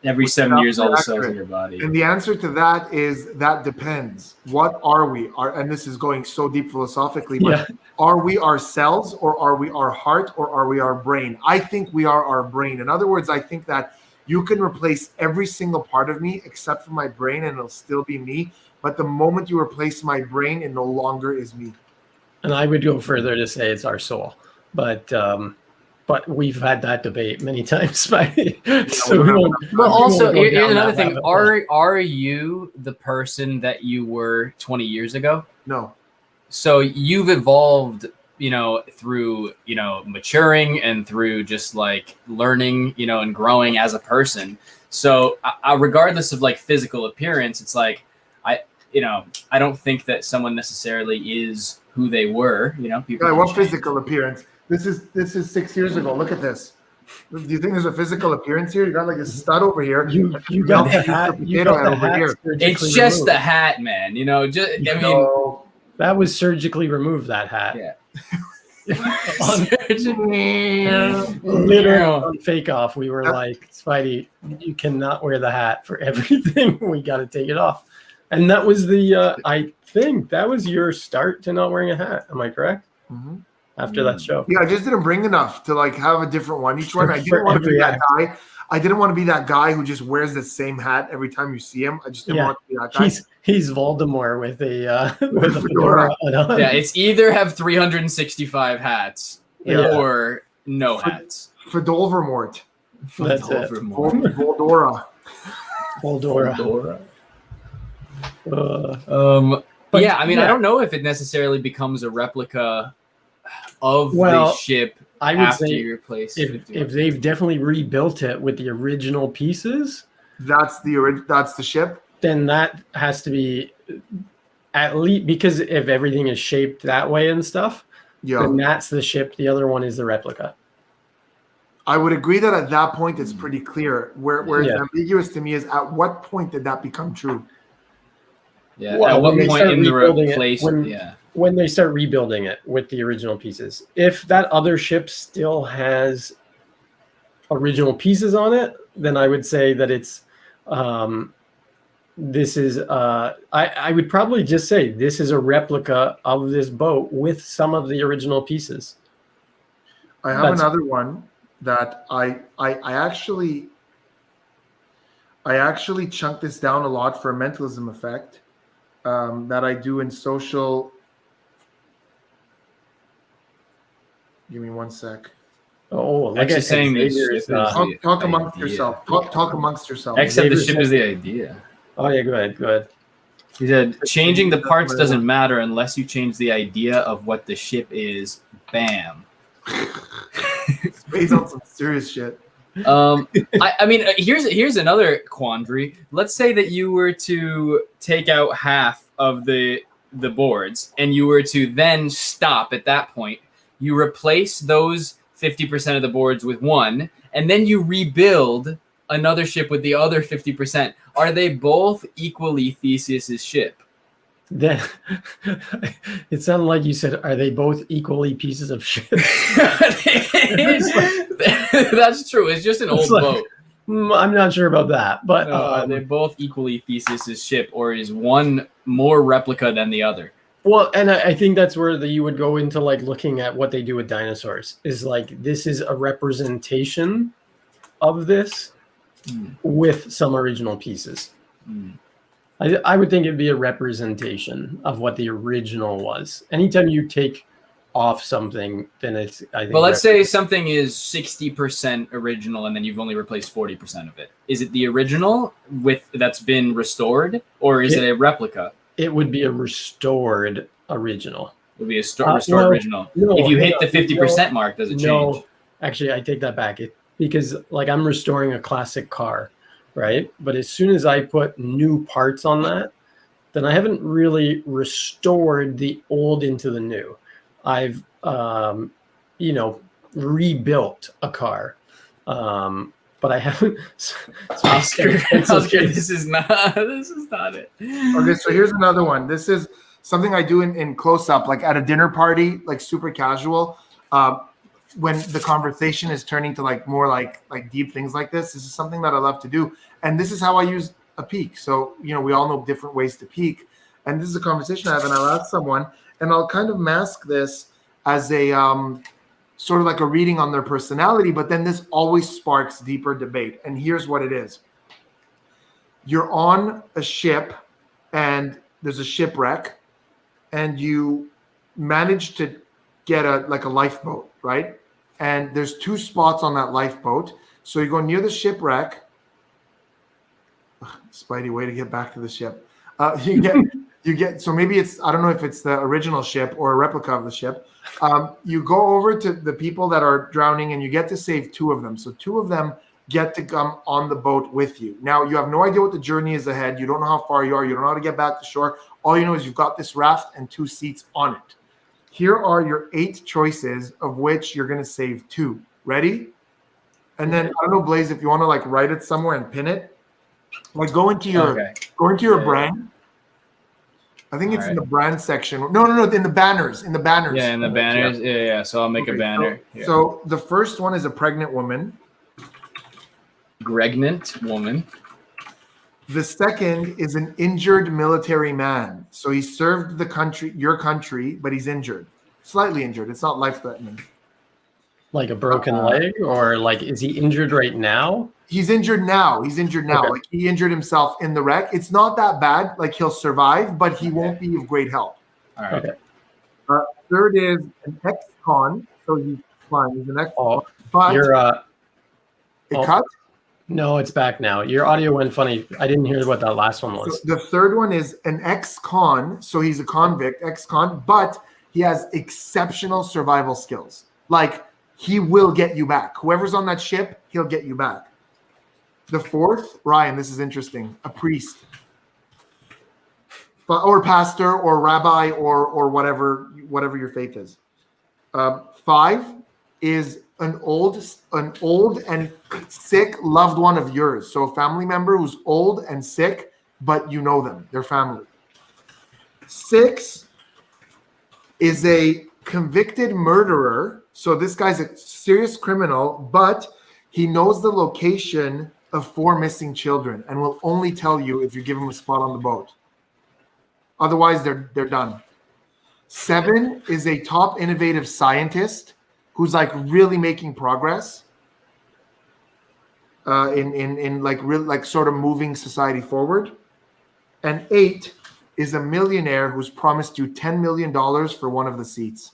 Every 7 years, all the cells in your body. And the answer to that is that depends. What are we? And this is going so deep philosophically, but are we our cells, or are we our heart, or are we our brain? I think we are our brain. In other words, I think that you can replace every single part of me except for my brain, and it'll still be me. But the moment you replace my brain, it no longer is me. And I would go further to say it's our soul. But we've had that debate many times. But also, here's another thing. Are you the person that you were 20 years ago? No. So you've evolved, through, maturing and through just like learning, and growing as a person. So regardless of like physical appearance, it's like, I don't think that someone necessarily is who they were, people. What physical appearance? This is 6 years ago. Look at this. Do you think there's a physical appearance here? You got like a stud over here. You got the hat. You got the hat over here. It's just the hat, man. That was surgically removed. That hat. Yeah. Literally on Fake Off, we were like, Spidey, you cannot wear the hat for everything. We got to take it off. And that was I think that was your start to not wearing a hat. Am I correct? Mm-hmm. After that show. Yeah, I just didn't bring enough to like have a different one each one. I didn't want to be that guy. I didn't want to be that guy who just wears the same hat every time you see him. I just didn't want to be that guy. He's Voldemort with a fedora. Yeah, it's either have 365 hats or no hats. Fedolvermort. That's it. Voldora. Voldora. But yeah, I mean, I don't know if it necessarily becomes a replica of the ship. I would after say you replace if they've definitely rebuilt it with the original pieces, that's the ship. Then that has to be at least, because if everything is shaped that way and stuff, then that's the ship. The other one is the replica. I would agree that at that point it's pretty clear. Where it's ambiguous to me is at what point did that become true? Yeah. Well, at what point in the replacement? When they start rebuilding it with the original pieces. If that other ship still has original pieces on it, then I would say that it's this is I would probably just say this is a replica of this boat with some of the original pieces. I have another one that I actually chunk this down a lot for a mentalism effect that I do in social Give me 1 sec. Oh, like Actually saying the Xavier ship is, is Talk the amongst idea. yourself. Talk amongst yourself. Except the Xavier ship is said- the idea. Oh yeah, go ahead. He said, changing the That's parts what I doesn't want. matter unless you change the idea of what the ship is. Bam. Spade's on some serious shit. I mean, here's another quandary. Let's say that you were to take out half of the boards, and you were to then stop at that point. You replace those 50% of the boards with one, and then you rebuild another ship with the other 50%. Are they both equally Theseus's ship? Then it sounded like you said, "Are they both equally pieces of shit?" That's true. It's just an old It's like- boat. I'm not sure about that, but Are they both equally Theseus's ship, or is one more replica than the other? well, and I think that's where you would go into like looking at what they do with dinosaurs. Is like this is a representation of this with some original pieces. I would think it'd be a representation of what the original was. Anytime you take off something, then it's I think. Well, let's say something is 60% original, and then you've only replaced 40% of it. Is it the original that's been restored, or is it a replica? It would be a restored original. It would be a restored original. no, if you hang hit on, the 50% mark, does it change? No, actually, I take that back. Because like I'm restoring a classic car, right? But as soon as I put new parts on that, then I haven't really restored the old into the new. I've rebuilt a car, but I haven't. Oscar, this is not it. Okay, so here's another one. This is something I do in close up, like at a dinner party, like super casual. When the conversation is turning to like more like deep things like this is something that I love to do. And this is how I use a peak. So, we all know different ways to peak. And this is a conversation I have, and I'll ask someone, and I'll kind of mask this as a sort of like a reading on their personality, but then this always sparks deeper debate. And here's what it is. You're on a ship, and there's a shipwreck, and you manage to get a lifeboat, right? And there's 2 spots on that lifeboat. So you go near the shipwreck. Spidey, way to get back to the ship. You get so maybe it's, I don't know if it's the original ship or a replica of the ship. You go over to the people that are drowning, and you get to save 2 of them. So 2 of them get to come on the boat with you. Now you have no idea what the journey is ahead. You don't know how far you are. You don't know how to get back to shore. All you know is you've got this raft and 2 seats on it. Here are your 8 choices of which you're going to save 2. Ready? And then I don't know, Blaze, if you want to like write it somewhere and pin it, like go into your brand. I think it's in the brand section. No, in the banners. In the banners. Yeah, in the banners. Yeah. So I'll make a banner. So the first one is a pregnant woman. Pregnant woman. The second is an injured military man. So he served your country, but he's injured. Slightly injured. It's not life-threatening. Like a broken leg, or like is he injured right now? He's injured now. Okay. Like he injured himself in the wreck. It's not that bad. Like he'll survive, but he won't be of great help. All right. Okay. Third is an ex-con. So he's fine. He's an ex-con. But You're it cut. No, it's back now. Your audio went funny. I didn't hear what that last one was. So the third one is an ex-con. So he's a convict, ex-con, but he has exceptional survival skills. Like he will get you back. Whoever's on that ship, he'll get you back. The fourth, Ryan, this is interesting. A priest, or pastor, or rabbi, or whatever your faith is. 5 is an old and sick loved one of yours. So a family member who's old and sick, but you know them, their family. 6 is a convicted murderer. So this guy's a serious criminal, but he knows the location of 4 missing children and will only tell you if you give him a spot on the boat. Otherwise, they're done. 7 is a top innovative scientist who's like really making progress in like real like sort of moving society forward. And 8 is a millionaire who's promised you $10 million for one of the seats.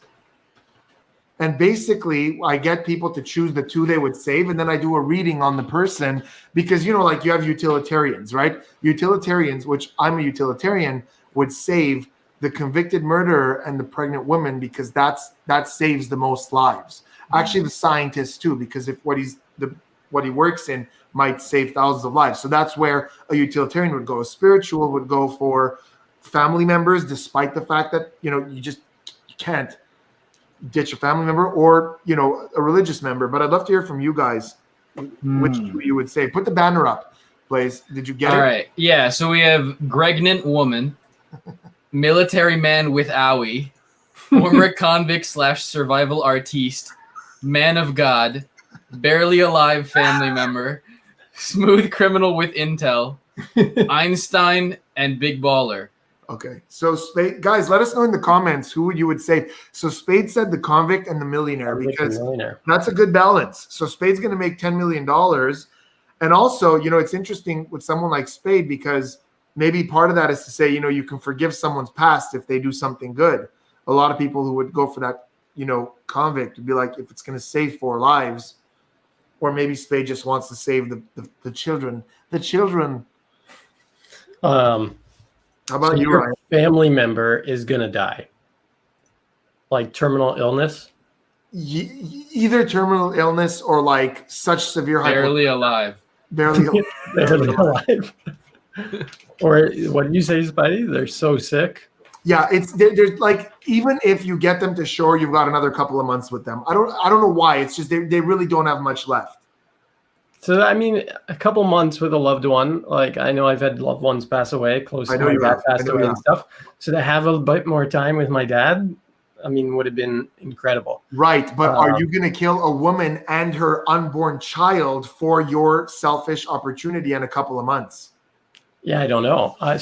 And basically, I get people to choose the two they would save, and then I do a reading on the person because, like you have utilitarians, right? Utilitarians, which I'm a utilitarian, would save the convicted murderer and the pregnant woman because that saves the most lives. Actually, the scientists too, because if what he works in might save thousands of lives. So that's where a utilitarian would go. A spiritual would go for family members, despite the fact that you can't ditch a family member, or a religious member. But I'd love to hear from you guys which two you would say. Put the banner up, Blaze. Did you get it? All right. Yeah. So we have pregnant woman, military man with owie, former convict / survival artiste, man of God, barely alive family member, smooth criminal with intel, Einstein, and big baller. Okay, so Spade, guys, let us know in the comments who you would say. So Spade said the convict and the millionaire because that's a good balance. So Spade's going to make $10 million. And also, it's interesting with someone like Spade because maybe part of that is to say, you can forgive someone's past if they do something good. A lot of people who would go for that, convict would be like, if it's going to save 4 lives, or maybe Spade just wants to save the children. The children. How about you, Ryan? Family member is going to die. Like terminal illness? Either terminal illness or like such severe barely alive. Barely alive. Or what did you say, Spidey? They're so sick. Yeah, there's like, even if you get them to shore, you've got another couple of months with them. I don't know why. It's just they really don't have much left. So, I mean, a couple months with a loved one, like I know I've had loved ones pass away, close to my dad passed away and stuff. So to have a bit more time with my dad, I mean, would have been incredible. Right. But are you going to kill a woman and her unborn child for your selfish opportunity in a couple of months? Yeah, I don't know. I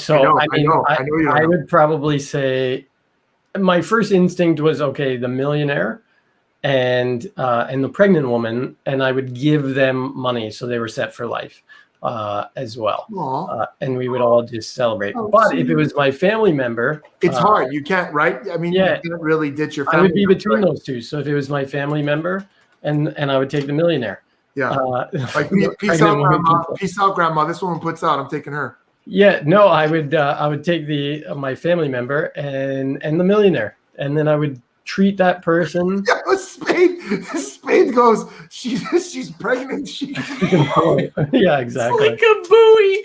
would probably say my first instinct was, okay, the millionaire and the pregnant woman, and I would give them money so they were set for life as well. And we would all just celebrate. But if it was my family member, it's hard. You can't, right? I mean, you can't really ditch your family. I would be between those two. So if it was my family member, and I would take the millionaire. Yeah. Like peace out, grandma. Peace out, grandma. This woman puts out. I'm taking her. Yeah. No, I would take my family member and the millionaire, and then I would treat that person. Yeah, Spade goes, she's pregnant. Yeah, exactly. It's like a buoy.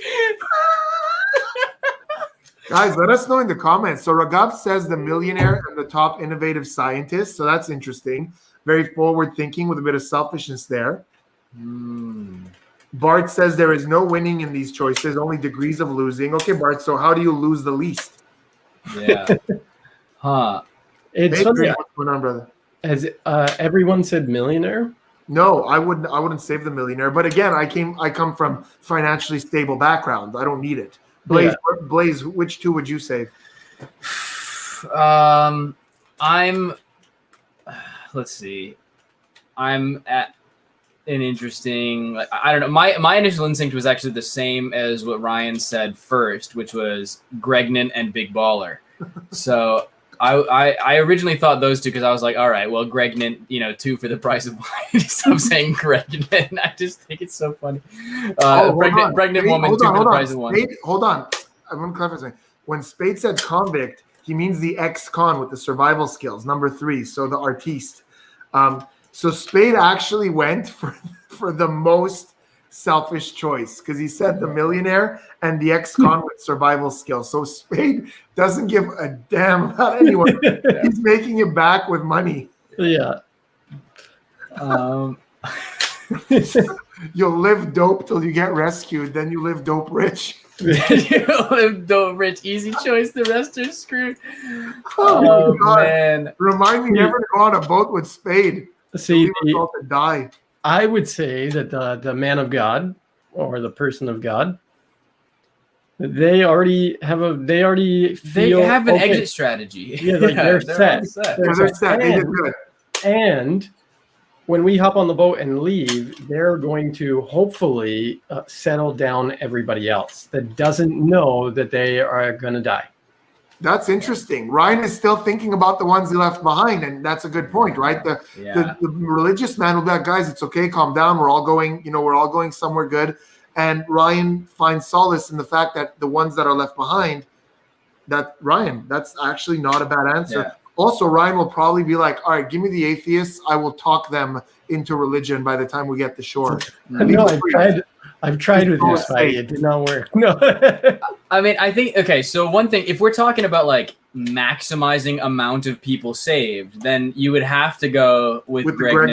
Guys, let us know in the comments. So Ragav says the millionaire and the top innovative scientist. So that's interesting. Very forward thinking with a bit of selfishness there. Bart says there is no winning in these choices, only degrees of losing. Okay, Bart, so how do you lose the least? Yeah. Huh. It's funny. What's going on, brother? Has everyone said millionaire? No, I wouldn't save the millionaire. But again, I come from financially stable background. I don't need it. Blaze, which two would you save? Let's see. I'm at an interesting, I don't know. My initial instinct was actually the same as what Ryan said first, which was Gregnan and Big Baller. So I originally thought those two because I was like, all right, well, Gregnan, 2 for the price of one. Stop saying Gregnan. I just think it's so funny. Pregnant woman, 2 for the price of one. Hold on. I'm going to clarify something. When Spade said convict, he means the ex-con with the survival skills, number 3, so the artiste. So Spade actually went for the most selfish choice because he said the millionaire and the ex-con with survival skills. So Spade doesn't give a damn about anyone. Yeah. He's making it back with money. Yeah. You'll live dope till you get rescued. Then you live dope rich. You live dope rich. Easy choice. The rest are screwed. Oh man. Remind me never to go on a boat with Spade. See, to die. I would say that the man of God or the person of God, they have an exit strategy. Yeah, like they're set. They're set. They did good. And when we hop on the boat and leave, they're going to hopefully settle down everybody else that doesn't know that they are going to die. That's interesting. Ryan is still thinking about the ones he left behind, and that's a good point, right? The religious man will be like, guys, it's okay, calm down. We're all going, we're all going somewhere good. And Ryan finds solace in the fact that the ones that are left behind, that's actually not a bad answer. Yeah. Also, Ryan will probably be like, all right, give me the atheists. I will talk them into religion by the time we get to shore. No, I've tried with this fight. It did not work. No. I mean, I think, okay, so one thing, if we're talking about like maximizing amount of people saved, then you would have to go with Greg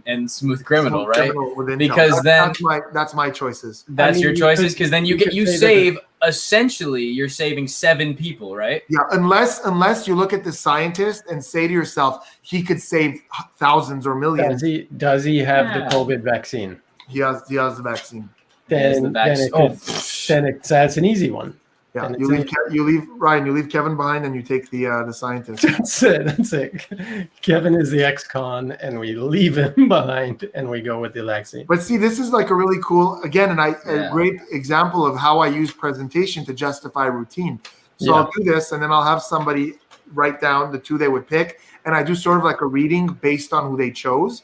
and Smooth Criminal, right? Because then that's my choices. That's your choices, because then you save essentially you're saving 7 people, right? Yeah, unless you look at the scientist and say to yourself, he could save thousands or millions. Does he have the COVID vaccine? He has the vaccine. Then that's an easy one. Yeah, you leave Kevin behind, and you take the scientist. That's it. Kevin is the ex-con, and we leave him behind, and we go with the vaccine. But see, this is like a really cool, again, a great example of how I use presentation to justify routine. So I'll do this, and then I'll have somebody write down the 2 they would pick, and I do sort of like a reading based on who they chose,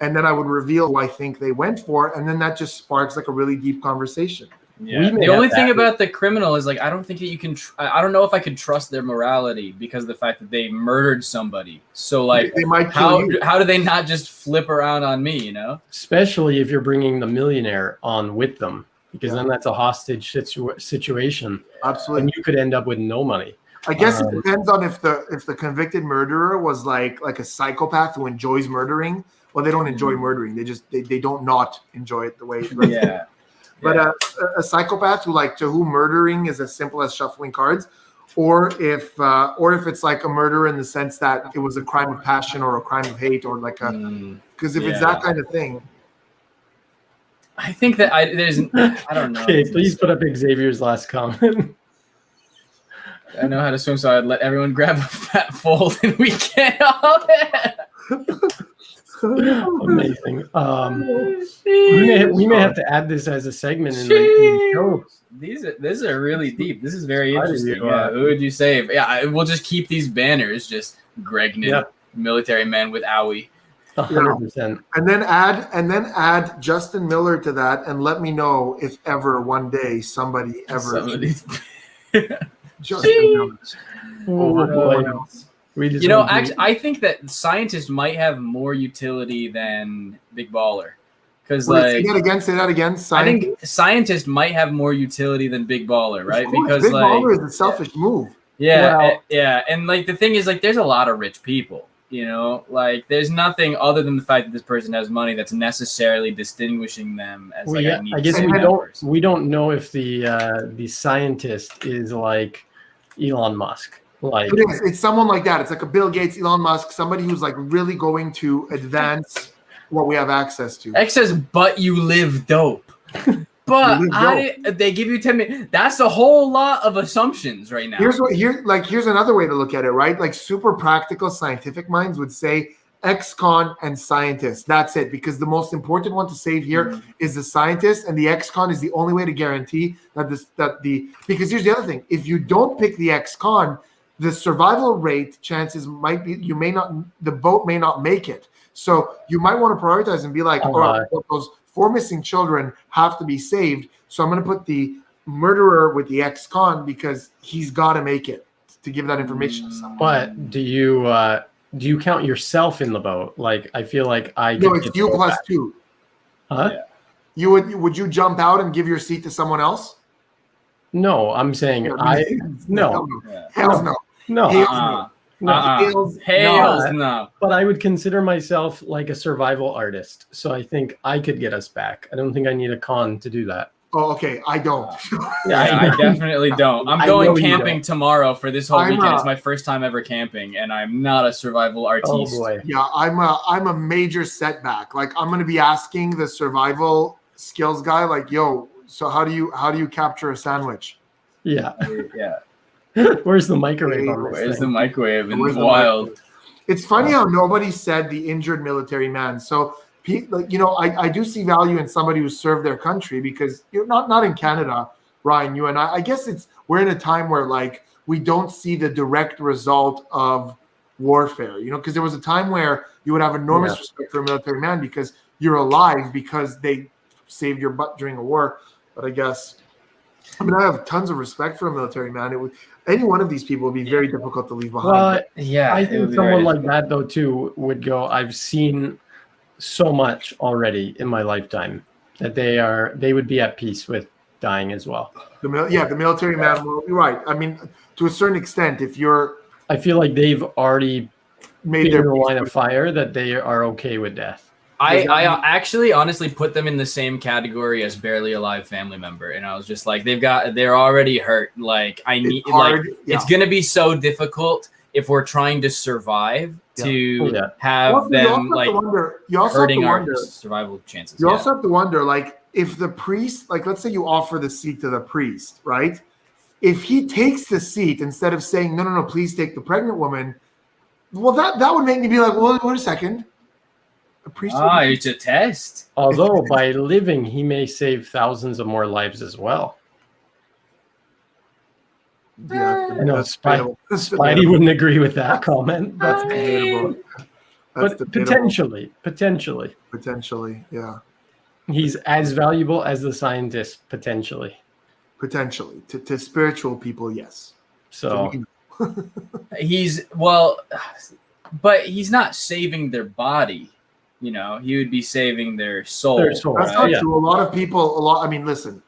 and then I would reveal who I think they went for, and then that just sparks like a really deep conversation. Yeah. The only thing about the criminal is like I don't think that you can. I don't know if I could trust their morality because of the fact that they murdered somebody. So like, how do they not just flip around on me? You know, especially if you're bringing the millionaire on with them, because then that's a hostage situation. Absolutely, and you could end up with no money. I guess it depends on if the convicted murderer was like a psychopath who enjoys murdering. Well, they don't enjoy murdering. They don't not enjoy it the way. Yeah. But a psychopath to whom murdering is as simple as shuffling cards, or if it's like a murder in the sense that it was a crime of passion or a crime of hate or like because if it's that kind of thing. I think that I don't know. Okay, please put up Xavier's last comment. I know how to swim, so I'd let everyone grab a fat fold and we get all that. Amazing. We may have to add this as a segment in the show. These are really deep. This is very interesting. Who would you save? Yeah, we'll just keep these banners. Just Gregnan, military man with owie. 100%. And then add Justin Miller to that, and let me know if ever one day somebody Justin Miller. Actually, I think that scientists might have more utility than Big Baller, because say that again. I think scientists might have more utility than Big Baller, right? Because Big Baller is a selfish move. Yeah, and like the thing is, like, there's a lot of rich people. Like there's nothing other than the fact that this person has money that's necessarily distinguishing them as I guess we don't know if the scientist is like Elon Musk. Like it's someone like that. It's like a Bill Gates, Elon Musk, somebody who's like really going to advance what we have access to. X says, but you live dope. But they give you 10 minutes. That's a whole lot of assumptions right now. Here's another way to look at it, right? Like super practical scientific minds would say ex-con and scientist. That's it, because the most important one to save here is the scientist, and the ex-con is the only way to guarantee because here's the other thing. If you don't pick the ex-con, the survival rate chances might be the boat may not make it. So you might want to prioritize and be like, all right, those 4 missing children have to be saved. So I'm going to put the murderer with the ex-con because he's got to make it to give that information to someone. But do you count yourself in the boat? Like, I feel like No, it's you plus 2. Huh? Yeah. Would you jump out and give your seat to someone else? No, I'm saying no. Hells no. No. No. But I would consider myself like a survival artist. So I think I could get us back. I don't think I need a con to do that. Oh, okay. I don't. I definitely don't. I'm going camping tomorrow for this whole weekend. It's my first time ever camping, and I'm not a survival artiste. Oh boy. Yeah, I'm a major setback. Like, I'm going to be asking the survival skills guy, like, yo, so how do you capture a sandwich? Yeah. Yeah. Where's the microwave? Where's the microwave in the wild? It's funny how nobody said the injured military man. So, I do see value in somebody who served their country, because you're not in Canada, Ryan. You and I guess we're in a time where like we don't see the direct result of warfare, because there was a time where you would have enormous respect for a military man because you're alive, because they saved your butt during a war. But I guess, I have tons of respect for a military man. Any one of these people would be very difficult to leave behind. Well, yeah, I think someone like that though too would go, I've seen so much already in my lifetime that they would be at peace with dying as well. The military man will be right. I mean, to a certain extent, if you're, I feel like they've already made their their line of fire that they are okay with death. I actually honestly put them in the same category as barely alive family member, and I was just like, they're already hurt. Like it's gonna be so difficult if we're trying to survive to have them like hurting our survival chances. You also have to wonder, like, if the priest, like, let's say you offer the seat to the priest, right? If he takes the seat instead of saying no, please take the pregnant woman, well, that would make me be like, well, wait a second. It's a test. Although by living, he may save thousands of more lives as well. Yeah, I know Spidey wouldn't agree with that comment. That's debatable. But debatable. Potentially, yeah. He's as valuable as the scientist, potentially. To spiritual people, yes. So but he's not saving their body. He would be saving their soul. That's not true. A lot of people, I mean, listen,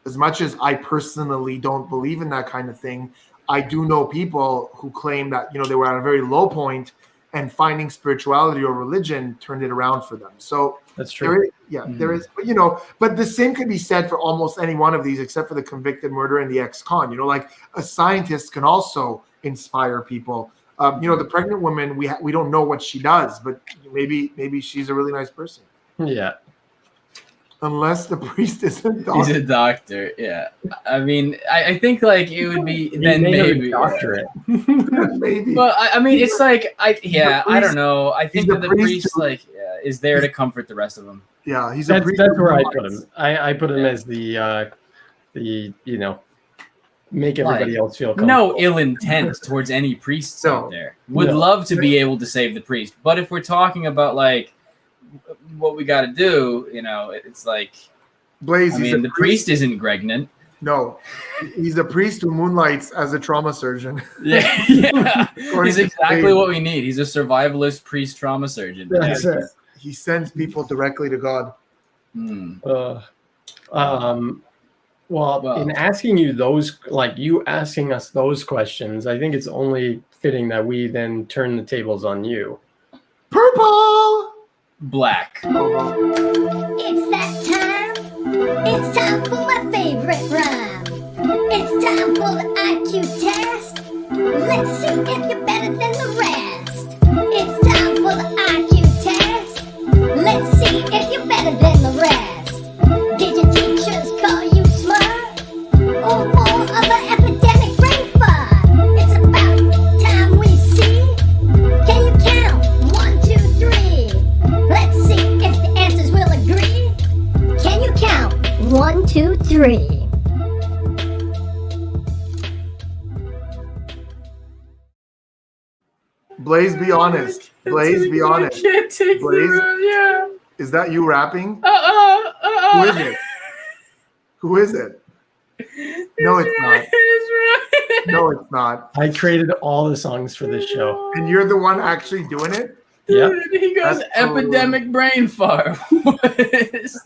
as much as I personally don't believe in that kind of thing, I do know people who claim that, they were at a very low point and finding spirituality or religion turned it around for them. So that's true. There is, but the same could be said for almost any one of these, except for the convicted murderer and the ex-con. Like a scientist can also inspire people. The pregnant woman, we don't know what she does, but maybe she's a really nice person. Yeah. Unless the priest is a doctor. He's a doctor, yeah. I mean, I think like it would be then maybe doctorate. Maybe. Well, I mean, it's like I don't know. I think that the priest is there to comfort the rest of them. Yeah, that's where I put him. I put him as the make everybody else feel comfortable. No ill intent towards any priests out there. Would love to be able to save the priest, but if we're talking about like what we got to do, it's like Blaze. The priest isn't pregnant. No, he's a priest who moonlights as a trauma surgeon. Yeah. He's exactly what we need. He's a survivalist priest trauma surgeon. That's it. He sends people directly to God. Well, in asking you those, like you asking us those questions, I think it's only fitting that we then turn the tables on you. Purple! Black. It's that time. It's time for my favorite rhyme. It's time for the IQ test. Let's see if you're better than the rest. It's time for the IQ test. Let's see if you're better than the rest. Did your teachers call you smart? Or more of an epidemic brain fart? It's about time we see. Can you count? 1, 2, 3. Let's see if the answers will agree. Can you count? 1, 2, 3. Blaze, be honest. Blaze, be honest. Blaze, is that you rapping? Who is it? Who is it? No, it's not. No, it's not. I created all the songs for this show. And you're the one actually doing it? Yeah. He goes epidemic brain fart.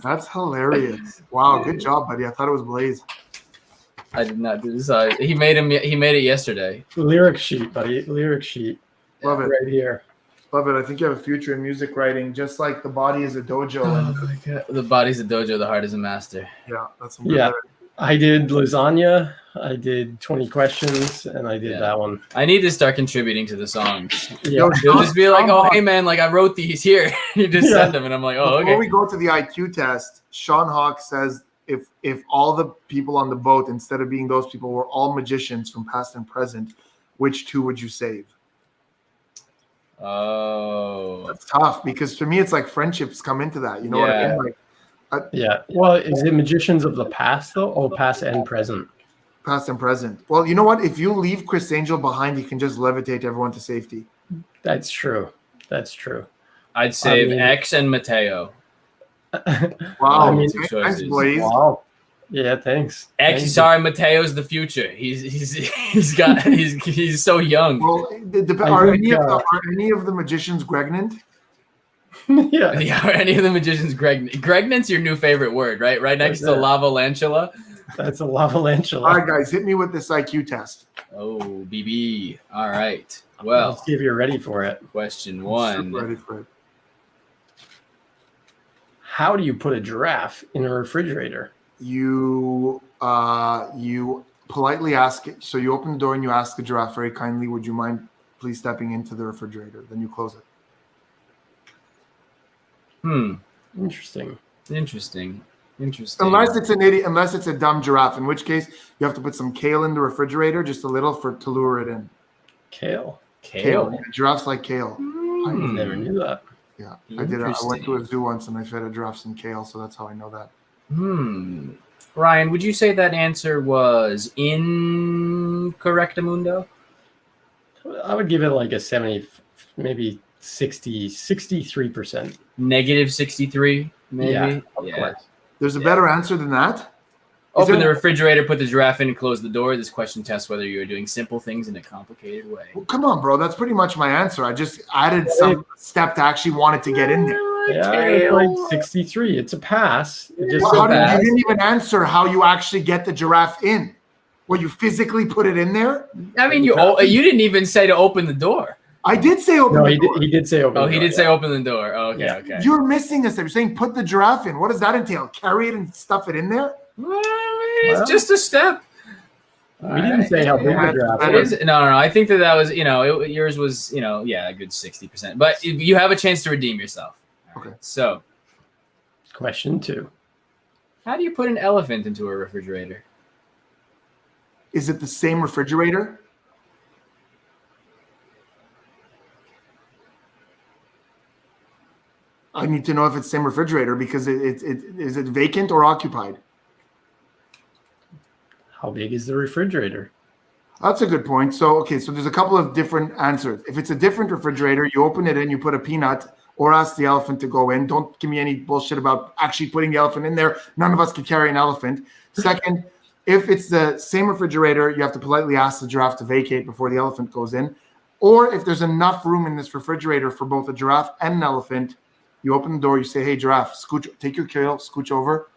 That's hilarious. Wow, good job, buddy. I thought it was Blaze. I did not do this. He made it yesterday. Lyric sheet, buddy. Lyric sheet. Love it. Right here. Love it. I think you have a future in music writing, just like the body is a dojo. Oh my God. The body's a dojo, the heart is a master. Yeah, that's some good. I did lasagna. I did 20 questions, and I did that one. I need to start contributing to the songs. Yeah. You'll just be like, oh, hey, man, like I wrote these here. You just send them, and I'm like, oh, okay. Before we go to the IQ test, Sean Hawk says if all the people on the boat, instead of being those people, were all magicians from past and present, which two would you save? Oh. That's tough, because for me, it's like friendships come into that. You know what I mean? Like, Well, is it magicians of the past, though? Oh, past and present. Past and present. Well, you know what? If you leave Chris Angel behind, he can just levitate everyone to safety. That's true. That's true. I'd save I mean- X and Mateo. Wow. I mean, Two Thanks, choices. Blaze. Wow. Yeah, thanks. X, Thank you. sorry, Mateo's the future. He's so young. Well, I are think, any of the magicians pregnant? Yeah. Yeah, are any of the magicians Gregnant's your new favorite word, right? Right next to Yeah. Lavalantula. That's a lavalantula. All right, guys, hit me with this IQ test. Oh, BB. All right. Well, Let's see if you're ready for it. question I'm one. super ready for it. How do you put a giraffe in a refrigerator? You politely ask it. So you open the door and you ask the giraffe very kindly, "Would you mind please stepping into the refrigerator?" Then you close it. Interesting. Interesting. Unless it's an idiot, unless it's a dumb giraffe, in which case you have to put some kale in the refrigerator, just a little to lure it in. Kale. Kale. Yeah, giraffes like kale. I never knew that. Yeah, I did. I went to a Interesting. zoo once and I fed a giraffe some kale, so that's how I know that. Ryan, would you say that answer was incorrectamundo? I would give it like a 70, maybe 63%. Negative 63, maybe? Yeah, of course. There's a better answer than that. Open there- the refrigerator, put the giraffe in, and close the door. This question tests whether you are doing simple things in a complicated way. Well, come on, bro. That's pretty much my answer. I just added some step to actually want it to get in there. Yeah, it's like 63. It's a pass. It just Well, bad. you didn't even answer how you actually get the giraffe in. Well, you physically put it in there? I mean, you didn't even say to open the door. I did say open No, the he door. did, he did say open. Oh, the he door, did say open the door. Oh, okay, Yeah. okay. You're missing a step. You're saying put the giraffe in. What does that entail? Carry it and stuff it in there? Well, it's Well, just a step. We didn't say how big the giraffe It is. is, no. I think that was, yours was, a good 60%. But you have a chance to redeem yourself. All right, Okay. So, Question 2. how do you put an elephant into a refrigerator? Is it the same refrigerator? I need to know if it's the same refrigerator because is it vacant or occupied? How big is the refrigerator? That's a good point. So there's a couple of different answers. If it's a different refrigerator, you open it in, you put a peanut, or ask the elephant to go in. Don't give me any bullshit about actually putting the elephant in there. None of us can carry an elephant. Second, if it's the same refrigerator, you have to politely ask the giraffe to vacate before the elephant goes in. Or if there's enough room in this refrigerator for both a giraffe and an elephant, you open the door, you say, "Hey, giraffe, scooch, take your kale, scooch over."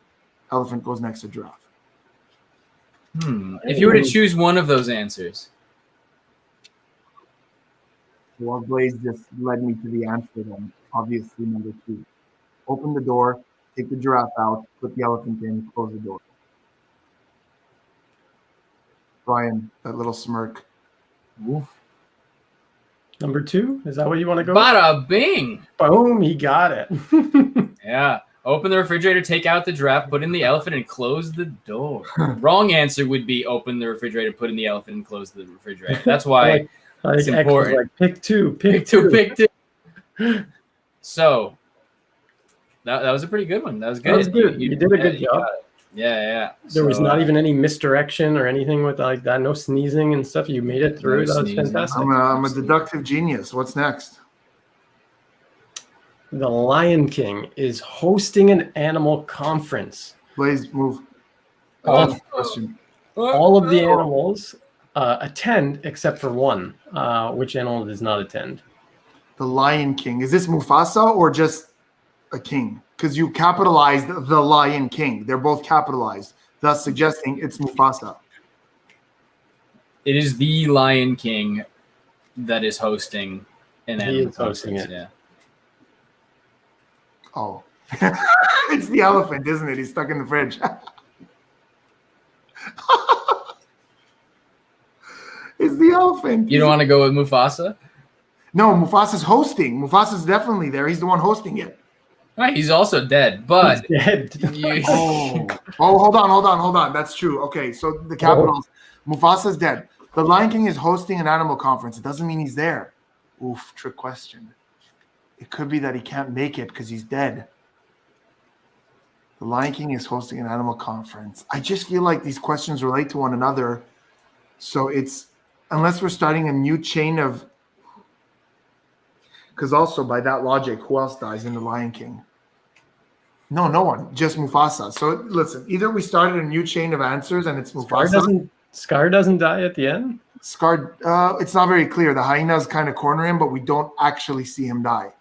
Elephant goes next to giraffe. If you were to choose one of those answers, Well, Blaze just led me to the answer then. Obviously, number 2. Open the door, take the giraffe out, put the elephant in, close the door. Brian, that little smirk. Number 2? Is that what you want to go? bada bing. Boom, he got it. Yeah. Open the refrigerator, take out the giraffe, put in the elephant, and close the door. Wrong answer would be open the refrigerator, put in the elephant, and close the refrigerator. That's why I it's think X was important. like, pick two. pick two. So that was a pretty good one. That was good. That was good. You did a good job. got it. Yeah. There was So, not even any misdirection or anything with like that. No sneezing and stuff. You made it through. No That was sneezing. fantastic. I'm a deductive genius. What's next? The Lion King is hosting an animal conference. Blaze, move. Oh. Question. All of the animals attend except for one. Which animal does not attend? The Lion King. Is this Mufasa or just a king? Because you capitalized the Lion King. They're both capitalized, thus suggesting it's Mufasa. It is the Lion King that is hosting an He animal is hosting conference, it. Yeah. Oh. It's the elephant, isn't it? He's stuck in the fridge. It's the elephant. You don't want to go with Mufasa? No, Mufasa's hosting. Mufasa's definitely there. He's the one hosting it. Right, he's also dead, but He's dead. you, Oh, hold on. That's true. Okay, so the capitals. Mufasa's dead. The Lion King is hosting an animal conference. It doesn't mean he's there. Oof, trick question. It could be that he can't make it because he's dead. The Lion King is hosting an animal conference. I just feel like these questions relate to one another. So it's, unless we're starting a new chain of, because also by that logic, who else dies in The Lion King? No, no one, just Mufasa. So listen, either we started a new chain of answers and it's Mufasa. Scar doesn't die at the end? Scar, it's not very clear. The hyenas kind of corner him, but we don't actually see him die.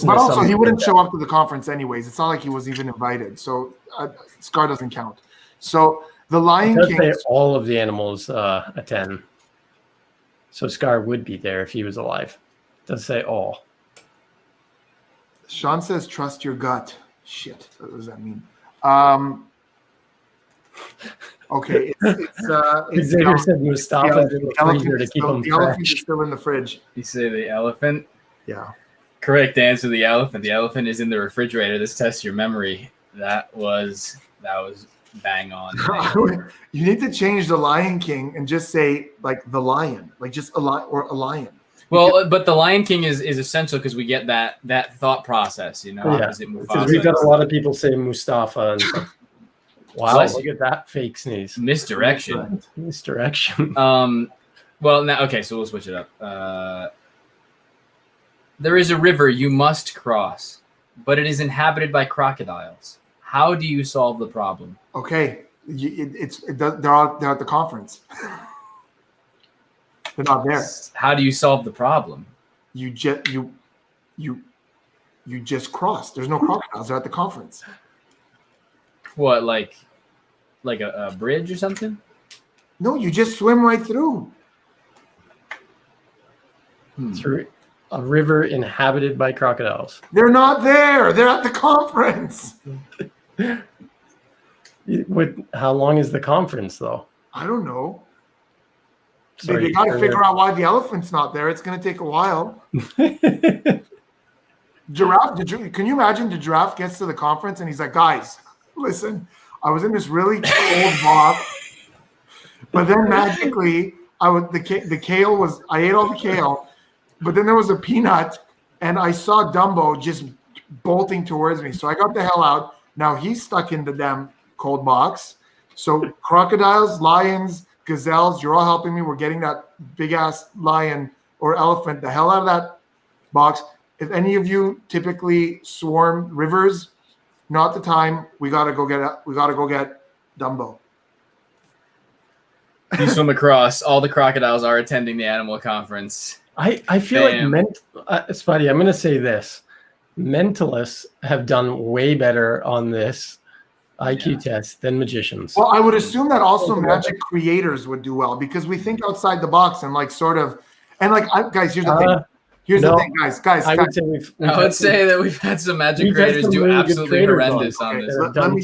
But also, he wouldn't show up to the conference anyways. It's not like he was even invited. So Scar doesn't count. So the Lion King. All of the animals attend. So Scar would be there if he was alive. It does say all. Sean says, trust your gut. Shit. What does that mean? Okay. Xavier said Mustafa's in the freezer to keep him fresh. The elephant is still in the fridge. You say the elephant? Yeah. Correct answer, the elephant. The elephant is in the refrigerator. This tests your memory. That was bang on. You need to change the Lion King and just say like the lion, like just a lion. Well, but the Lion King is essential because we get that thought process, you know. Yeah. Because we've got a lot of people say Mustafa and wow, look at that fake sneeze. Misdirection. Misdirection. Well, now okay, so we'll switch it up. There is a river you must cross, but it is inhabited by crocodiles. How do you solve the problem? Okay, they're at the conference. They're not there. How do you solve the problem? You just cross. There's no crocodiles. They're at the conference. What, like a bridge or something? No, you just swim right through. Through a river inhabited by crocodiles. They're not there. They're at the conference. How long is the conference, though? I don't know. Sorry, they got to figure out why the elephant's not there. It's going to take a while. Giraffe, can you imagine the giraffe gets to the conference and he's like, guys, listen, I was in this really cold box, but then magically the kale was, I ate all the kale, but then there was a peanut and I saw Dumbo just bolting towards me. So I got the hell out. Now he's stuck in the damn cold box. So crocodiles, lions, gazelles, you're all helping me. We're getting that big ass lion or elephant the hell out of that box. If any of you typically swarm rivers, not the time. We gotta go get Dumbo. You swim across. All the crocodiles are attending the animal conference. I feel like Spidey, I'm going to say this. Mentalists have done way better on this IQ test than magicians. Well, I would assume that also magic creators would do well because we think outside the box and like sort of, and like, guys, here's the thing. Here's the thing, guys. I would say that we've had some magic creators do really absolutely horrendous on this. Let me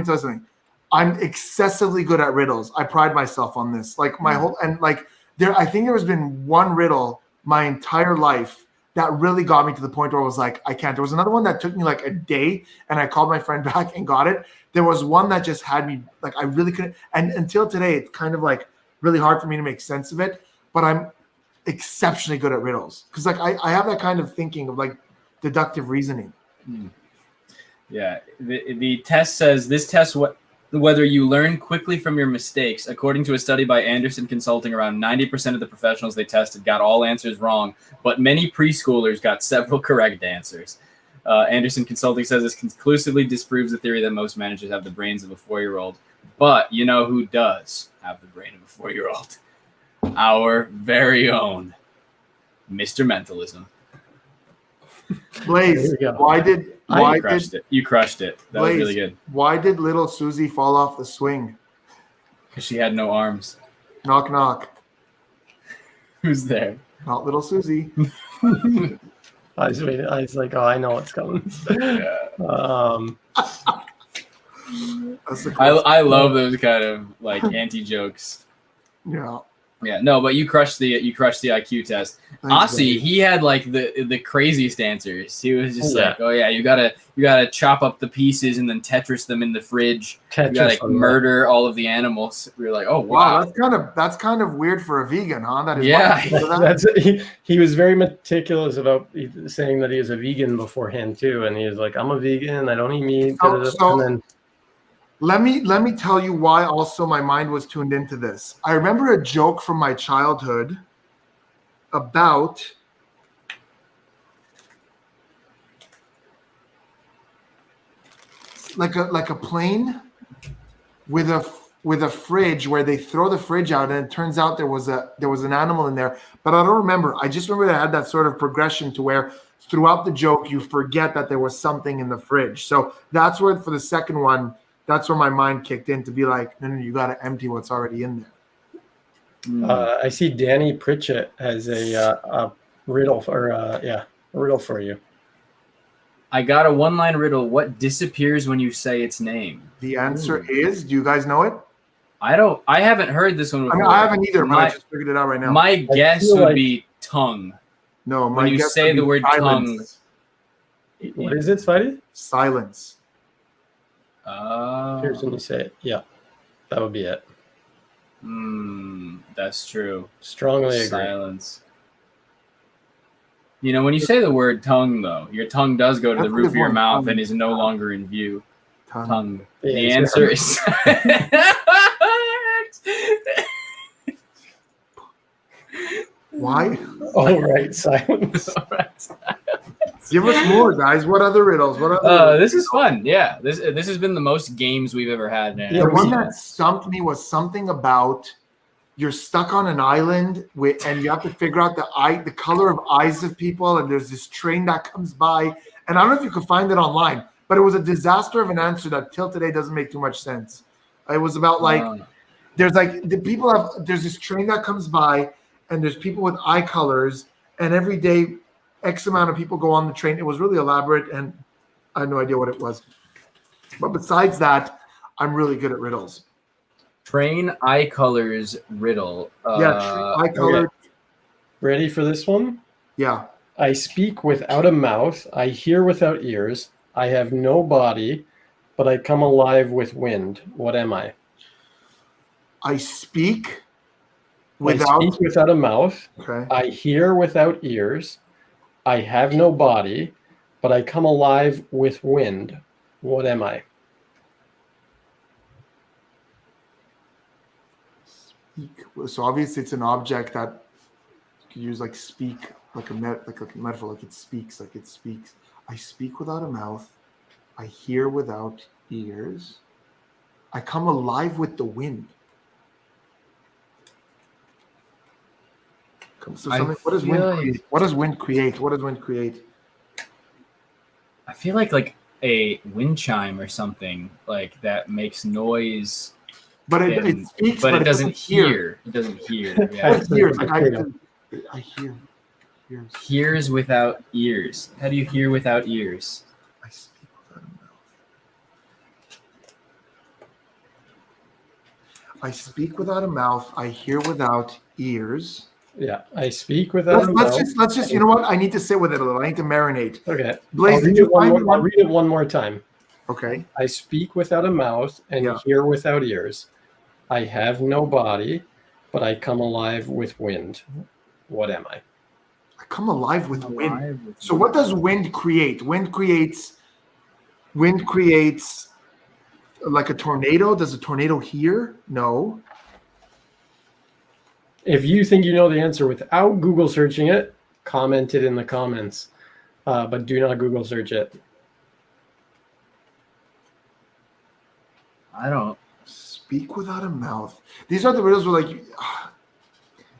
tell you something. I'm excessively good at riddles. I pride myself on this. Like my whole, and like I think there has been one riddle my entire life that really got me to the point where I was like, I can't. There was another one that took me like a day and I called my friend back and got it. There was one that just had me like, I really couldn't. And until today, it's kind of like really hard for me to make sense of it, but I'm exceptionally good at riddles. Cause like I have that kind of thinking of like deductive reasoning. Yeah. The test says this test, whether you learn quickly from your mistakes. According to a study by Anderson Consulting, around 90% of the professionals they tested got all answers wrong, but many preschoolers got several correct answers. Anderson Consulting says this conclusively disproves the theory that most managers have the brains of a 4-year-old. But you know who does have the brain of a 4-year-old? Our very own Mr. Mentalism. Blaze, you crushed it. That was really good. Why did little Susie fall off the swing? Because she had no arms. Knock, knock. Who's there? Not little Susie. I was like, oh, I know what's coming. I love those kind of like anti-jokes. Yeah. Yeah, no, but you crushed the IQ test. Thanks, Aussie, buddy. he had like the craziest answers. He was just like, oh yeah, you gotta chop up the pieces and then Tetris them in the fridge. You gotta murder all of the animals. We were like, oh wow, that's kind of weird for a vegan, huh? That is yeah. He was very meticulous about saying that he was a vegan beforehand too, and he was like, I'm a vegan, I don't eat meat. So, and then let me tell you why also my mind was tuned into this. I remember a joke from my childhood about like a plane with a fridge where they throw the fridge out and it turns out there was an animal in there, but I don't remember. I just remember that I had that sort of progression to where throughout the joke you forget that there was something in the fridge. So that's where for the second one, that's where my mind kicked in to be like, no, you got to empty what's already in there. I see Danny Pritchett has a riddle a riddle for you. I got a one-line riddle. What disappears when you say its name? The answer is, do you guys know it? I haven't heard this one before. I haven't either, but I just figured it out right now. My guess would be tongue. No, when you say the word silence. tongue. What is it, Spidey? Silence. Here's when you say it. Yeah, that would be it. That's true. Strongly agree. Silence. You know, when you say the word tongue, though, your tongue does go to the roof of your mouth and is no longer in view. Tongue. Yeah, the answer is. Why? All right, silence. All right. Give us more, guys. What other riddles? This is fun. Yeah, this has been the most games we've ever had. The one that stumped me was something about you're stuck on an island and you have to figure out the color of eyes of people, and there's this train that comes by, and I don't know if you could find it online, but it was a disaster of an answer that till today doesn't make too much sense. It was about there's this train that comes by, and there's people with eye colors, and every day X amount of people go on the train. It was really elaborate, and I had no idea what it was. But besides that, I'm really good at riddles. Train eye colors riddle. Eye colors. Okay. Ready for this one? Yeah. I speak without a mouth. I hear without ears. I have no body, but I come alive with wind. What am I? I speak without a mouth. Okay. I hear without ears. I have no body, but I come alive with wind. What am I? Speak. So obviously it's an object that you could use like speak, like a metaphor, like it speaks. I speak without a mouth. I hear without ears. I come alive with the wind. So what does wind create? What does wind create? What does wind create? I feel like a wind chime or something like that makes noise. But it speaks, but it doesn't hear. It doesn't hear. Yeah. What hears? I hear. Hears. Hears without ears. How do you hear without ears? I speak without a mouth. I speak without a mouth. I hear without ears. Yeah, I speak without a mouth. Let's just. You know what? I need to sit with it a little. I need to marinate. Okay. Blaze, I'll read it one more time. Okay. I speak without a mouth and hear without ears. I have no body, but I come alive with wind. What am I? I come alive with wind. So what does wind create? Wind creates like a tornado. Does a tornado hear? No. If you think you know the answer without Google searching it, comment it in the comments. But do not Google search it. I don't. Speak without a mouth. These are the riddles where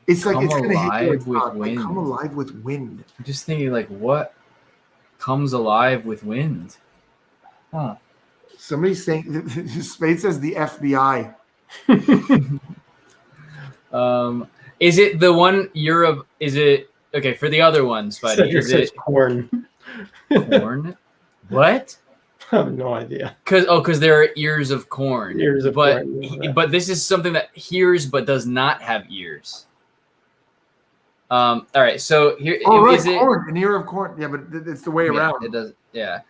it's like it's gonna hit you with wind. Come alive with wind. I'm just thinking what comes alive with wind? Huh. Somebody's saying Spade says the FBI. Is it the one Europe? Is it okay for the other ones? Buddy, is it corn? Corn? What? I have no idea. Because there are ears of corn. Ears of corn. But this is something that hears but does not have ears. All right, so here Oh, right, is it. corn, an ear of corn. Yeah, but it's the way around. It does. Yeah,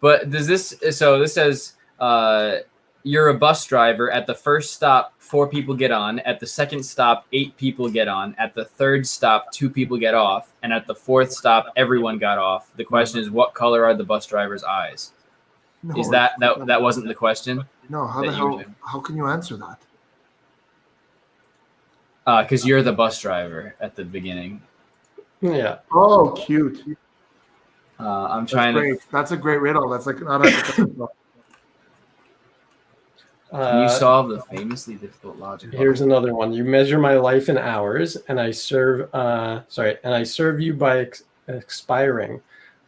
but does this? So this says you're a bus driver. At the first stop, 4 people get on. At the second stop, 8 people get on. At the third stop, 2 people get off. And at the fourth stop, everyone got off. The question is, what color are the bus driver's eyes? No, Is that wasn't the question? No, how the hell? How can you answer that? Because you're the bus driver at the beginning. Yeah. Oh, cute. I'm trying to. That's a great riddle. That's like not a. Can you solve the famously difficult logic? Here's another one. You measure my life in hours, and I serve. And I serve you by expiring.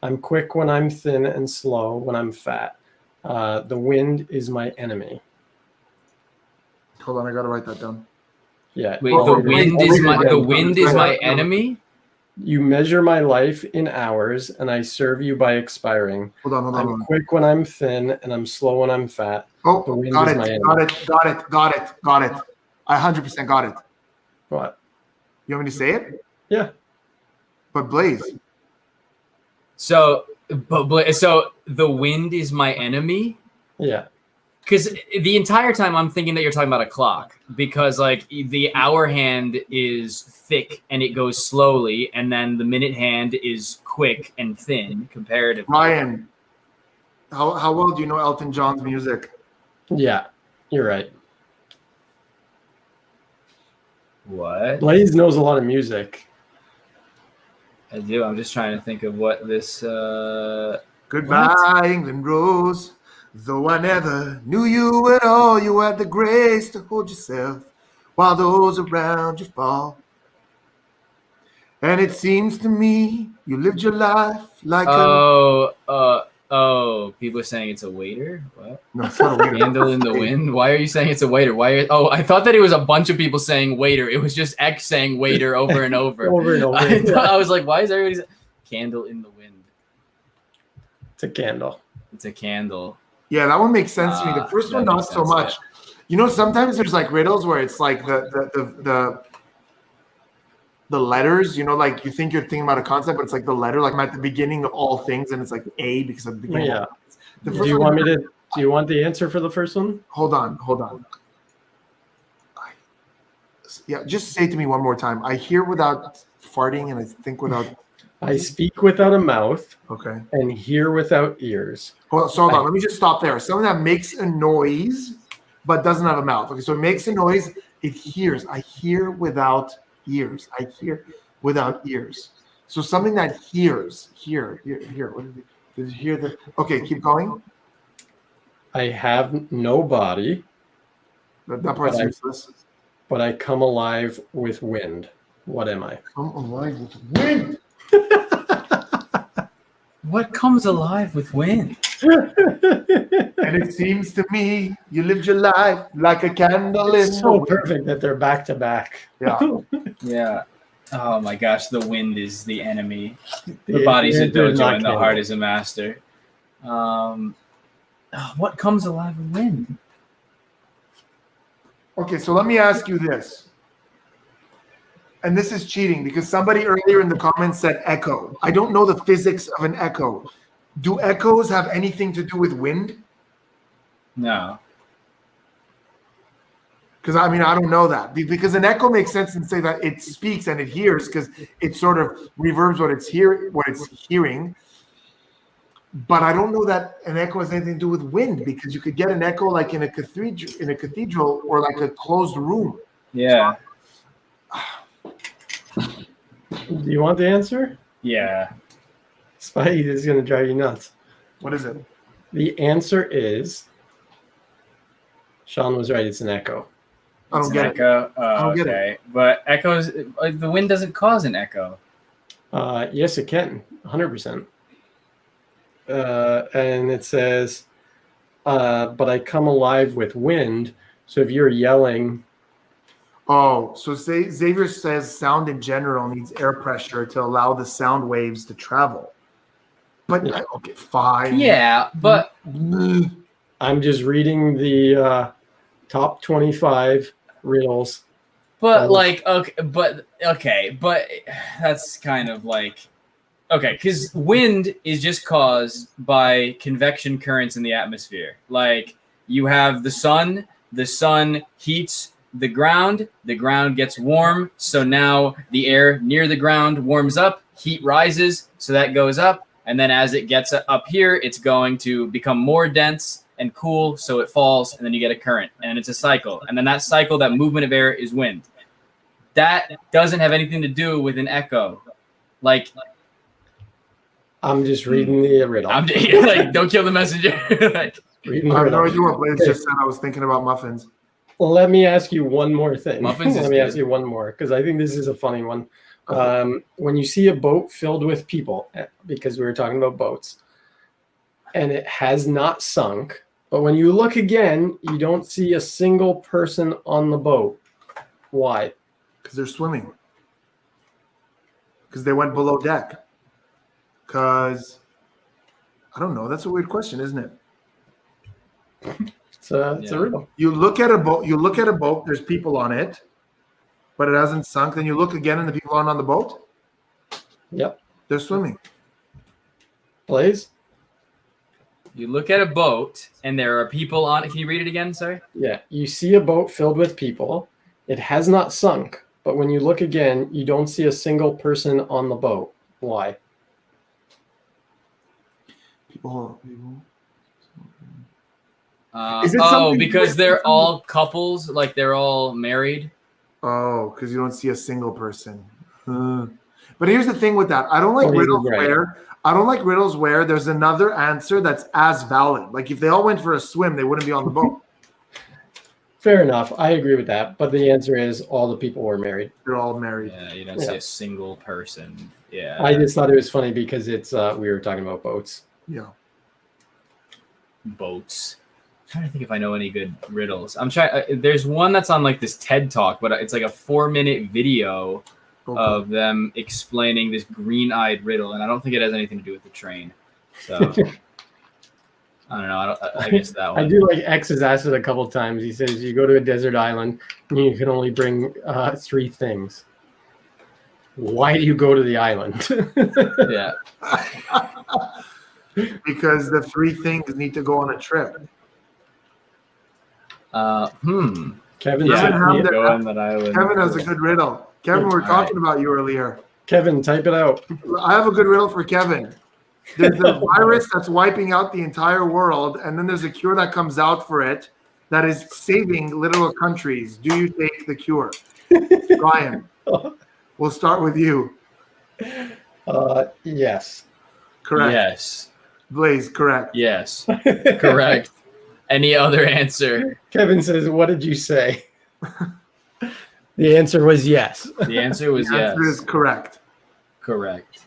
I'm quick when I'm thin and slow when I'm fat. The wind is my enemy. Hold on, I gotta write that down. Yeah. Wait, the wind is my enemy. You measure my life in hours, and I serve you by expiring. Hold on. I'm quick when I'm thin, and I'm slow when I'm fat. Oh, The wind got is it, my enemy. got it. I 100% got it. What? You want me to say it? Yeah. But Blaze. So the wind is my enemy. Yeah. Because the entire time I'm thinking that you're talking about a clock, because like the hour hand is thick and it goes slowly, and then the minute hand is quick and thin comparatively. Ryan, how well do you know Elton John's music? Yeah. You're right. What? Blaze knows a lot of music. I do. I'm just trying to think of what this. Goodbye, England Rose. Though I never knew you at all, you had the grace to hold yourself while those around you fall. And it seems to me you lived your life like People are saying it's a waiter. What? No, it's not a waiter. Candle in the wind. Why are you saying it's a waiter? I thought that it was a bunch of people saying waiter. It was just X saying waiter over and over. Over and over. I was like, why is everybody saying candle in the wind? It's a candle. It's a candle. Yeah, that one makes sense to me. The first one, not so much. Yeah. You know, sometimes there's like riddles where it's like the letters, you know, like you think you're thinking about a concept, but it's like the letter, like I'm at the beginning of all things, and it's like A because at the beginning. Yeah. Do you want the answer for the first one? Hold on. Yeah, just say it to me one more time. I hear without farting, and I think without. I speak without a mouth. Okay. And hear without ears. Hold on. Let me just stop there. Something that makes a noise but doesn't have a mouth. Okay, so it makes a noise. It hears. I hear without ears. I hear without ears. So something that hears. Hear. What did you hear? Okay, keep going. I have no body. That part's useless. But I come alive with wind. What am I? Come alive with wind. What comes alive with wind? And it seems to me you lived your life like a candle in It's so perfect that they're back to back. Yeah. Yeah. Oh my gosh, the wind is the enemy. The body's a dojo and the heart is a master. What comes alive with wind? Okay, so let me ask you this. And this is cheating because somebody earlier in the comments said echo. I don't know the physics of an echo. Do echoes have anything to do with wind? No. Because I don't know that. Because an echo makes sense and say that it speaks and it hears because it sort of reverbs what it's hearing. But I don't know that an echo has anything to do with wind because you could get an echo like in a cathedral or like a closed room. Yeah. Do you want the answer? Yeah. Spidey, this is going to drive you nuts. What is it? The answer is Sean was right. It's an echo. I don't get echo. it. I don't get it. But echoes, the wind doesn't cause an echo. Yes, it can. 100%. And it says, but I come alive with wind. So if you're yelling. Oh, so Xavier says sound in general needs air pressure to allow the sound waves to travel. But okay, fine. Yeah, but I'm just reading the top 25 riddles But like, okay, but that's kind of like, okay, because wind is just caused by convection currents in the atmosphere. Like you have the sun heats the ground gets warm, so now the air near the ground warms up, heat rises, so that goes up, and then as it gets up here, it's going to become more dense and cool, so it falls, and then you get a current, and it's a cycle. And then that cycle, that movement of air is wind. That doesn't have anything to do with an echo. Like, I'm just reading the riddle. I'm like, don't kill the messenger. Like, reading the I have riddle. no idea what Blaze just said. I was thinking about muffins. Let me ask you one more thing. Muffins is Let me good. ask you one more, because I think this is a funny one. When you see a boat filled with people, because we were talking about boats, and it has not sunk, but when you look again, you don't see a single person on the boat. Why? Because they're swimming. Because they went below deck. Because I don't know. That's a weird question, isn't it? It's a riddle. You look at a boat, there's people on it, but it hasn't sunk. Then you look again and the people aren't on the boat. Yep. They're swimming. Blaze? you look at a boat and there are people on it. Can you read it again? Sorry. Yeah. You see a boat filled with people. It has not sunk, but when you look again, you don't see a single person on the boat. Why? People. Because they're all couples, like they're all married. Oh, because you don't see a single person. But here's the thing with that. I don't like riddles where there's another answer that's as valid. Like if they all went for a swim, they wouldn't be on the boat. Fair enough. I agree with that. But the answer is all the people were married. They're all married. Yeah, you don't see a single person. Yeah. I just thought it was funny because it's we were talking about boats. Yeah. Boats. I'm trying to think if I know any good riddles. I'm trying. There's one that's on like this TED Talk, but it's like a 4-minute video of them explaining this green-eyed riddle, and I don't think it has anything to do with the train. So I don't know. I guess that one. I do like X has asked it a couple times. He says you go to a desert island and you can only bring 3 things. Why do you go to the island? Yeah. Because the 3 things need to go on a trip. Kevin, Go on that island. Kevin has a good riddle. Kevin, we're talking about you earlier. Kevin, type it out. I have a good riddle for Kevin. There's a virus that's wiping out the entire world, and then there's a cure that comes out for it that is saving literal countries. Do you take the cure? Ryan, we'll start with you. Yes. Correct. Yes. Blaze, correct. Yes. Correct. Any other answer? Kevin says, what did you say? The answer was yes. The answer was The yes. answer is correct. Correct.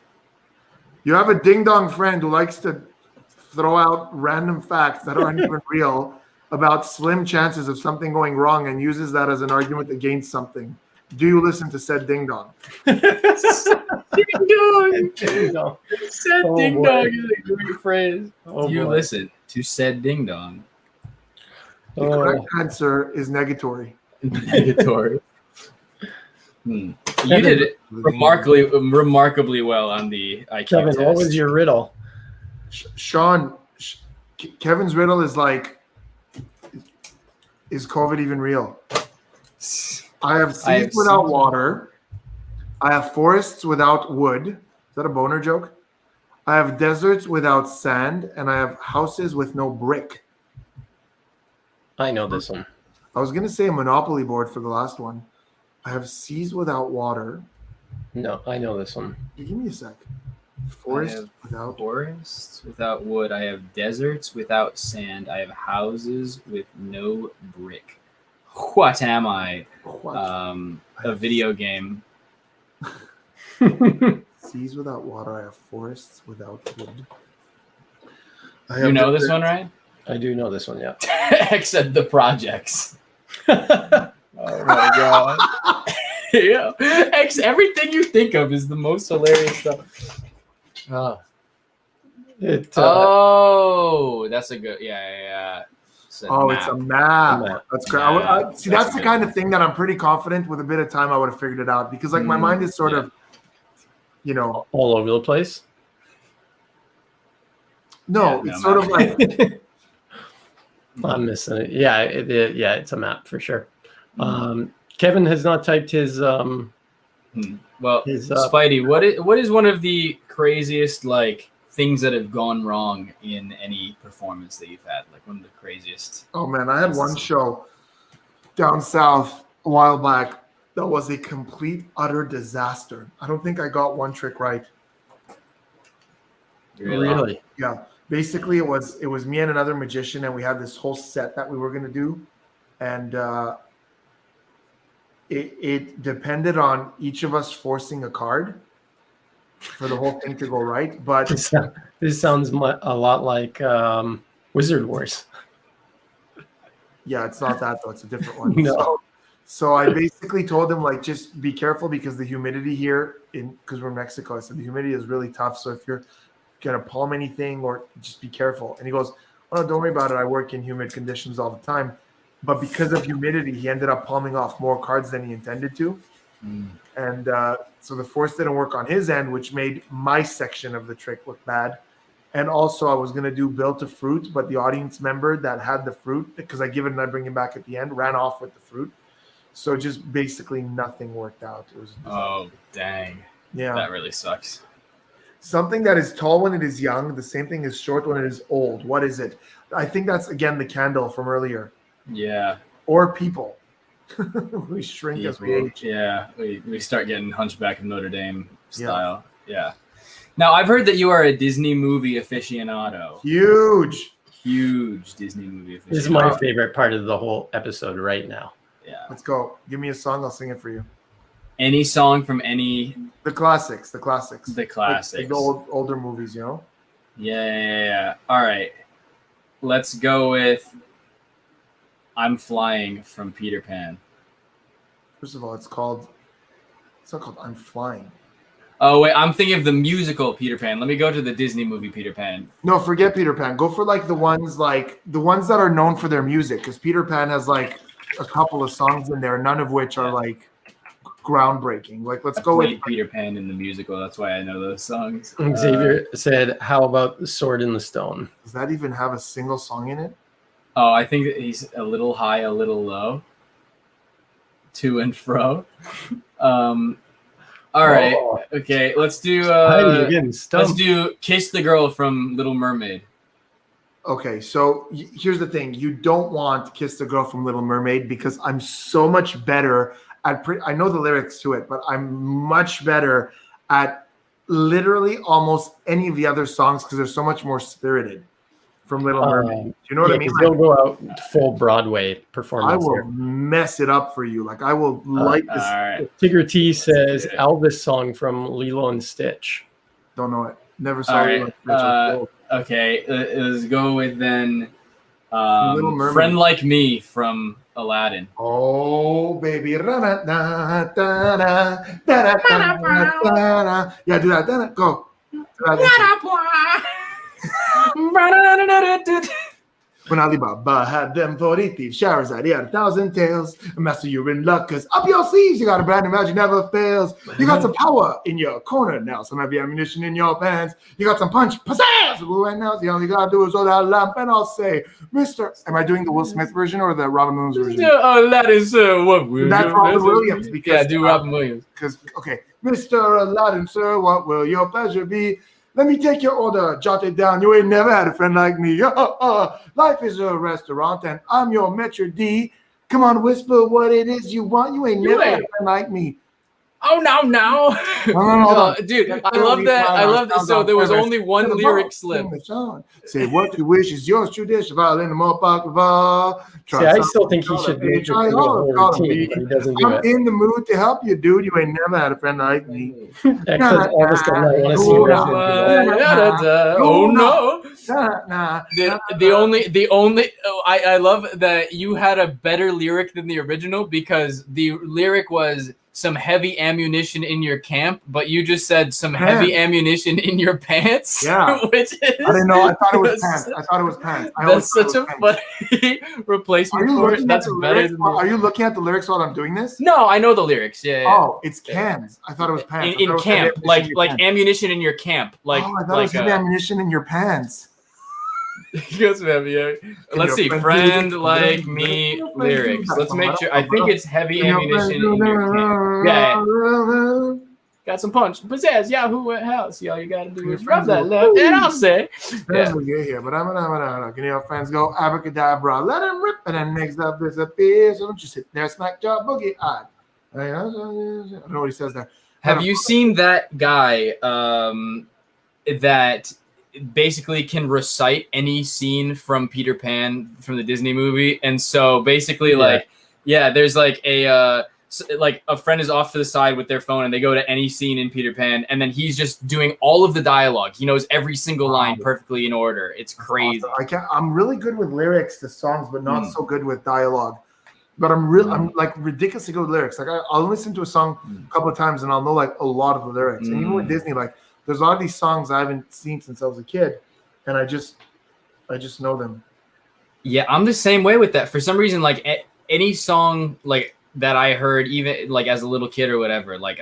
You have a ding-dong friend who likes to throw out random facts that aren't even real about slim chances of something going wrong and uses that as an argument against something. Do you listen to said ding-dong? Ding dong. Ding dong. Said Oh, ding boy. dong is a great phrase. Oh, Do you boy. listen to said ding dong? The correct answer is negatory. Negatory. You did it remarkably well on the IQ Kevin, test. what was your riddle? Sean, Kevin's riddle is like, is COVID even real? I have seas without water. I have forests without wood. Is that a boner joke? I have deserts without sand, and I have houses with no brick. I know this one. I was going to say a Monopoly board for the last one. I have seas without water. No, I know this one. Give me a sec. I Forest have without forests without wood. I have deserts without sand. I have houses with no brick. What am I? what? A video game. Seas without water. I have forests without wood. You know this one, right? I do know this one, yeah. Except the projects. Oh my god. Yeah. Everything you think of is the most hilarious stuff. It, Oh, that's a good. Yeah. Oh, it's a map. A map. That's great. See, That's that's the good. kind of thing that I'm pretty confident with a bit of time I would have figured it out because like my mind is sort of, you know, all over the place. no, Yeah, it's no, sort of like I'm missing it. Yeah, yeah, it's a map for sure. Kevin has not typed his Well, His, Spidey, what is one of the craziest like things that have gone wrong in any performance that you've had? Like one of the craziest. oh man, I had one show down south a while back that was a complete utter disaster. I don't think I got one trick right. really. Yeah. Basically it was me and another magician and we had this whole set that we were gonna do. And it depended on each of us forcing a card for the whole thing to go right. But This sounds a lot like Wizard Wars. yeah, it's not that though. It's a different one. No. So I basically told him like, just be careful because the humidity here because we're in Mexico, I said the humidity is really tough. So if you're gonna palm anything or just be careful. And he goes, oh, don't worry about it. I work in humid conditions all the time. But because of humidity, he ended up palming off more cards than he intended to. And so the force didn't work on his end, which made my section of the trick look bad. And also I was going to do build to fruit, but the audience member that had the fruit, because I give it and I bring him back at the end, ran off with the fruit. So just basically nothing worked out. It was Oh, dang. yeah. That really sucks. Something that is tall when it is young, the same thing is short when it is old. What is it? I think that's, again, the candle from earlier. Yeah. Or people. We shrink as we age. Yeah. We start getting Hunchback of Notre Dame style. Yeah. Now, I've heard that you are a Disney movie aficionado. Huge. Huge Disney movie aficionado. This is my favorite part of the whole episode right now. Yeah. Let's go. Give me a song. I'll sing it for you. Any song from any... The classics. The classics. The classics. Like the older movies, you know? Yeah. All right. Let's go with I'm Flying from Peter Pan. First of all, it's not called I'm Flying. Oh, wait. I'm thinking of the musical Peter Pan. Let me go to the Disney movie Peter Pan. No, forget Peter Pan. Go for like the ones that are known for their music, because Peter Pan has like a couple of songs in there, none of which are like groundbreaking. Like, let's go with Peter Pan in the musical. That's why I know those songs. Xavier said, "How about the Sword in the Stone?" Does that even have a single song in it? Oh, I think that he's a little high, a little low, to and fro. All right. Oh. Okay. Let's do. Spidey, you're getting Let's stumped. do "Kiss the Girl" from Little Mermaid. Okay, so here's the thing. You don't want Kiss the Girl from Little Mermaid because I'm so much better at I know the lyrics to it, but I'm much better at literally almost any of the other songs because they're so much more spirited from Little Mermaid. Do you know what I mean? 'cause they'll go out full Broadway performance. I will here. mess it up for you. Like I will light this. All right. Tigger T says Elvis song from Lilo and Stitch. Don't know it. Never saw All it. right. Okay. Let's go with then Little Mermaid. "Friend Like Me" from Aladdin. Oh, baby. Yeah, do that. Go. Do that. When Alibaba had them 40 thieves, Shahrazad, he had 1,000 tales. Master, you're in luck, because up your sleeves, you got a brand new magic never fails. You got some power in your corner now, some heavy ammunition in your pants. You got some punch, pizzazz, right now. The only gotta do is hold that lamp, and I'll say, Mister. Am I doing the Will Smith version or the Robin Williams version? That is what Williams. That's Robin Williams. Because, Yeah, do Robin Williams. Because, okay, Mr. Aladdin, sir, what will your pleasure be? Let me take your order, jot it down. You ain't never had a friend like me. Life is a restaurant, and I'm your Metro D. Come on, whisper what it is you want. You ain't never had a friend like me. Oh no! No, hold on. Dude, I love that. I love that. So there was only one lyric slip. Say what you wish is yours, true dish. In the more baklava. See, I still think he should make it through the whole routine, but he doesn't do I'm it. in the mood to help you, dude. You ain't never had a friend like me. Because Elvis does not want to see Richard. Oh no! Nah. The only I love that you had a better lyric than the original because the lyric was some heavy ammunition in your camp, but you just said some heavy ammunition in your pants. Yeah. Which is, I didn't know. I thought it was pants. I thought it was pants. That's such a funny replacement for it. That's better than Are you looking at the lyrics while I'm doing this? No, I know the lyrics. Yeah. Oh, it's cans. I thought it was pants. In camp, like ammunition in your camp, like I thought it was ammunition in your pants. He goes, let's see, friend like me lyrics. Let's make sure. I think it's heavy ammunition in your camp. Yeah. Got some punch. Pizzazz, Yahoo house. All you gotta do is rub that left, and I'll say. Yeah. Here, but can your friends go abracadabra? Let him rip, and then next up disappears. So don't you sit there, smack jaw boogie. I don't know what he says there. Have you seen that guy that basically can recite any scene from Peter Pan from the Disney movie? And so basically, there's like a friend is off to the side with their phone and they go to any scene in Peter Pan, and then he's just doing all of the dialogue. He knows every single line perfectly in order. It's crazy. Awesome. I'm really good with lyrics to songs, but not so good with dialogue. But I'm like ridiculously good with lyrics. Like I'll listen to a song a couple of times and I'll know like a lot of the lyrics. And even with Disney, like there's a lot of these songs I haven't seen since I was a kid, and I just know them. Yeah, I'm the same way with that. For some reason, like any song like that I heard, even like as a little kid or whatever, like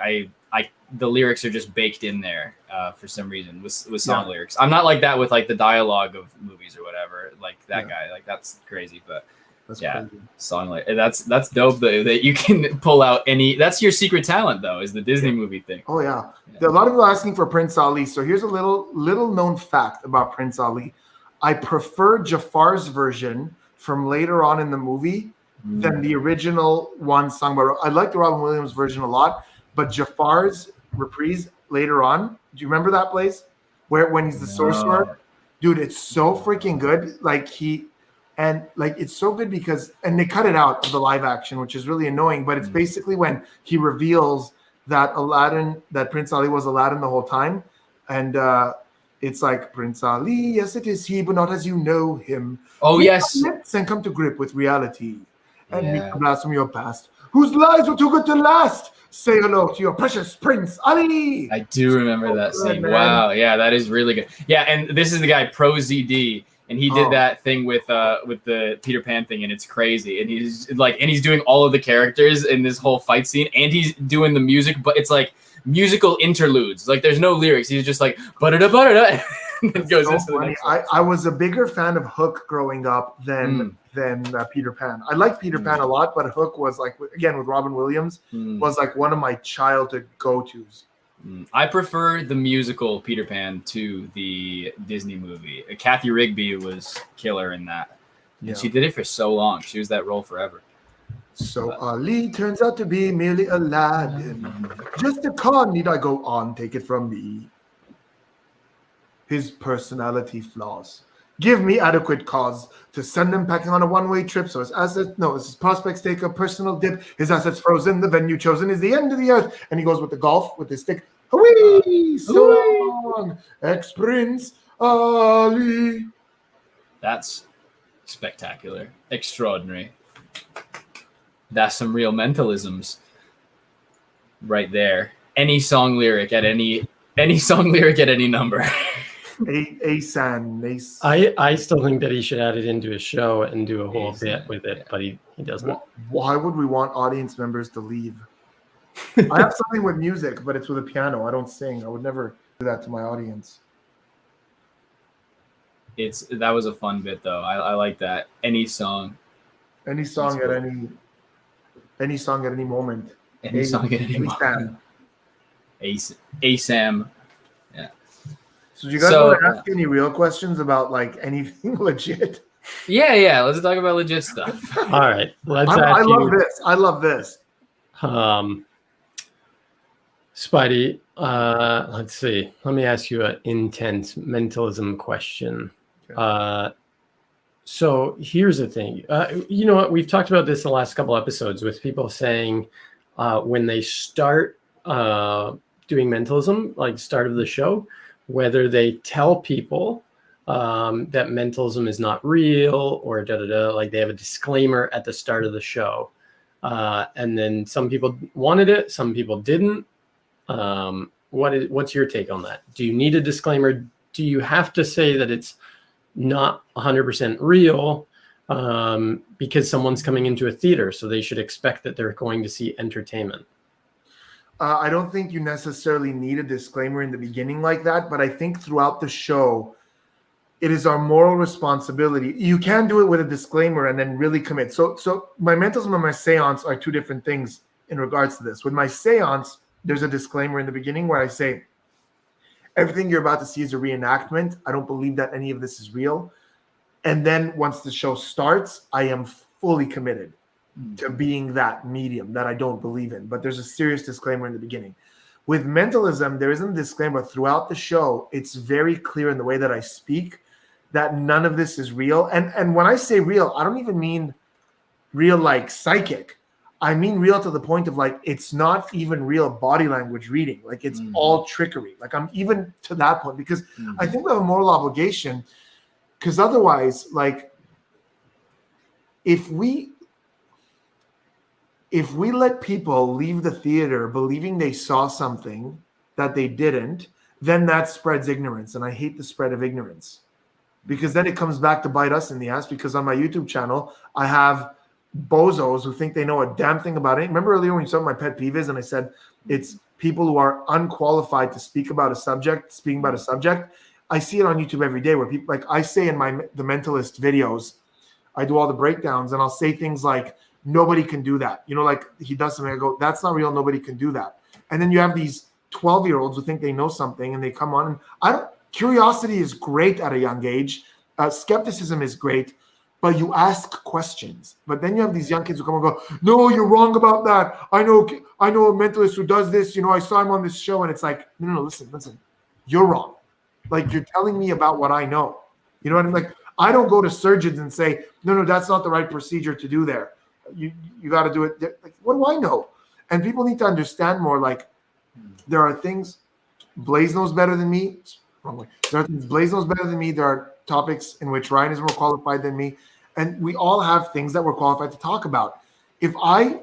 the lyrics are just baked in there for some reason with song lyrics. I'm not like that with like the dialogue of movies or whatever. Like that guy, like that's crazy, but. That's crazy. Song like that's dope though, that you can pull out any. That's your secret talent though, is the Disney movie thing. Oh yeah. A lot of people are asking for Prince Ali. So here's a little known fact about Prince Ali. I prefer Jafar's version from later on in the movie than the original one sung by. I like the Robin Williams version a lot, but Jafar's reprise later on. Do you remember that place when he's the sorcerer? Dude, it's so freaking good. It's so good because they cut it out of the live action, which is really annoying. But it's basically when he reveals that Prince Ali was Aladdin the whole time, and it's like Prince Ali, yes, it is he, but not as you know him. Oh yes, and come to grip with reality and meet the blast from your past, whose lies were too good to last. Say hello to your precious Prince Ali. I do remember that scene. Man. Wow, yeah, that is really good. Yeah, and this is the guy Pro ZD. And he did that thing with the Peter Pan thing, and it's crazy. And he's doing all of the characters in this whole fight scene, and he's doing the music, but it's like musical interludes. Like there's no lyrics. He's just like ba-da-da, ba-da-da, and goes into the next one. I was a bigger fan of Hook growing up than Peter Pan. I like Peter Pan a lot, but Hook was like, again with Robin Williams, was like one of my childhood go-tos. I prefer the musical Peter Pan to the Disney movie. Kathy Rigby was killer in that. And she did it for so long. She was that role forever. So Ali turns out to be merely Aladdin. Just a con, need I go on, take it from me. His personality flaws. Give me adequate cause to send him packing on a one-way trip. So as his prospects take a personal dip. His assets frozen. The venue chosen is the end of the earth. And he goes with the golf with his stick. Hooray! So long, ex-Prince Ali. That's spectacular. Extraordinary. That's some real mentalisms right there. Any song lyric at any number. I still think that he should add it into his show and do a whole bit with it, but he doesn't. Why would we want audience members to leave? I have something with music, but it's with a piano. I don't sing. I would never do that to my audience. That was a fun bit though. I like that. Any song at any moment. Any song at any moment. ASAM. Yeah. So do you guys want to ask any real questions about like anything legit? Yeah. Let's talk about legit stuff. All right. I love this. Spidey, let's see. Let me ask you an intense mentalism question. Okay. So here's the thing. You know what? We've talked about this the last couple episodes with people saying when they start doing mentalism, like start of the show, whether they tell people that mentalism is not real or like they have a disclaimer at the start of the show. and then some people wanted it, some people didn't. What's your take on that? Do you need a disclaimer? Do you have to say that it's not 100% real because someone's coming into a theater, so they should expect that they're going to see entertainment? I don't think you necessarily need a disclaimer in the beginning like that, but I think throughout the show, it is our moral responsibility. You can do it with a disclaimer and then really commit. So my mentalism and my seance are two different things in regards to this. With my seance, there's a disclaimer in the beginning where I say, everything you're about to see is a reenactment. I don't believe that any of this is real. And then once the show starts, I am fully committed to being that medium that I don't believe in. But there's a serious disclaimer in the beginning. With mentalism, there isn't a disclaimer throughout the show. It's very clear in the way that I speak that none of this is real. And when I say real, I don't even mean real like psychic. I mean real to the point of like, it's not even real body language reading. Like it's all trickery. Like I'm even to that point because I think we have a moral obligation, because otherwise, like if we let people leave the theater believing they saw something that they didn't, then that spreads ignorance. And I hate the spread of ignorance, because then it comes back to bite us in the ass. Because on my YouTube channel, I have bozos who think they know a damn thing about it. Remember earlier when you saw my pet peeve is, and I said it's people who are unqualified to speak about a subject, speaking about a subject. I see it on YouTube every day where people, like I say in the Mentalist videos, I do all the breakdowns and I'll say things like, nobody can do that. You know, like he does something, I go, that's not real. Nobody can do that. And then you have these 12-year-olds who think they know something and they come on. And curiosity is great at a young age. Skepticism is great, but you ask questions. But then you have these young kids who come and go, no, you're wrong about that. I know a mentalist who does this. You know, I saw him on this show. And it's like, no, listen. You're wrong. Like you're telling me about what I know. You know what I mean? Like I don't go to surgeons and say, no, that's not the right procedure to do there. You got to do it. Like, what do I know? And people need to understand more. Like there are things Blaze knows better than me. There are things Blaze knows better than me. There are topics in which Ryan is more qualified than me. And we all have things that we're qualified to talk about. If I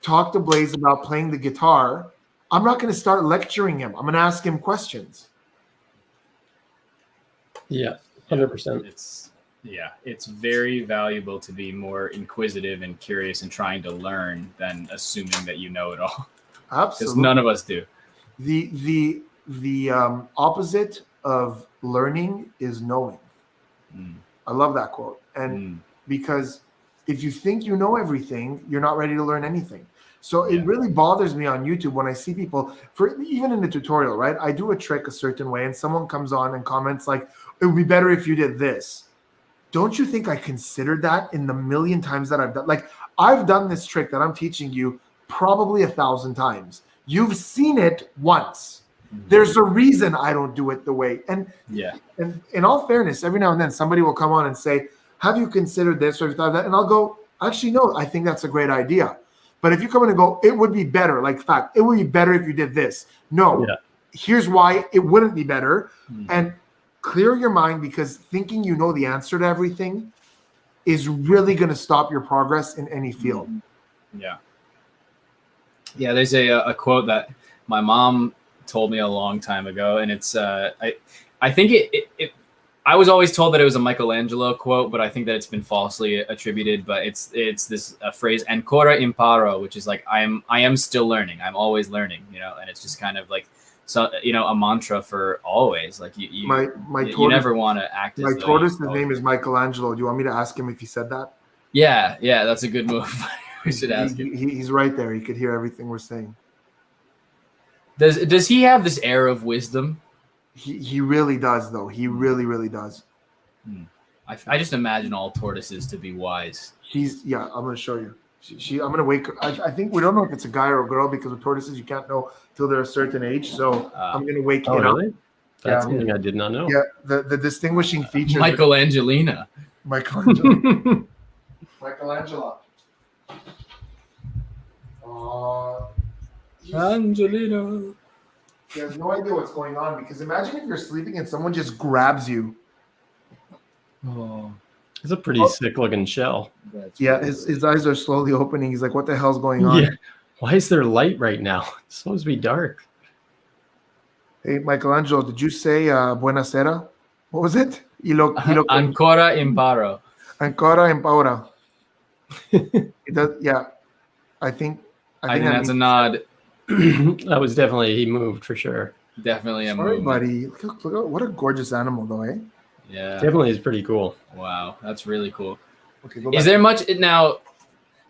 talk to Blaze about playing the guitar, I'm not going to start lecturing him. I'm going to ask him questions. Yeah, 100%. It's very valuable to be more inquisitive and curious and trying to learn than assuming that you know it all. Absolutely. Because none of us do. The opposite of learning is knowing. I love that quote. And because if you think you know everything, you're not ready to learn anything. So it really bothers me on YouTube when I see people, even in the tutorial, right? I do a trick a certain way and someone comes on and comments like, it would be better if you did this. Don't you think I considered that in the million times that I've done? Like I've done this trick that I'm teaching you probably 1,000 times. You've seen it once. There's a reason I don't do it the way. And in all fairness, every now and then somebody will come on and say, have you considered this or have you thought of that? And I'll go, actually, no, I think that's a great idea. But if you come in and go, it would be better, like fact, it would be better if you did this. No, here's why it wouldn't be better. And clear your mind, because thinking you know the answer to everything is really going to stop your progress in any field. Yeah, there's a quote that my mom told me a long time ago, and it's I think it I was always told that it was a Michelangelo quote, but I think that it's been falsely attributed. But it's this phrase "ancora imparo," which is like I am still learning. I'm always learning, you know. And it's just kind of like a mantra for always. Like you never want to act. My tortoise's name is Michelangelo. Do you want me to ask him if he said that? Yeah, that's a good move. We should ask him. He's right there. He could hear everything we're saying. Does he have this air of wisdom? He really does, though. He really, really does. I just imagine all tortoises to be wise. I'm going to show you. I'm going to wake her. I think we don't know if it's a guy or a girl, because with tortoises, you can't know till they're a certain age. So I'm going to wake it really? up. That's something I did not know. Yeah, the distinguishing feature. Michelangelo. Michelangelo. Angelino. He has no idea what's going on, because imagine if you're sleeping and someone just grabs you. It's a pretty sick looking shell. Yeah, his eyes are slowly opening. He's like, what the hell's going on? Yeah. Why is there light right now? It's supposed to be dark. Hey, Michelangelo, did you say buenasera? What was it? Ancora imparo. Ancora impara. It does, yeah. I think that's a nod. That was definitely, he moved for sure. Definitely a Sorry, movement. buddy. Look, what a gorgeous animal, though, eh? Yeah. Definitely is pretty cool. Wow, that's really cool. Okay, go Is back. there much now?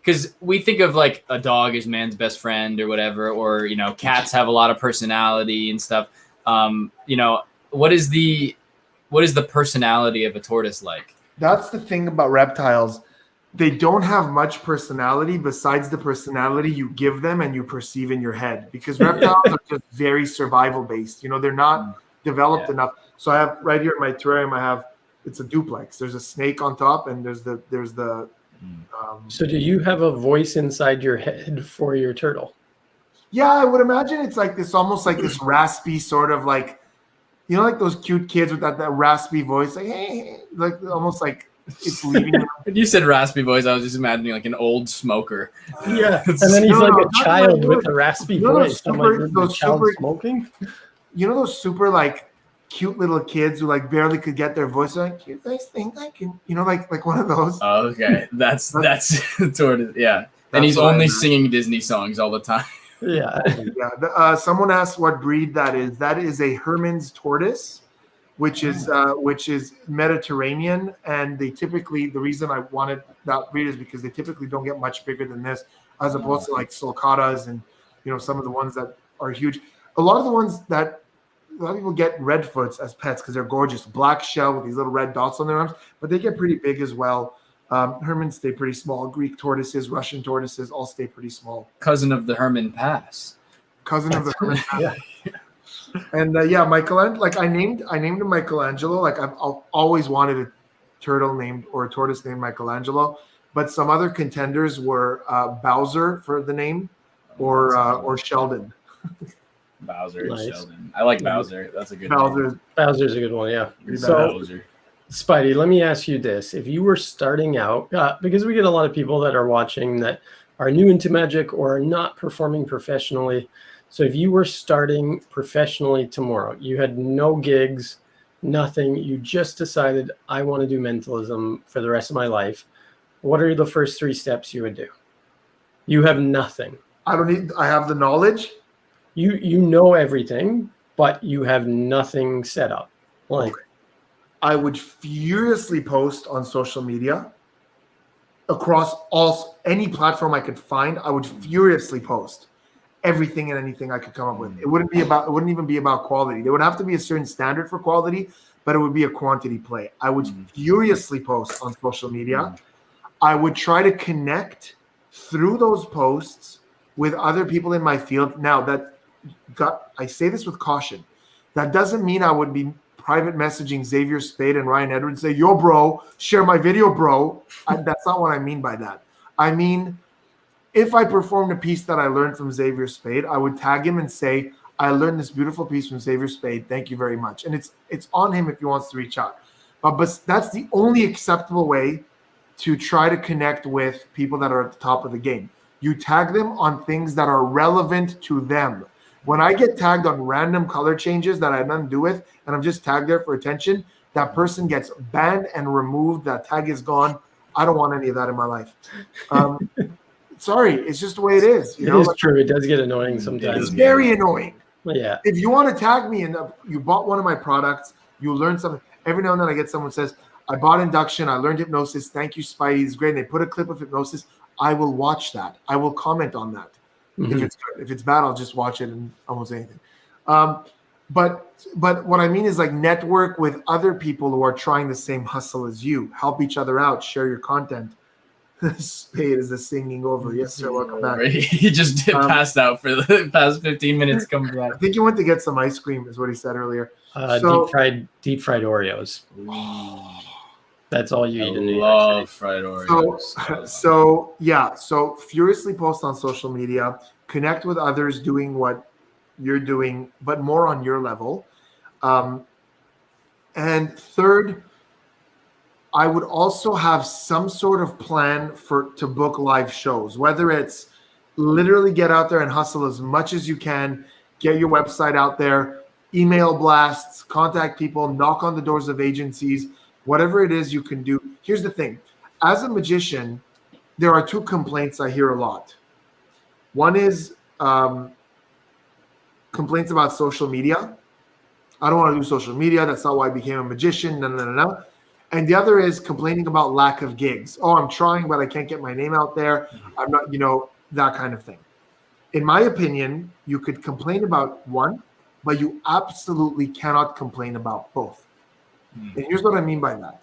Because we think of like a dog as man's best friend or whatever, or cats have a lot of personality and stuff. What is the personality of a tortoise like? That's the thing about reptiles. They don't have much personality besides the personality you give them and you perceive in your head. Because reptiles are just very survival based. They're not developed enough. So I have right here in my terrarium, it's a duplex. There's a snake on top, and there's the. So do you have a voice inside your head for your turtle? Yeah, I would imagine it's like this, almost like this raspy sort of like, like those cute kids with that raspy voice, like hey, like almost like it's leaving. When you said raspy voice, I was just imagining like an old smoker. Yeah, and then he's like a child with a raspy voice. Those super smoking. Those super like cute little kids who like barely could get their voice. Like, you guys think I can, like one of those. Oh, okay, that's tortoise. Yeah, and he's only singing Disney songs all the time. Yeah. Yeah. Someone asked what breed that is. That is a Hermann's tortoise, which is Mediterranean, and they typically, the reason I wanted that breed is because they typically don't get much bigger than this, as opposed to like sulcatas and some of the ones that are huge. A lot of the ones that a lot of people get redfoots as pets because they're gorgeous, black shell with these little red dots on their arms, but they get pretty big as well. Hermans stay pretty small. Greek tortoises, Russian tortoises all stay pretty small. Cousin of the Herman Pass. Cousin of the Herman Pass. Yeah. And Michelangelo. Like I named him Michelangelo. Like I've always wanted a turtle named or a tortoise named Michelangelo, but some other contenders were Bowser for the name, or Sheldon. Bowser, nice. Sheldon. I like Bowser. That's a good name. Bowser's a good one. Yeah. So, Bowser. Spidey, let me ask you this. If you were starting out, because we get a lot of people that are watching that are new into magic or are not performing professionally. So if you were starting professionally tomorrow, you had no gigs, nothing, you just decided, I want to do mentalism for the rest of my life. What are the first 3 steps you would do? You have nothing. I have the knowledge. You know everything, but you have nothing set up. Like, okay. I would furiously post on social media across any platform I could find. I would furiously post everything and anything I could come up with. It wouldn't even be about quality. There would have to be a certain standard for quality, but it would be a quantity play. I would furiously post on social media. I would try to connect through those posts with other people in my field. Now I say this with caution. That doesn't mean I would be private messaging Xavier Spade and Ryan Edwards, say, yo, bro, share my video, bro. That's not what I mean by that. I mean, if I performed a piece that I learned from Xavier Spade, I would tag him and say, I learned this beautiful piece from Xavier Spade. Thank you very much. And it's on him if he wants to reach out. But that's the only acceptable way to try to connect with people that are at the top of the game. You tag them on things that are relevant to them. When I get tagged on random color changes that I have nothing to do with, and I'm just tagged there for attention, that person gets banned and removed. That tag is gone. I don't want any of that in my life. Sorry, it's just the way it is. It is true. It does get annoying sometimes. It's very annoying. Yeah. If you want to tag me and you bought one of my products, you learn something. Every now and then I get someone who says, I bought induction, I learned hypnosis. Thank you, Spidey. It's great. And they put a clip of hypnosis. I will watch that. I will comment on that. If it's good. If it's bad, I'll just watch it and I won't say anything. But what I mean is like network with other people who are trying the same hustle as you. Help each other out. Share your content. Spade is the singing over. Yes, sir. Welcome back. He just passed out for the past 15 minutes. Coming back. I think he went to get some ice cream, is what he said earlier. Deep fried Oreos. That's all you eat in New York love fried Oreos. So furiously post on social media, connect with others doing what you're doing, but more on your level. And third, I would also have some sort of plan to book live shows, whether it's literally get out there and hustle as much as you can, get your website out there, email blasts, contact people, knock on the doors of agencies, whatever it is you can do. Here's the thing. As a magician, there are two complaints I hear a lot. One is complaints about social media. I don't want to do social media. That's not why I became a magician. No, no, no, no. And the other is complaining about lack of gigs. Oh, I'm trying, but I can't get my name out there. I'm not, that kind of thing. In my opinion, you could complain about one, but you absolutely cannot complain about both. And here's what I mean by that.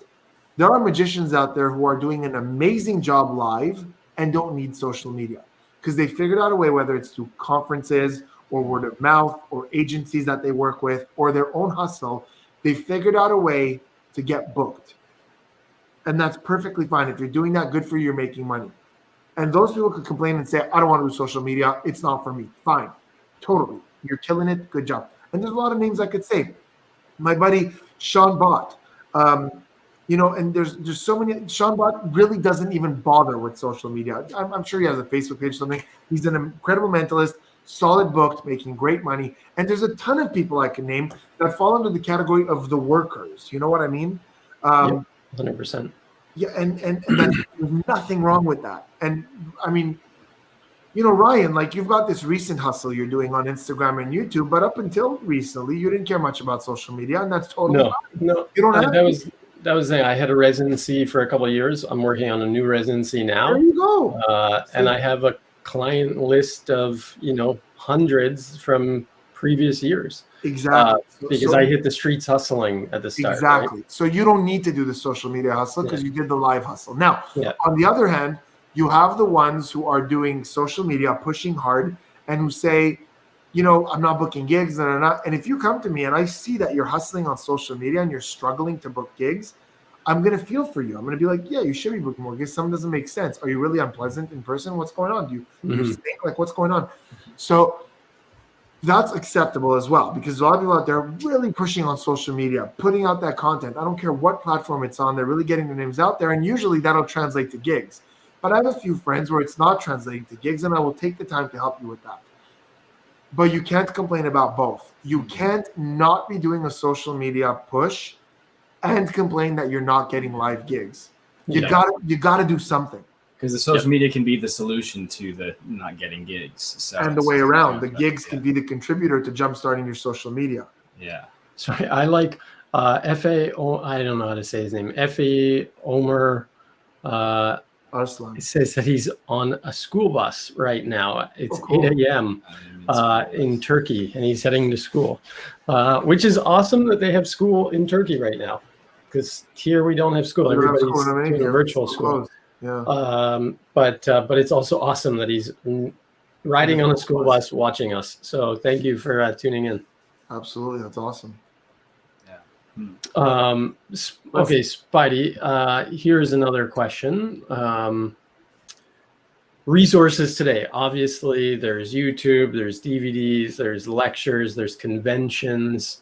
There are magicians out there who are doing an amazing job live and don't need social media because they figured out a way, whether it's through conferences or word of mouth or agencies that they work with or their own hustle, they figured out a way to get booked. And that's perfectly fine. If you're doing that, good for you, you're making money. And those people could complain and say, I don't want to do social media. It's not for me. Fine. Totally. You're killing it. Good job. And there's a lot of names I could say. My buddy, Sean Bott. And there's so many. Sean Bott really doesn't even bother with social media. I'm sure he has a Facebook page or something. He's an incredible mentalist, solid booked, making great money. And there's a ton of people I can name that fall under the category of the workers. You know what I mean? 100%. Yeah, and there's nothing wrong with that. And I mean, Ryan, like you've got this recent hustle you're doing on Instagram and YouTube, but up until recently, you didn't care much about social media, and that's totally fine. No. You don't have that was the thing. I had a residency for a couple of years. I'm working on a new residency now. There you go. And I have a client list of hundreds from previous years. Exactly. Because I hit the streets hustling at the start. Exactly. Right? So you don't need to do the social media hustle because you did the live hustle. Now, on the other hand, you have the ones who are doing social media, pushing hard, and who say, I'm not booking gigs. And if you come to me and I see that you're hustling on social media and you're struggling to book gigs, I'm going to feel for you. I'm going to be like, yeah, you should be booking more gigs. Something doesn't make sense. Are you really unpleasant in person? What's going on? Do you stink? Like, what's going on? So that's acceptable as well, because a lot of people out there are really pushing on social media, putting out that content. I don't care what platform it's on. They're really getting their names out there. And usually that'll translate to gigs. But I have a few friends where it's not translating to gigs, and I will take the time to help you with that. But you can't complain about both. You can't not be doing a social media push and complain that you're not getting live gigs. You gotta do something. Because the social media can be the solution to the not getting gigs. So and the way around. The gigs can be the contributor to jumpstarting your social media. Yeah. Sorry, I like F.A. I don't know how to say his name. F.A. Omer Arslan. It says that he's on a school bus right now. It's 8 a.m. In Turkey, and he's heading to school, which is awesome that they have school in Turkey right now, because here we don't have school. Everybody's doing a virtual school. Yeah. But it's also awesome that he's riding on a school bus watching us. So thank you for tuning in. Absolutely. That's awesome. Okay, Spidey, here's another question. Resources today. Obviously, there's YouTube, there's DVDs, there's lectures, there's conventions,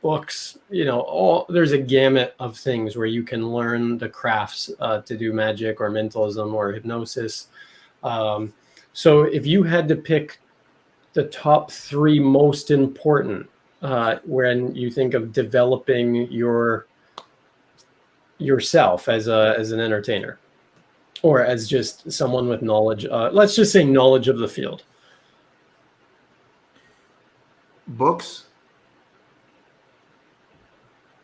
books, there's a gamut of things where you can learn the crafts to do magic or mentalism or hypnosis. So if you had to pick the top 3 most important when you think of developing yourself as an entertainer, or as just someone with knowledge, let's just say knowledge of the field. Books,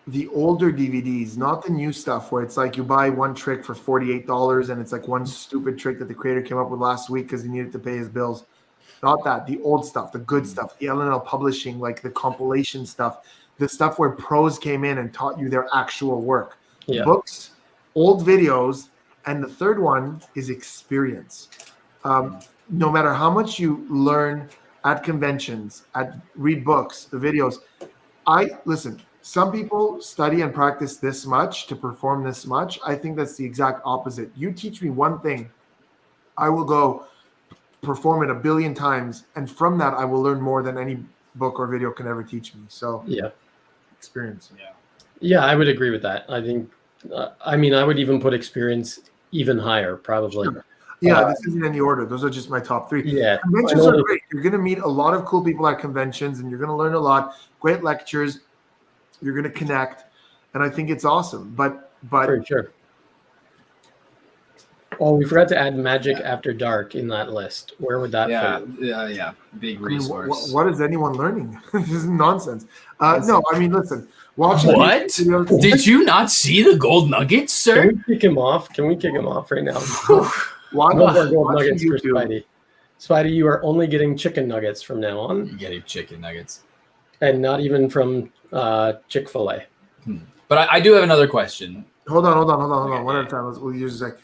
the older DVDs, not the new stuff where it's like you buy one trick for $48 and it's like one stupid trick that the creator came up with last week because he needed to pay his bills. Not that. The old stuff, the good stuff, the LNL publishing, like the compilation stuff, the stuff where pros came in and taught you their actual work. Books, old videos, and the third one is experience. No matter how much you learn at conventions, read books, the videos, listen, some people study and practice this much to perform this much. I think that's the exact opposite. You teach me one thing, I will go perform it 1 billion times, and from that I will learn more than any book or video can ever teach me. So experience. Yeah, I would agree with that. I think I mean, I would even put experience even higher, probably. Sure. Yeah, this isn't any order. Those are just my top 3. Yeah. Conventions are great. You're going to meet a lot of cool people at conventions, and you're going to learn a lot. Great lectures. You're going to connect, and I think it's awesome. But For sure. Oh, we forgot to add Magic After Dark in that list. Where would that fit? Yeah. Big resource. What is anyone learning? This is nonsense. No, I mean, listen. Watching What? videos, Did you not see the gold nuggets, sir? Can we kick him off? Can we kick him off right now? watching, No more gold watching nuggets for YouTube. Spidey. Spidey, you are only getting chicken nuggets from now on, You getting chicken nuggets. and not even from Chick-fil-A. But I do have another question. Hold on. One at a time. We'll use a sec.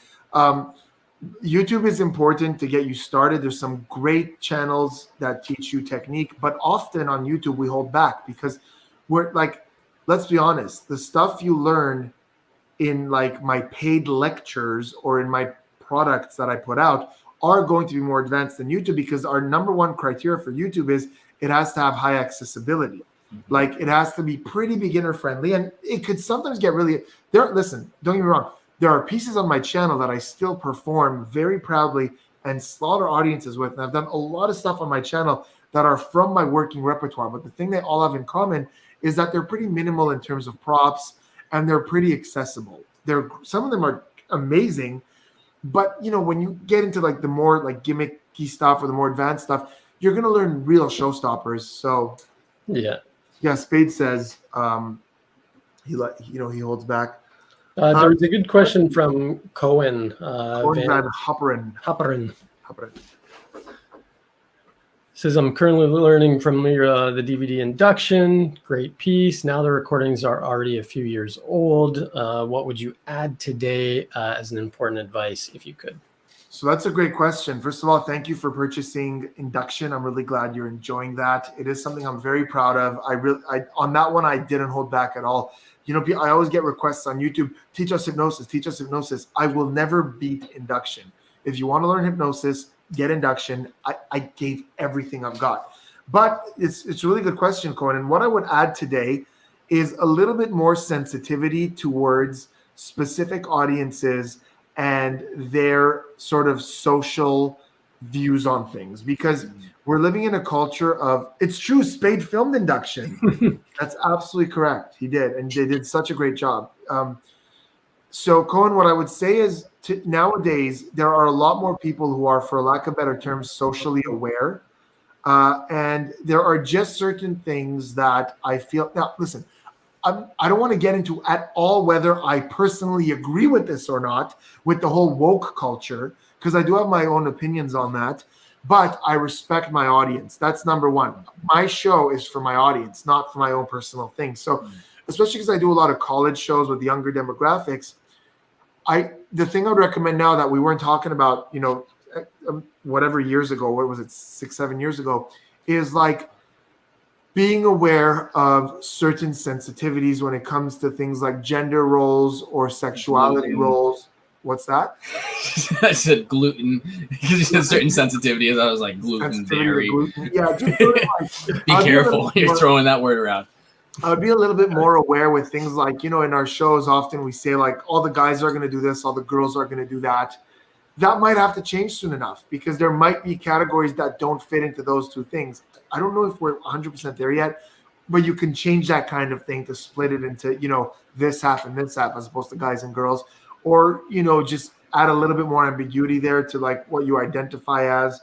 YouTube is important to get you started. There's some great channels that teach you technique, but often on YouTube we hold back because we're like, let's be honest, the stuff you learn in like my paid lectures or in my products that I put out are going to be more advanced than YouTube because our number one criteria for YouTube is it has to have high accessibility. Like it has to be pretty beginner friendly, and it could sometimes get really there. Listen, don't get me wrong. There are pieces on my channel that I still perform very proudly and slaughter audiences with. And I've done a lot of stuff on my channel that are from my working repertoire. But the thing they all have in common is that they're pretty minimal in terms of props and they're pretty accessible. Some of them are amazing, but you know, when you get into like the more like gimmicky stuff or the more advanced stuff, you're gonna learn real showstoppers. So yeah, Spade says he holds back. There was a good question from Cohen. Van Hopperen. Says, I'm currently learning from the DVD induction. Great piece. Now the recordings are already a few years old. What would you add today as an important advice, if you could? So that's a great question. First of all, thank you for purchasing induction. I'm really glad you're enjoying that. It is something I'm very proud of. On that one, I didn't hold back at all. You know, I always get requests on YouTube, teach us hypnosis. I will never beat induction. If you want to learn hypnosis, get induction. I gave everything I've got. But it's a really good question, Cohen. And what I would add today is a little bit more sensitivity towards specific audiences and their sort of social views on things. Because we're living in a culture of, it's true, Spade filmed induction. That's absolutely correct. He did. And they did such a great job. So Cohen, what I would say is nowadays, there are a lot more people who are, for lack of better terms, socially aware. And there are just certain things that I feel, now listen, I don't want to get into at all whether I personally agree with this or not, with the whole woke culture, because I do have my own opinions on that. But I respect my audience. That's number one. My show is for my audience, not for my own personal thing. So, especially because I do a lot of college shows with younger demographics, the thing I would recommend now that we weren't talking about, you know, whatever years ago, what was it, 6-7 years ago, is like being aware of certain sensitivities when it comes to things like gender roles or sexuality roles. What's that? I said gluten. You said certain sensitivities. I was like gluten, dairy. Yeah, just be careful. You're throwing that word around. I would be a little bit more aware with things like, you know, in our shows, often we say like all the guys are going to do this, all the girls are going to do that. That might have to change soon enough because there might be categories that don't fit into those two things. I don't know if we're 100% there yet, but you can change that kind of thing to split it into, you know, this half and this half as opposed to guys and girls, or, you know, just add a little bit more ambiguity there to like what you identify as.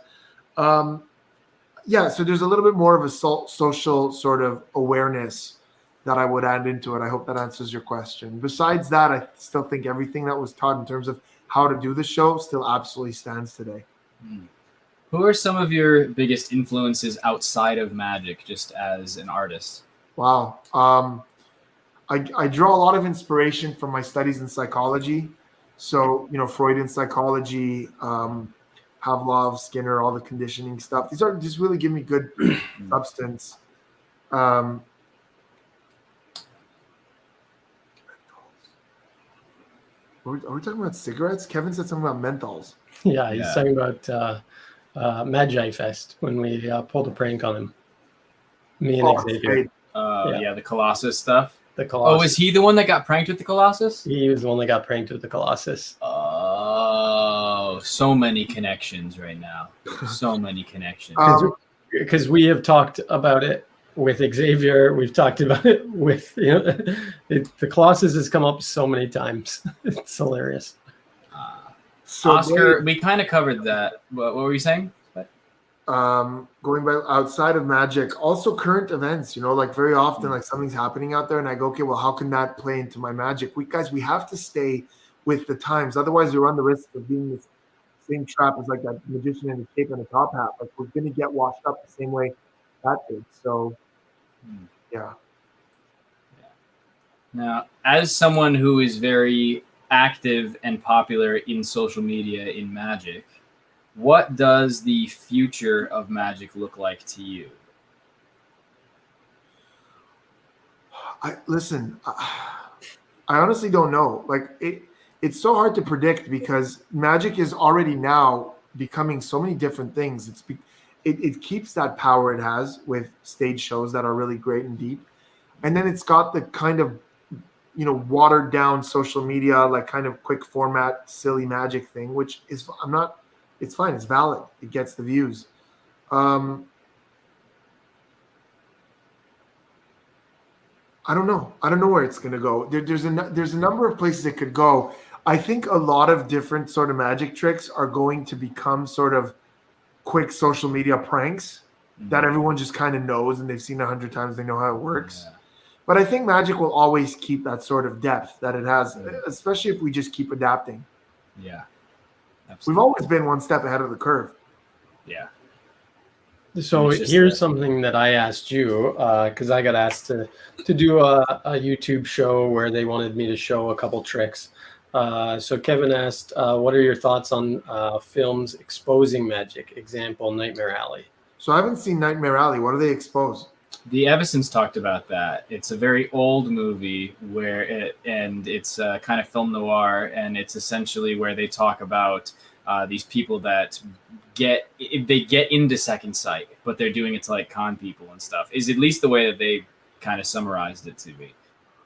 Yeah, so there's a little bit more of a social sort of awareness that I would add into it. I hope that answers your question. Besides that, I still think everything that was taught in terms of how to do the show still absolutely stands today. Who are some of your biggest influences outside of magic, just as an artist? Wow. I draw a lot of inspiration from my studies in psychology. So, you know, Freudian psychology, Pavlov, Skinner, all the conditioning stuff. These are just really give me good substance. Are we talking about cigarettes? Kevin said something about menthols. Yeah, he's talking about Magi Fest when we pulled a prank on him. Me and Xavier. Yeah, the Colossus stuff. the Colossus. Oh, is he the one that got pranked with the Colossus? He was the one that got pranked with the Colossus. Oh, so many connections right now. So many connections. Because we have talked about it with Xavier. We've talked about it with, the Colossus has come up so many times. It's hilarious. So Oscar, we kind of covered that. What were you saying? going back outside of Magic, also current events, like very often, like something's happening out there and I go, okay, well, how can that play into my Magic? We have to stay with the times. Otherwise we run the risk of being this same trap as like that magician in the cape and a top hat. Like we're going to get washed up the same way that did. So yeah. Now, as someone who is very active and popular in social media in Magic, what does the future of Magic look like to you? I honestly don't know. Like it's so hard to predict because Magic is already now becoming so many different things. It keeps that power it has with stage shows that are really great and deep. And then it's got the kind of, watered down social media, like kind of quick format, silly Magic thing, which is, it's fine. It's valid. It gets the views. I don't know. I don't know where it's going to go. There's a number of places it could go. I think a lot of different sort of magic tricks are going to become sort of quick social media pranks that everyone just kind of knows and they've seen 100 times. They know how it works. Yeah. But I think Magic will always keep that sort of depth that it has, especially if we just keep adapting. Yeah. Absolutely. We've always been one step ahead of the curve. Yeah. So here's something that I asked you, because I got asked to do a YouTube show where they wanted me to show a couple tricks. So Kevin asked, what are your thoughts on films exposing magic? Example, Nightmare Alley. So I haven't seen Nightmare Alley. What do they expose? The Eversons talked about that. It's a very old movie it's kind of film noir, and it's essentially where they talk about these people that get into second sight, but they're doing it to like con people and stuff. Is at least the way that they kind of summarized it to be,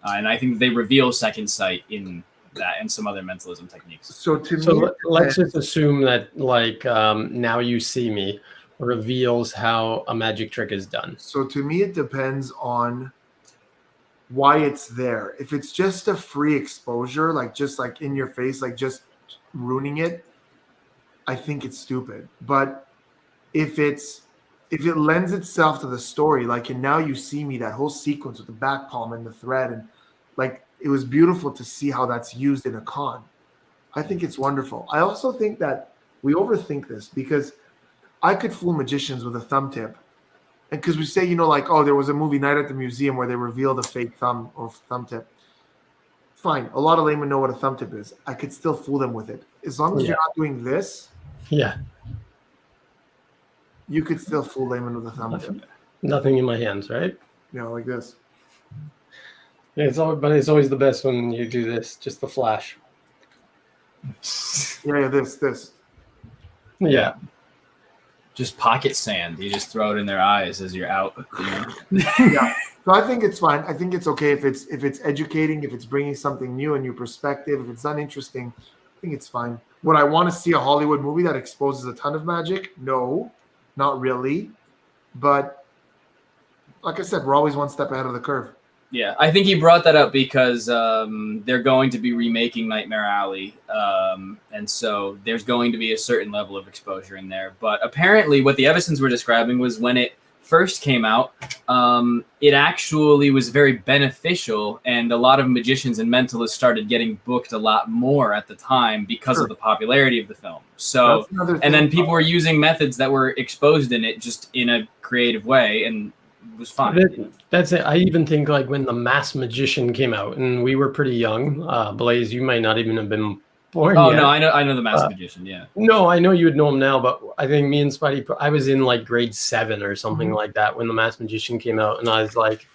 and I think they reveal second sight in that and some other mentalism techniques. So let's just assume that like Now You See Me reveals how a magic trick is done. So to me, it depends on why it's there. If it's just a free exposure, like just like in your face, like just ruining it, I think it's stupid. But if it lends itself to the story, like in Now You See Me, that whole sequence with the back palm and the thread, and like it was beautiful to see how that's used in a con. I think it's wonderful. I also think that we overthink this because I could fool magicians with a thumb tip. And because we say, like, oh, there was a movie Night at the Museum where they revealed a fake thumb or thumb tip. Fine. A lot of laymen know what a thumb tip is. I could still fool them with it. As long as you're not doing this, you could still fool laymen with a thumb tip. Nothing in my hands, right? Like this. Yeah, but it's always the best when you do this, just the flash. Yeah, this. Yeah. Just pocket sand. You just throw it in their eyes as you're out. Yeah. So I think it's fine. I think it's okay if it's educating, if it's bringing something new, a new perspective, if it's uninteresting. I think it's fine. Would I want to see a Hollywood movie that exposes a ton of magic? No, not really. But like I said, we're always one step ahead of the curve. Yeah, I think he brought that up because they're going to be remaking Nightmare Alley, and so there's going to be a certain level of exposure in there. But apparently what the Eversons were describing was when it first came out, it actually was very beneficial, and a lot of magicians and mentalists started getting booked a lot more at the time because of the popularity of the film. So, and then people were using methods that were exposed in it just in a creative way, and was fine. That's it. I even think like when The Masked Magician came out, and we were pretty young. Blaze, you might not even have been born yet. No, I know The Masked Magician. Yeah. No, I know you would know him now, but I think me and Spidey, I was in like grade 7 or something like that when The Masked Magician came out, and I was like,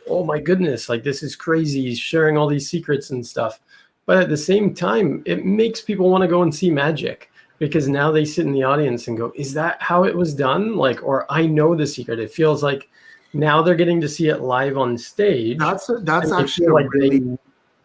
"Oh my goodness! Like this is crazy. He's sharing all these secrets and stuff." But at the same time, it makes people want to go and see magic. Because now they sit in the audience and go, "Is that how it was done?" Like, or I know the secret. It feels like now they're getting to see it live on stage. That's and actually feel like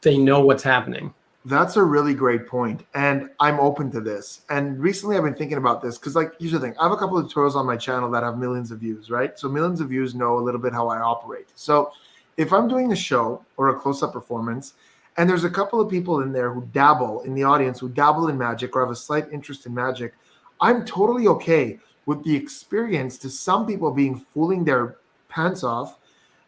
they know what's happening. That's a really great point, and I'm open to this. And recently, I've been thinking about this because, like, here's the thing: I have a couple of tutorials on my channel that have millions of views, right? So millions of views know a little bit how I operate. So if I'm doing a show or a close-up performance, and there's a couple of people in there who dabble in the audience, who dabble in magic or have a slight interest in magic, I'm totally okay with the experience to some people being fooling their pants off,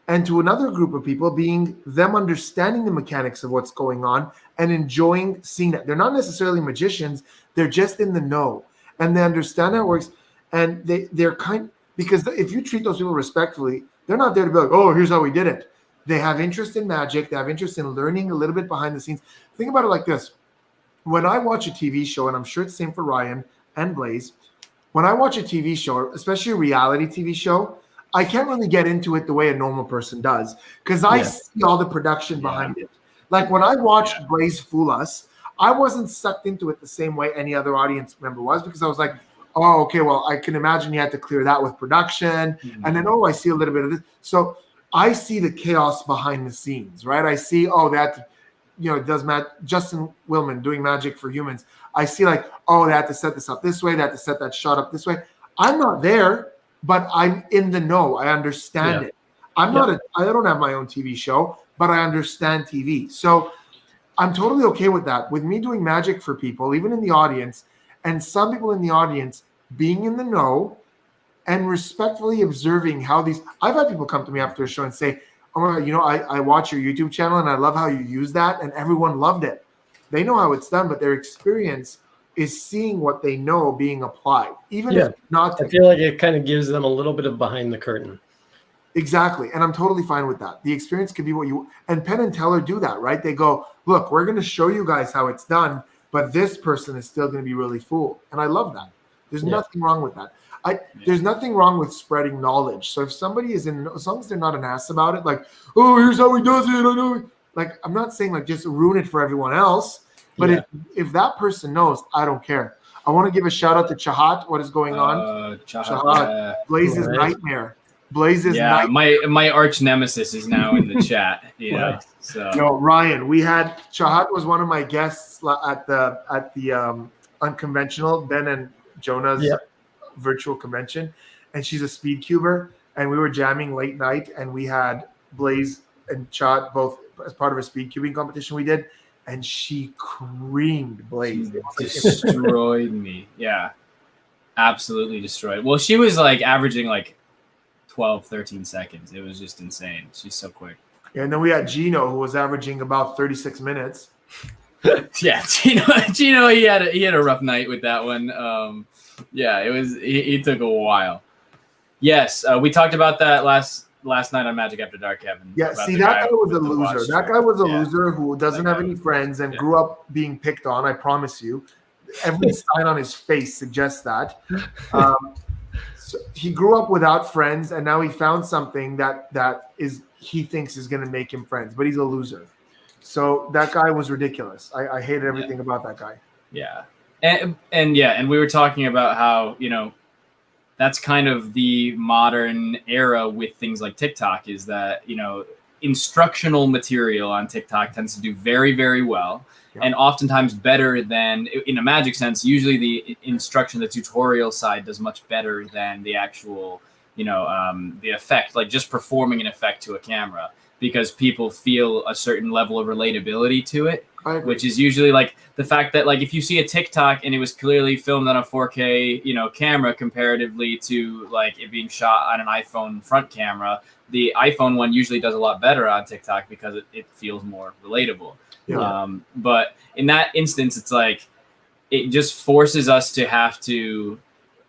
and to another group of people being them understanding the mechanics of what's going on and enjoying seeing that. They're not necessarily magicians, they're just in the know and they understand how it works. And they're because if you treat those people respectfully, they're not there to be like, oh, here's how we did it. They have interest in magic, they have interest in learning a little bit behind the scenes. Think about it like this. When I watch a TV show, and I'm sure it's the same for Ryan and Blaze, when I watch a TV show, especially a reality TV show, I can't really get into it the way a normal person does because I see all the production behind it. Like when I watched Blaze fool us, I wasn't sucked into it the same way any other audience member was because I was like, oh, okay, well, I can imagine you had to clear that with production. And then, I see a little bit of this. So I see the chaos behind the scenes, right? I see, that, does Justin Willman doing Magic for Humans. I see like, they had to set this up this way. They had to set that shot up this way. I'm not there, but I'm in the know. I understand it. I don't have my own TV show, but I understand TV. So I'm totally okay with that. With me doing magic for people, even in the audience, and some people in the audience being in the know and respectfully observing how these. I've had people come to me after a show and say, oh my God, I watch your YouTube channel and I love how you use that, and everyone loved it. They know how it's done, but their experience is seeing what they know being applied, even if not. I feel like it kind of gives them a little bit of behind the curtain. Exactly. And I'm totally fine with that. The experience could be what you, and Penn and Teller do that, right? They go, look, we're going to show you guys how it's done, but this person is still going to be really fooled. And I love that. There's nothing wrong with that. There's nothing wrong with spreading knowledge. So if somebody is as long as they're not an ass about it, like, oh, here's how he does it. I know. Like, I'm not saying like just ruin it for everyone else, but if that person knows, I don't care. I want to give a shout out to Chahat. What is going on? Chahat, Blaze's nightmare. Blaze's nightmare. My arch nemesis is now in the chat. So Ryan, we had Chahat was one of my guests at the unconventional Ben and Jonah's virtual convention, and she's a speed cuber, and we were jamming late night, and we had Blaze and Chahat both as part of a speed cubing competition we did. And she creamed Blaze. Destroyed me. Yeah. Absolutely destroyed. Well, she was like averaging like 12, 13 seconds. It was just insane. She's so quick. Yeah, and then we had Gino, who was averaging about 36 minutes. Yeah, Gino, he had a rough night with that one. It was he took a while. Yes, we talked about that last night on Magic After Dark, Kevin. Yeah, see, that guy was a loser. That guy was a loser who doesn't have any friends and grew up being picked on, I promise you. Every sign on his face suggests that. So he grew up without friends, and now he found something that he thinks is going to make him friends, but he's a loser. So that guy was ridiculous. I hated everything about that guy. Yeah. And we were talking about how, that's kind of the modern era with things like TikTok, is that, instructional material on TikTok tends to do very, very well. Yeah. And oftentimes better than, in a magic sense, usually the instruction, the tutorial side does much better than the actual, the effect, like just performing an effect to a camera, because people feel a certain level of relatability to it, which is usually like the fact that, like, if you see a TikTok and it was clearly filmed on a 4K, camera comparatively to like it being shot on an iPhone front camera, the iPhone one usually does a lot better on TikTok because it feels more relatable. Yeah. But in that instance, it's like, it just forces us to have to,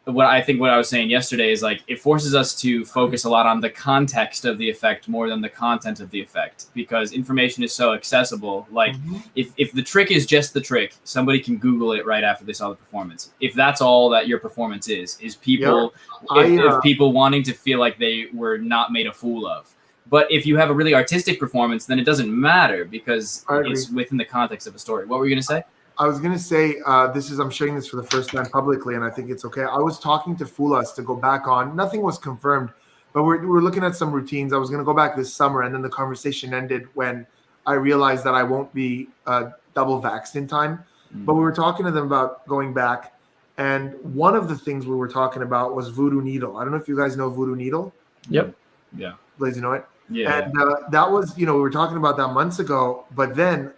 what I was saying yesterday is like, it forces us to focus a lot on the context of the effect more than the content of the effect, because information is so accessible. Like if the trick is just the trick, somebody can Google it right after they saw the performance. If that's all that your performance is people, if people wanting to feel like they were not made a fool of. But if you have a really artistic performance, then it doesn't matter because it's within the context of a story. What were you going to say? I was going to say, I'm sharing this for the first time publicly, and I think it's okay. I was talking to Fool Us to go back on. Nothing was confirmed, But we're looking at some routines. I was going to go back this summer, and then the conversation ended when I realized that I won't be double vaxxed in time. But we were talking to them about going back, and one of the things we were talking about was Voodoo Needle. I don't know if you guys know Voodoo Needle. Yep. Yeah. Blaze, you know it? Yeah. And that was, we were talking about that months ago, but then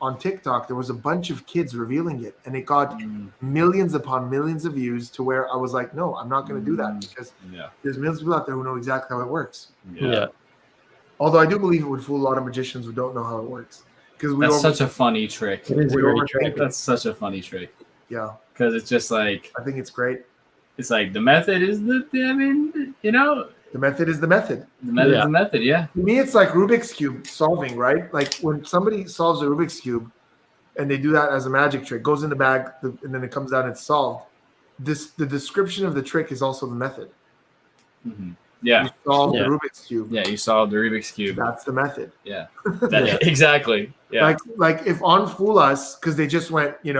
on TikTok, there was a bunch of kids revealing it, and it got millions upon millions of views to where I was like, no, I'm not going to do that because there's millions of people out there who know exactly how it works. Yeah. Although I do believe it would fool a lot of magicians who don't know how it works. Because That's such a funny trick. It is a great trick. That's such a funny trick. Yeah. Because it's just like, I think it's great. It's like the method is the method is the method. The method is the method, yeah. To me, it's like Rubik's Cube solving, right? Like when somebody solves a Rubik's Cube and they do that as a magic trick, goes in the bag, and then it comes out and it's solved. The description of the trick is also the method. Mm-hmm. Yeah. You solve the Rubik's Cube. Yeah, you solved the Rubik's Cube. That's the method. Yeah. Exactly. Yeah. Like if on Fool Us, because they just went, we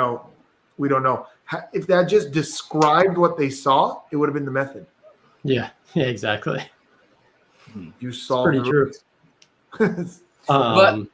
don't know. If that just described what they saw, it would have been the method. Yeah, exactly. You saw pretty true. But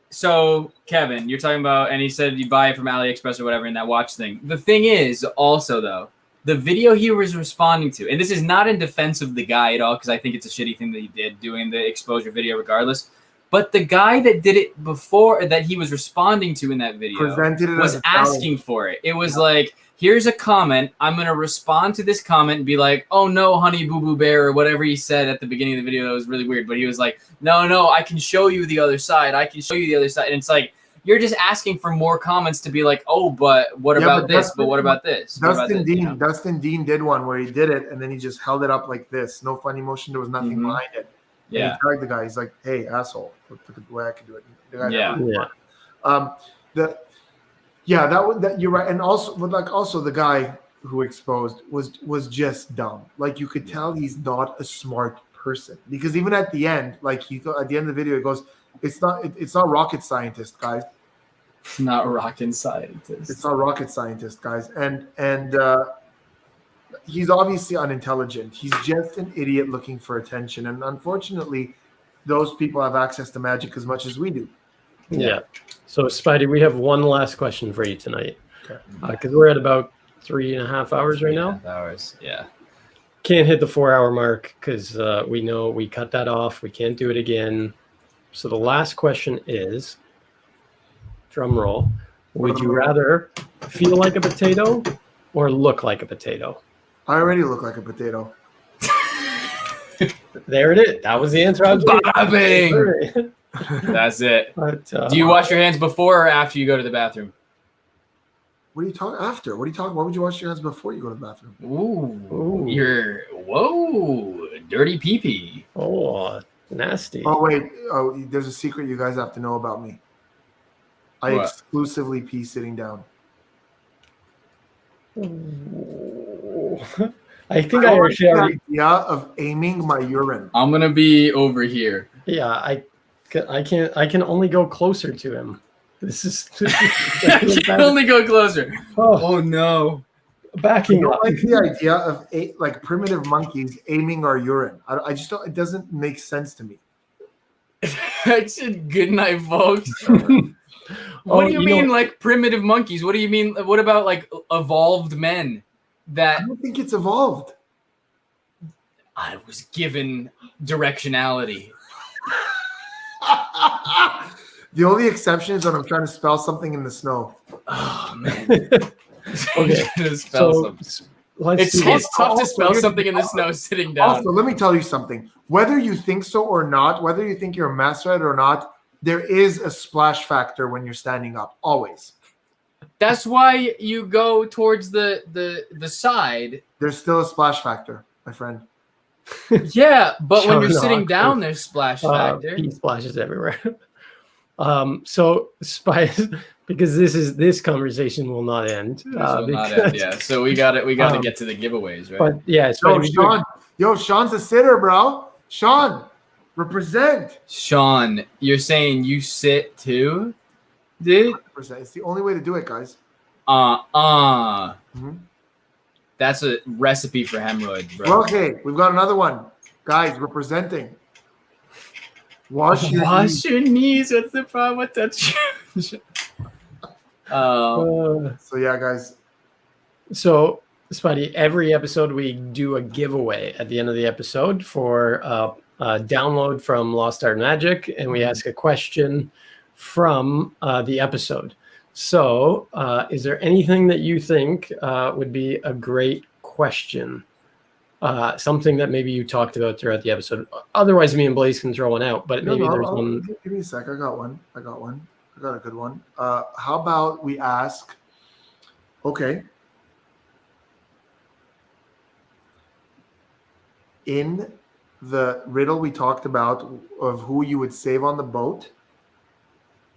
so Kevin, you're talking about, and he said you buy it from AliExpress or whatever in that watch thing. The thing is also though, the video he was responding to, and this is not in defense of the guy at all, because I think it's a shitty thing that he did doing the exposure video regardless. But the guy that did it before, that he was responding to in that video, was asking for it. It was like, here's a comment. I'm going to respond to this comment and be like, oh no, honey boo boo bear, or whatever he said at the beginning of the video. That was really weird. But he was like, no, I can show you the other side. And it's like, you're just asking for more comments to be like, oh, but what about this? But what about this? Dustin Dean did one where he did it and then he just held it up like this. No funny motion. There was nothing behind it. Yeah. And he tagged the guy. He's like, hey, asshole. Look at the way I can do it. The guy you're right. And also the guy who exposed was just dumb. Like you could tell he's not a smart person, because even at the end, at the end of the video, it goes, it's not rocket scientist, guys. It's not rocket scientist. It's not rocket scientist, guys. And he's obviously unintelligent. He's just an idiot looking for attention. And unfortunately, those people have access to magic as much as we do. Yeah. So, Spidey, we have one last question for you tonight. Okay. Because we're at about 3.5 hours right now. 3.5 hours, yeah. Can't hit the 4-hour mark because we know we cut that off. We can't do it again. So the last question is, drum roll, would you rather feel like a potato or look like a potato? I already look like a potato. There it is. That was the answer I was Bing! That's it. But, do you wash your hands before or after you go to the bathroom? What are you talking after? What are you talking? Why would you wash your hands before you go to the bathroom? Ooh. Dirty pee-pee. Oh, nasty. Oh, wait. Oh, there's a secret you guys have to know about me. I exclusively pee sitting down. I think I actually already... idea of aiming my urine. I'm going to be over here. Yeah, I can only go closer to him. This is I can only go closer. Oh no. Backing up. I like the idea of primitive monkeys aiming our urine. I just don't, it doesn't make sense to me. Good night, folks. What do you mean, like primitive monkeys? What do you mean? What about like evolved men? I don't think it's evolved. I was given directionality. The only exception is when I'm trying to spell something in the snow. Oh man. Okay. It's tough to spell something in the snow sitting down. Also, let me tell you something. Whether you think so or not, whether you think you're a master at it or not, there is a splash factor when you're standing up. Always. That's why you go towards the side. There's still a splash factor, my friend. Yeah, but when you're sitting down, there's splash factor. Pee splashes everywhere. So Spice, because this conversation will not end. Yeah. So we got to get to the giveaways, right? But yeah, Sean's a sitter, bro. Sean, represent. Sean, you're saying you sit too, dude? 100%. It's the only way to do it, guys. Mm-hmm. That's a recipe for hemorrhoids, bro. Okay, we've got another one. Guys, representing. Wash your knees. your knees. What's the problem with that? Uh, So yeah, guys. So, Spidey, every episode we do a giveaway at the end of the episode for a download from Lost Art Magic, and we ask a question from the episode. So, is there anything that you think would be a great question? Something that maybe you talked about throughout the episode. Otherwise, me and Blaze can throw one out, but maybe there's one. Give me a sec. I got one. I got a good one. How about we ask? Okay. In the riddle we talked about of who you would save on the boat,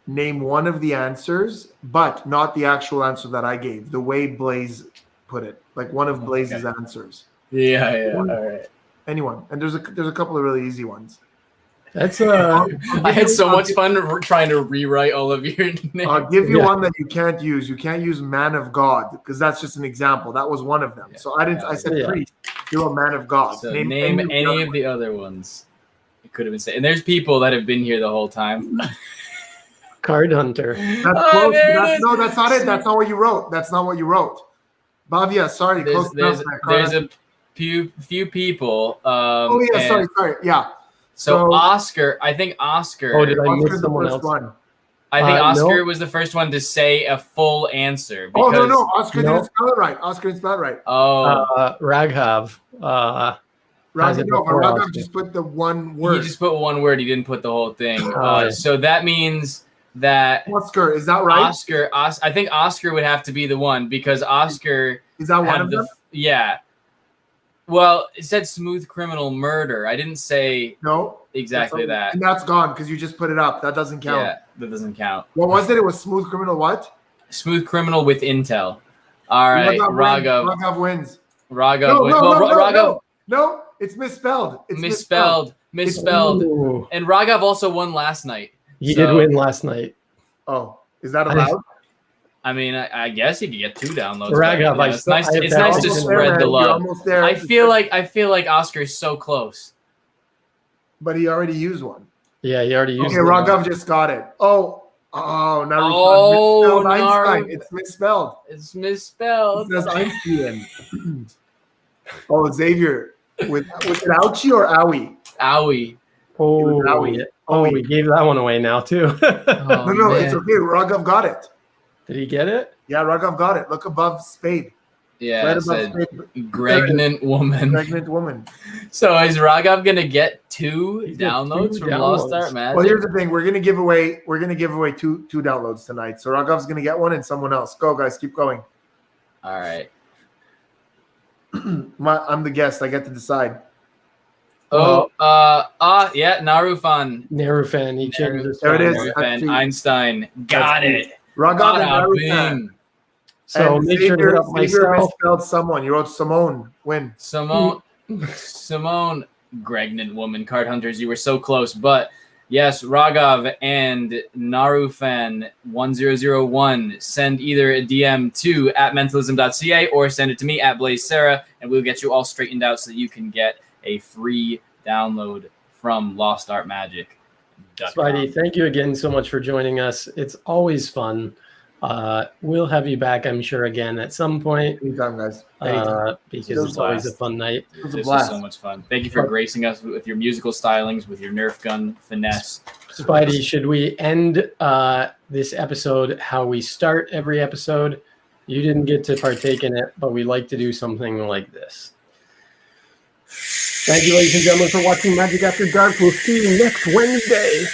name one of the answers, but not the actual answer that I gave, the way Blaze put it, like one of Blaze's answers. Yeah. All right. Anyone. And there's a couple of really easy ones. That's I had so much fun trying to rewrite all of your names. I'll give you one that you can't use. You can't use man of God because that's just an example. That was one of them. So I said priest. You're a man of God. So name any of the other ones. It could have been said. And there's people that have been here the whole time. Card Hunter. That's close. No, that's not it. That's not what you wrote. That's not what you wrote. Bavia, sorry. There's a few people. Sorry. Yeah. So Oscar, I think Oscar. Oh, did I Oscar's miss someone else? one. I think Oscar was the first one to say a full answer. Because, no. Oscar didn't spell it right. Oh. Raghav. Raghav just put the one word. He just put one word. He didn't put the whole thing. So that means that Oscar, is that right? I think Oscar would have to be the one because Oscar is that one of them? Yeah. Well, it said smooth criminal murder. I didn't say exactly that. And that's gone because you just put it up. That doesn't count. Yeah, that doesn't count. What was it? It was smooth criminal what? Smooth criminal with intel. All right, Raghav. Raghav wins. Raghav. No, it's misspelled. It's misspelled. Ooh. And Raghav also won last night. He did win last night. Oh, is that allowed? I mean, I guess you could get 2 downloads. Raghav, it's nice to spread the love. I feel like Oscar's so close. But he already used one. Yeah, he already used it. Okay, Raghav just got it. Now Einstein. It's misspelled. It's misspelled. It says Einstein. Xavier. With it ouchie or owie? Owie. We gave that one away now too. No, it's okay. Raghav got it. Did he get it? Yeah, Raghav got it. Look above Spade. Yeah, right above Spade. Pregnant woman. Pregnant woman. So is Raghav gonna get 2 downloads from Lost Art Magic? Well, here's the thing: we're gonna give away two downloads tonight. So Raghav's gonna get one, and someone else. Go, guys, keep going. All right. I'm the guest. I get to decide. Narufan. Narufan. He changed his. There it is. Narufan. Einstein. Got it. Raghav and Narufan. So and make sure to hit up myself. Misspelled someone. You wrote Simone. Win. Simone. Pregnant woman. Card hunters. You were so close, but yes, Raghav and Narufan 1001. Send either a DM to @mentalism.ca or send it to me @BlazeSarah, and we'll get you all straightened out so that you can get a free download from Lost Art Magic. Spidey, thank you again so much for joining us. It's always fun. We'll have you back, I'm sure, again at some point. Anytime, guys. Because it's always a fun night. This was so much fun. Thank you for gracing us with your musical stylings, with your Nerf gun finesse. Spidey, should we end this episode how we start every episode? You didn't get to partake in it, but we like to do something like this. Thank you, ladies and gentlemen, for watching Magic After Dark. We'll see you next Wednesday.